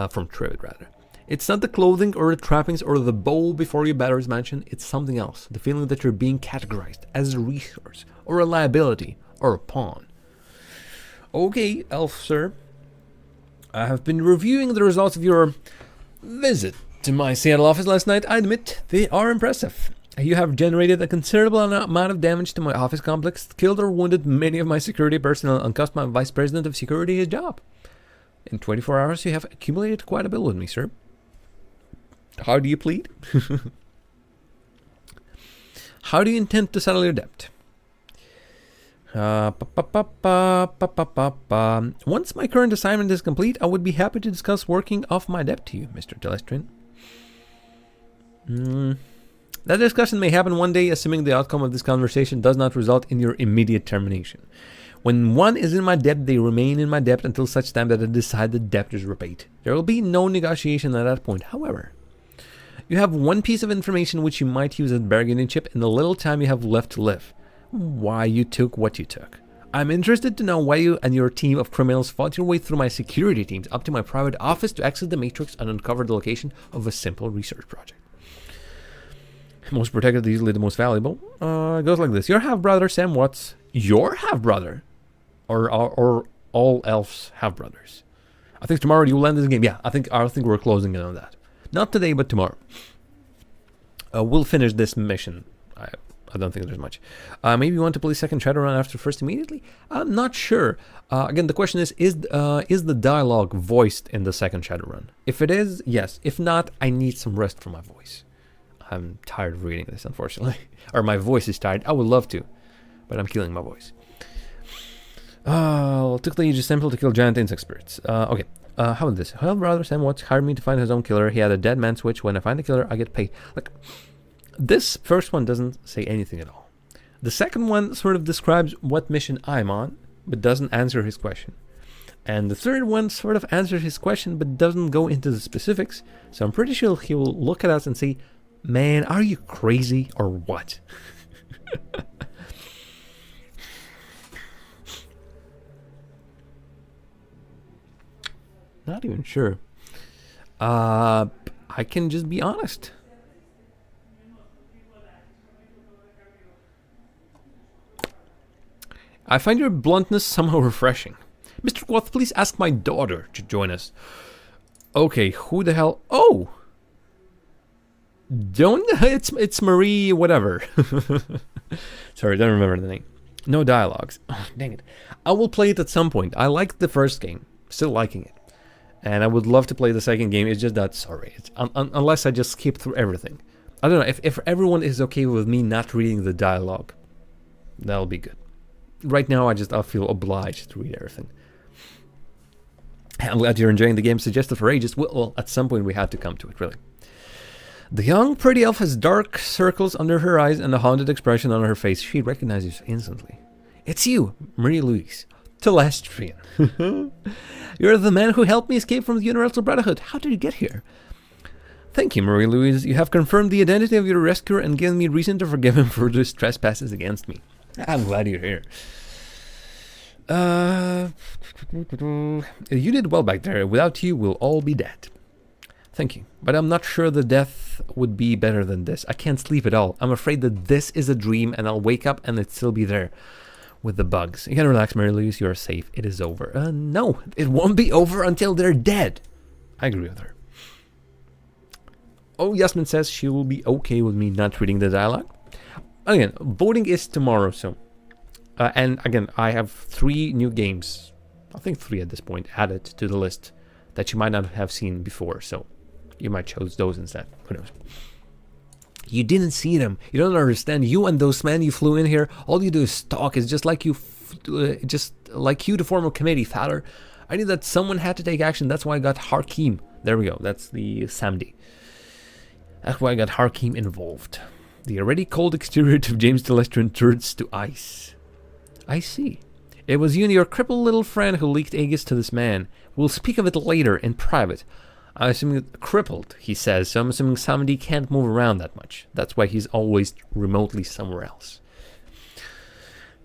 From Trivet, rather. It's not the clothing or the trappings or the bowl before you batter his mansion. It's something else. The feeling that you're being categorized as a resource or a liability or a pawn. Okay, elf sir. I have been reviewing the results of your visit to my Seattle office last night. I admit they are impressive. You have generated a considerable amount of damage to my office complex, killed or wounded many of my security personnel, and cost my vice president of security his job. In 24 hours, you have accumulated quite a bill with me, sir. How do you plead? How do you intend to settle your debt? Once my current assignment is complete, I would be happy to discuss working off my debt to you, Mr. Telestrian. That discussion may happen one day, assuming the outcome of this conversation does not result in your immediate termination. When one is in my debt, they remain in my debt until such time that I decide the debt is repaid. There will be no negotiation at that point. However, you have one piece of information which you might use as bargaining chip in the little time you have left to live. Why you took what you took. I'm interested to know why you and your team of criminals fought your way through my security teams up to my private office to access the Matrix and uncover the location of a simple research project. Most protected, usually the most valuable. It goes like this. Your half-brother, Sam Watts. Your half-brother? Or all elves half-brothers? I think tomorrow you will end this game. Yeah, I think we're closing in on that. Not today, but tomorrow. We'll finish this mission. I don't think there's much. Maybe you want to play second Shadowrun after first immediately? I'm not sure. Again, the question is the dialogue voiced in the second Shadowrun? If it is, yes. If not, I need some rest from my voice. I'm tired of reading this, unfortunately. Or my voice is tired. I would love to, but I'm killing my voice. Took the Aegis Temple to kill giant insect spirits. Okay. How about this? Well, brother Sam Watts hired me to find his own killer. He had a dead man switch. When I find the killer, I get paid. Like, this first one doesn't say anything at all. The second one sort of describes what mission I'm on, but doesn't answer his question. And the third one sort of answers his question, but doesn't go into the specifics. So I'm pretty sure he will look at us and say, man, are you crazy or what? Not even sure. I can just be honest. I find your bluntness somehow refreshing. Mr. Quoth, please ask my daughter to join us. Okay, who the hell? Oh! It's Marie whatever. Sorry, I don't remember the name. No dialogues. Oh, dang it. I will play it at some point. I liked the first game. Still liking it. And I would love to play the second game. It's just that, sorry. Unless I just skip through everything. I don't know. If everyone is okay with me not reading the dialogue, that'll be good. Right now, I feel obliged to read everything. I'm glad you're enjoying the game suggested for ages. Well, at some point we had to come to it, really. The young, pretty elf has dark circles under her eyes and a haunted expression on her face. She recognizes instantly. It's you, Marie-Louise. Telestrian. You're the man who helped me escape from the Universal Brotherhood. How did you get here? Thank you, Marie-Louise. You have confirmed the identity of your rescuer and given me reason to forgive him for his trespasses against me. I'm glad you're here. You did well back there. Without you, we'll all be dead. Thank you. But I'm not sure the death would be better than this. I can't sleep at all. I'm afraid that this is a dream and I'll wake up and it'll still be there with the bugs. You can relax, Mary Louise. You are safe. It is over. No, it won't be over until they're dead. I agree with her. Oh, Yasmin says she will be okay with me not reading the dialogue. Again, voting is tomorrow, so. And again, I have 3 new games. I think 3 at this point added to the list that you might not have seen before, so you might choose those instead. Who knows? You didn't see them. You don't understand. You and those men you flew in here, all you do is talk. It's just like you, to form a committee, Father. I knew that someone had to take action. That's why I got Harkeem. There we go. That's the Samdi. That's why I got Harkeem involved. The already cold exterior of James Delestrin turns to ice. I see. It was you and your crippled little friend who leaked Aegis to this man. We'll speak of it later in private. I'm assuming crippled, he says, so I'm assuming somebody can't move around that much. That's why he's always remotely somewhere else.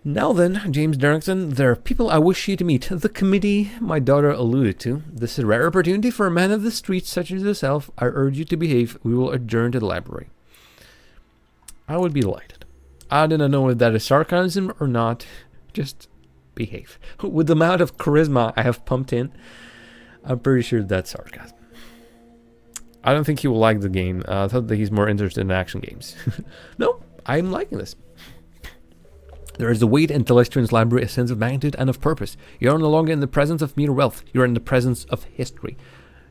Now then, James Darrington, there are people I wish you to meet. The committee my daughter alluded to. This is a rare opportunity for a man of the streets such as yourself. I urge you to behave. We will adjourn to the library. I would be delighted. I do not know if that is sarcasm or not. Just behave. With the amount of charisma I have pumped in, I'm pretty sure that's sarcasm. I don't think he will like the game. I thought that he's more interested in action games. No, I'm liking this. There is a weight in Telestrin's library, a sense of magnitude and of purpose. You are no longer in the presence of mere wealth. You are in the presence of history.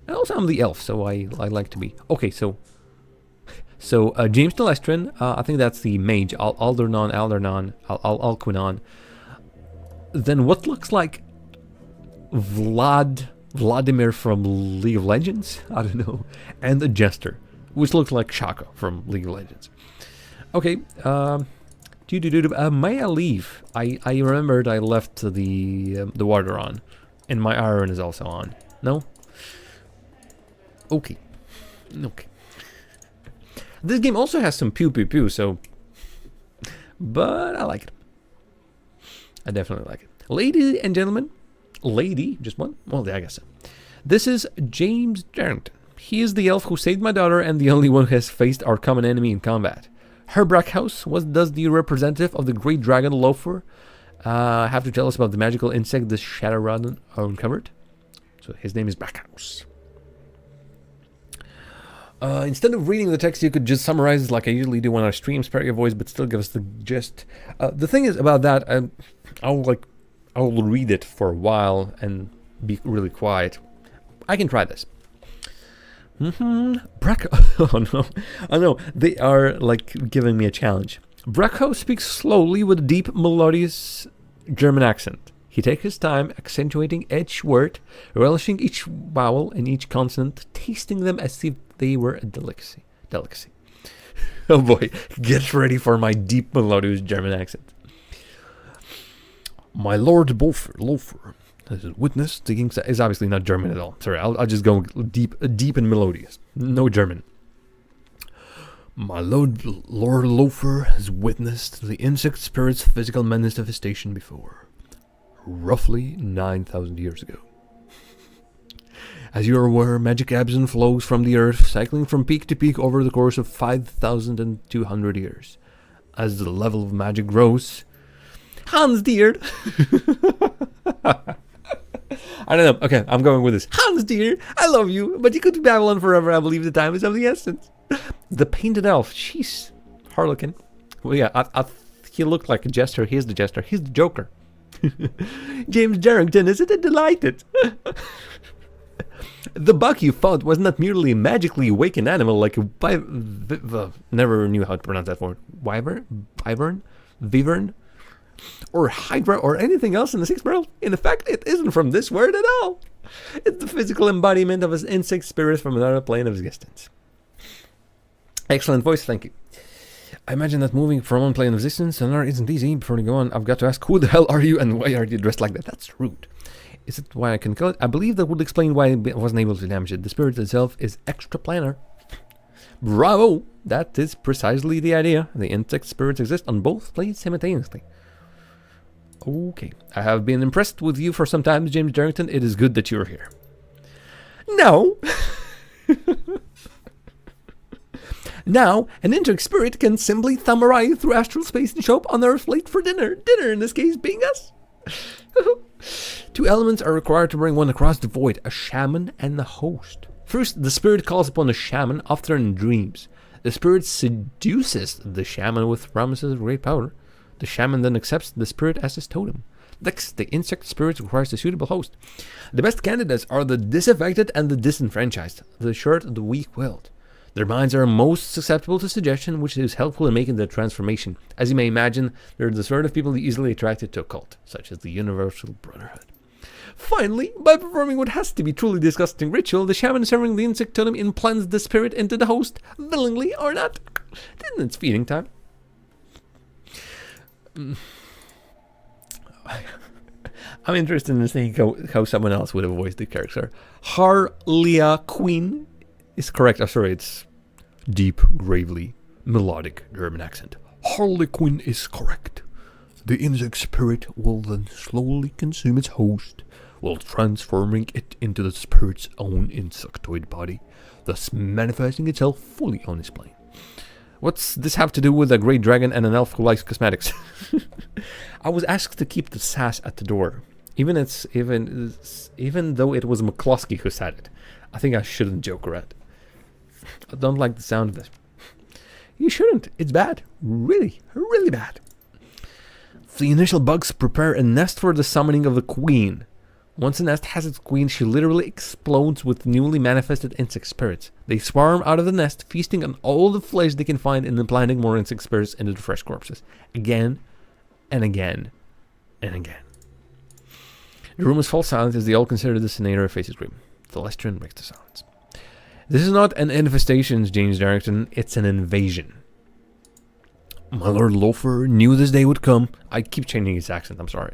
And also, I'm the elf, so I like to be. Okay, so James Telestrin, I think that's the mage. Aldernon, Alquinon. Then what looks like Vladimir from League of Legends? I don't know. And the Jester, which looks like Shaka from League of Legends. Okay, may I leave? I remembered I left the water on. And my iron is also on. No? Okay. Okay. This game also has some pew pew pew, so... But I like it. I definitely like it. Ladies and gentlemen. Lady, just one? Well, yeah, I guess so. This is James Darrington. He is the elf who saved my daughter and the only one who has faced our common enemy in combat. Herr Brackhouse was thus the representative of the great dragon Loafer. Have to tell us about the magical insect the Shadowrun uncovered. So his name is Brackhouse. Instead of reading the text, you could just summarize it like I usually do on our stream, spare your voice, but still give us the gist. The thing is about that, I'll read it for a while and be really quiet. I can try this. Oh no, they are like giving me a challenge. Brackhouse speaks slowly with a deep, melodious German accent. He takes his time, accentuating each word, relishing each vowel and each consonant, tasting them as if they were a delicacy. Oh boy, get ready for my deep, melodious German accent. My Lord Loafer has witnessed the king's... It's obviously not German at all. Sorry, I'll just go deep and melodious. No German. My Lord Loafer has witnessed the insect spirit's physical manifestation before. Roughly 9,000 years ago. As you are aware, magic ebbs and flows from the earth, cycling from peak to peak over the course of 5,200 years. As the level of magic grows... Hans, dear! I don't know. Okay, I'm going with this. Hans, dear, I love you, but you could be Babylon forever. I believe the time is of the essence. The painted elf. Jeez. Harlequin. Well, yeah, he looked like a jester. He's the jester. He's the Joker. James Darrington, isn't it delighted? The buck you fought was not merely a magically awakened animal like a never knew how to pronounce that word. Wyvern? Or hydra or anything else in the sixth world. In fact, it isn't from this world at all. It's the physical embodiment of an insect spirit from another plane of existence. Excellent voice, thank you. I imagine that moving from one plane of existence to another isn't easy. Before we go on, I've got to ask, who the hell are you and why are you dressed like that? That's rude. Is it why I can kill it? I believe that would explain why I wasn't able to damage it. The spirit itself is extraplanar. Bravo! That is precisely the idea. The insect spirits exist on both planes simultaneously. Okay. I have been impressed with you for some time, James Darrington. It is good that you're here. Now... Now, an intellect spirit can simply thumb a ride through astral space and show up on Earth late for dinner. Dinner, in this case, being us. 2 elements are required to bring one across the void, a shaman and the host. First, the spirit calls upon the shaman, often in dreams. The spirit seduces the shaman with promises of great power. The shaman then accepts the spirit as his totem. Next, the insect spirit requires a suitable host. The best candidates are the disaffected and the disenfranchised, the short, the weak-willed. Their minds are most susceptible to suggestion, which is helpful in making the transformation. As you may imagine, they're the sort of people easily attracted to a cult, such as the Universal Brotherhood. Finally, by performing what has to be truly disgusting ritual, the shaman serving the insect totem implants the spirit into the host, willingly or not. Then it's feeding time. I'm interested in seeing how someone else would have voiced the character. Harlia Queen is correct. Oh, sorry, it's deep, gravely melodic German accent. Harlequin is correct. The insect spirit will then slowly consume its host, while transforming it into the spirit's own insectoid body, thus manifesting itself fully on its plane. What's this have to do with a great dragon and an elf who likes cosmetics? I was asked to keep the sass at the door, even though it was McCloskey who said it. I think I shouldn't joke around. I don't like the sound of this. You shouldn't. It's bad. Really, really bad. The initial bugs prepare a nest for the summoning of the queen. Once the nest has its queen, she literally explodes with newly manifested insect spirits. They swarm out of the nest, feasting on all the flesh they can find and implanting more insect spirits into the fresh corpses. Again, and again, and again. The room is full silent as they all consider the scenario faces grim. The Lestrin breaks the silence. This is not an infestation, James Darrington. It's an invasion. My Lord Loafer knew this day would come. I keep changing his accent, I'm sorry.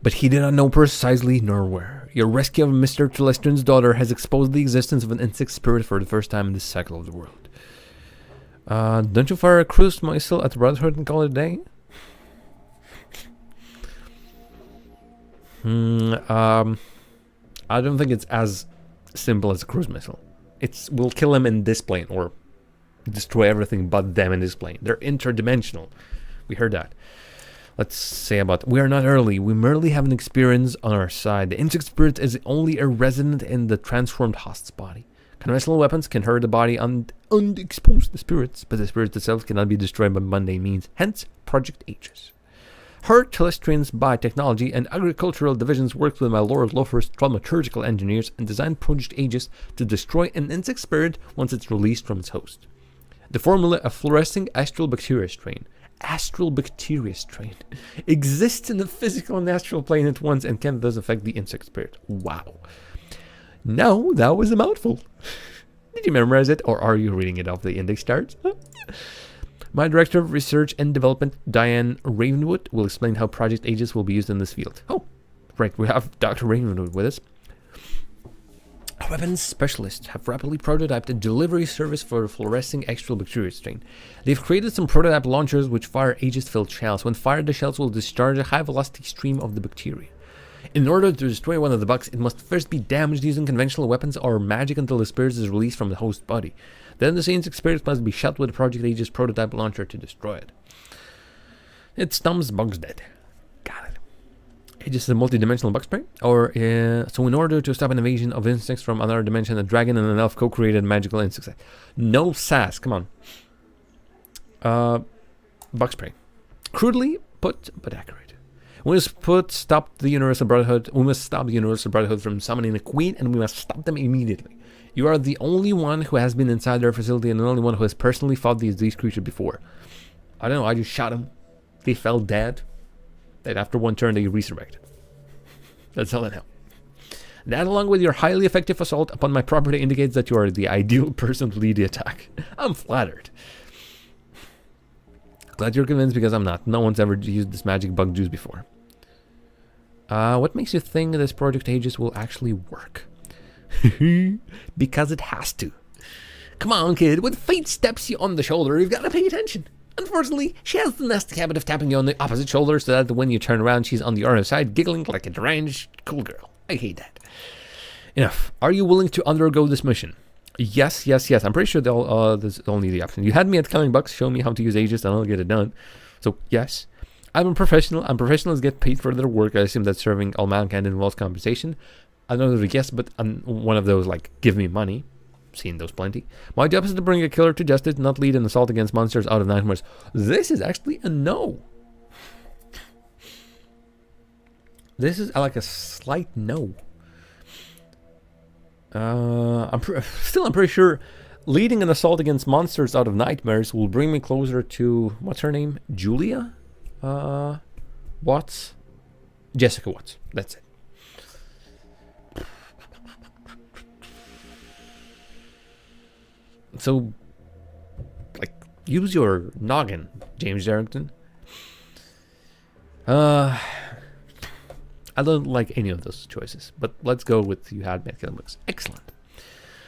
But he did not know precisely nor where. Your rescue of Mr. Telestrin's daughter has exposed the existence of an insect spirit for the first time in this cycle of the world. Don't you fire a cruise missile at the Brotherhood and call it a day? I don't think it's as simple as a cruise missile. We'll kill him in this plane, or destroy everything but them in this plane. They're interdimensional. We heard that. Let's say about, we are not early. We merely have an experience on our side. The insect spirit is only a resident in the transformed host's body. Conventional weapons can hurt the body and expose the spirits, but the spirit itself cannot be destroyed by mundane means. Hence, Project Aegis. Her Telestrin's biotechnology and agricultural divisions worked with my Lord Loafer's thaumaturgical engineers and designed Project Aegis to destroy an insect spirit once it's released from its host. The formula, a fluorescing astral bacteria strain, exists in the physical and astral plane at once and can thus affect the insect spirit. Wow. Now, that was a mouthful. Did you memorize it, or are you reading it off the index cards? My Director of Research and Development, Diane Ravenwood, will explain how Project Aegis will be used in this field. Oh, right, we have Dr. Ravenwood with us. Weapons specialists have rapidly prototyped a delivery service for the fluorescing astral bacteria strain. They've created some prototype launchers which fire Aegis-filled shells. When fired, the shells will discharge a high-velocity stream of the bacteria. In order to destroy one of the bugs, it must first be damaged using conventional weapons or magic until the spirit is released from the host body. Then the insect spirit must be shot with the Project Aegis prototype launcher to destroy it. It stuns bugs dead. Got it. Aegis is a multi-dimensional bug spray? So in order to stop an invasion of insects from another dimension, a dragon and an elf co-created magical insects. No sass, come on. Bug spray. Crudely put, but accurate. We must stop the Universal Brotherhood. We must stop the Universal Brotherhood from summoning the Queen, and we must stop them immediately. You are the only one who has been inside their facility and the only one who has personally fought these creatures before. I don't know, I just shot them. They fell dead. Then after one turn, they resurrected. That's all I know. That, along with your highly effective assault upon my property, indicates that you are the ideal person to lead the attack. I'm flattered. Glad you're convinced, because I'm not. No one's ever used this magic bug juice before. What makes you think this Project Aegis will actually work? Because it has to. Come on, kid. When fate steps you on the shoulder, you've got to pay attention. Unfortunately, she has the nasty habit of tapping you on the opposite shoulder so that when you turn around, she's on the other side, giggling like a deranged cool girl. I hate that. Enough. Are you willing to undergo this mission? Yes. I'm pretty sure there's only the option. You had me at killing bucks, show me how to use Aegis, and I'll get it done. So, yes. I'm professional. Professionals get paid for their work. I assume that serving all mankind involves compensation. Another guess, but I'm one of those, like, give me money. Seen those plenty. My job is to bring a killer to justice, not lead an assault against monsters out of nightmares. This is actually a no. This is like a slight no. I'm pretty sure leading an assault against monsters out of nightmares will bring me closer to, what's her name? Julia? Watts? Jessica Watts. That's it. So, like, use your noggin, James Darrington. I don't like any of those choices, but let's go with you had Killing Books. Excellent.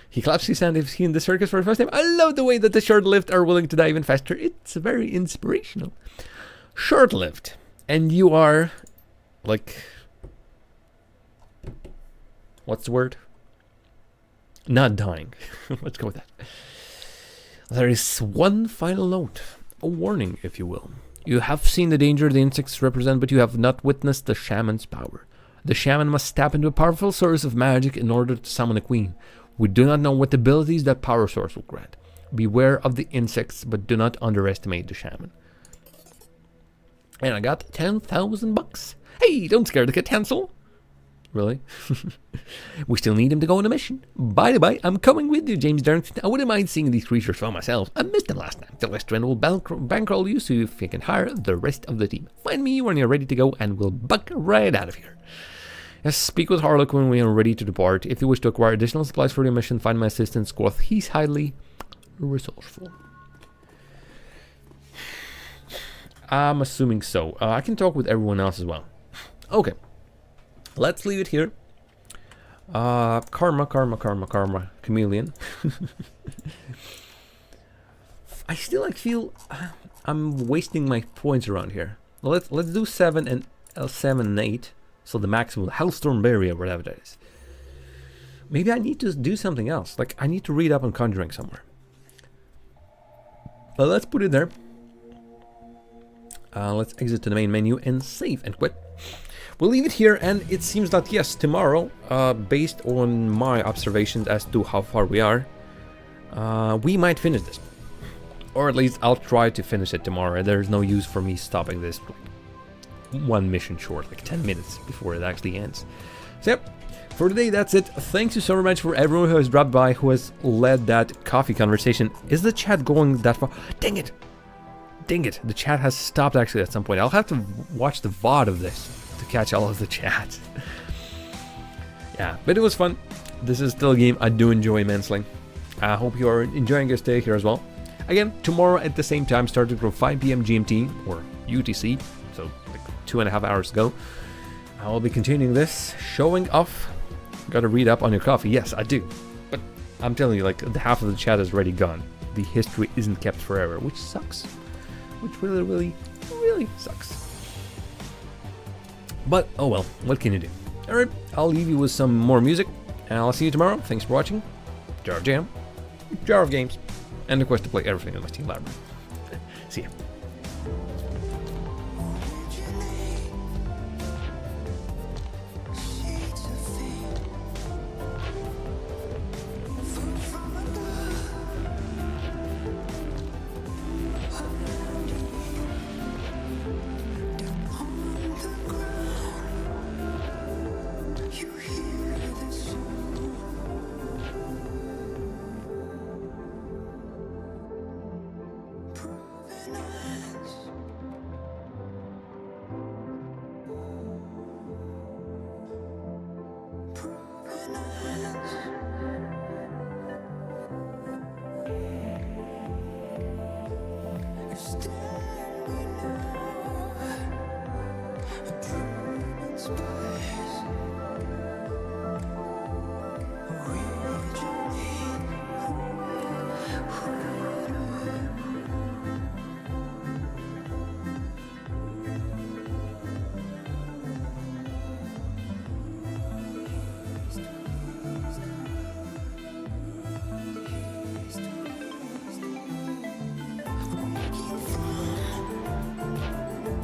He claps his hand if he in the circus for the first time. I love the way that the short-lived are willing to die even faster. It's very inspirational. Short-lived. And you are, like, what's the word? Not dying. Let's go with that. There is one final note, a warning, if you will. You have seen the danger the insects represent, but you have not witnessed the shaman's power. The shaman must tap into a powerful source of magic in order to summon a queen. We do not know what abilities that power source will grant. Beware of the insects, but do not underestimate the shaman. And I got 10,000 bucks. Hey, don't scare the cat, Hansel. Really? We still need him to go on a mission. By the by, I'm coming with you, James Darrington. I wouldn't mind seeing these creatures for myself. I missed them last time. The restaurant will bankroll you so if you can hire the rest of the team. Find me when you're ready to go and we'll buck right out of here. Yes, speak with Harlock when we are ready to depart. If you wish to acquire additional supplies for your mission, find my assistant Squath. He's highly resourceful. I'm assuming so. I can talk with everyone else as well. Okay. Let's leave it here. Karma, chameleon. I still feel I'm wasting my points around here. Let's do 7 and 8. So the maximum Hellstorm Barrier, whatever that is. Maybe I need to do something else. Like I need to read up on conjuring somewhere. But let's put it there. Let's exit to the main menu and save and quit. We'll leave it here, and it seems that yes, tomorrow, based on my observations as to how far we are, we might finish this. Or at least I'll try to finish it tomorrow. There's no use for me stopping this one mission short, like 10 minutes before it actually ends. So yep, for today that's it. Thanks you so much for everyone who has dropped by, who has led that coffee conversation. Is the chat going that far? Dang it! Dang it, the chat has stopped actually at some point. I'll have to watch the VOD of this to catch all of the chat. Yeah, but it was fun. This is still a game I do enjoy immensely. I hope you are enjoying your stay here as well. Again, tomorrow at the same time, starting from 5 p.m. GMT or UTC, so like 2.5 hours ago, I will be continuing this, showing off. Gotta read up on your coffee. Yes, I do. But I'm telling you, like, the half of the chat is already gone. The history isn't kept forever, which sucks. Which really sucks. But, oh well, what can you do? Alright, I'll leave you with some more music, and I'll see you tomorrow. Thanks for watching. Jar of Jam, Jar of Games, and the quest to play everything in my Steam library. See ya. Stay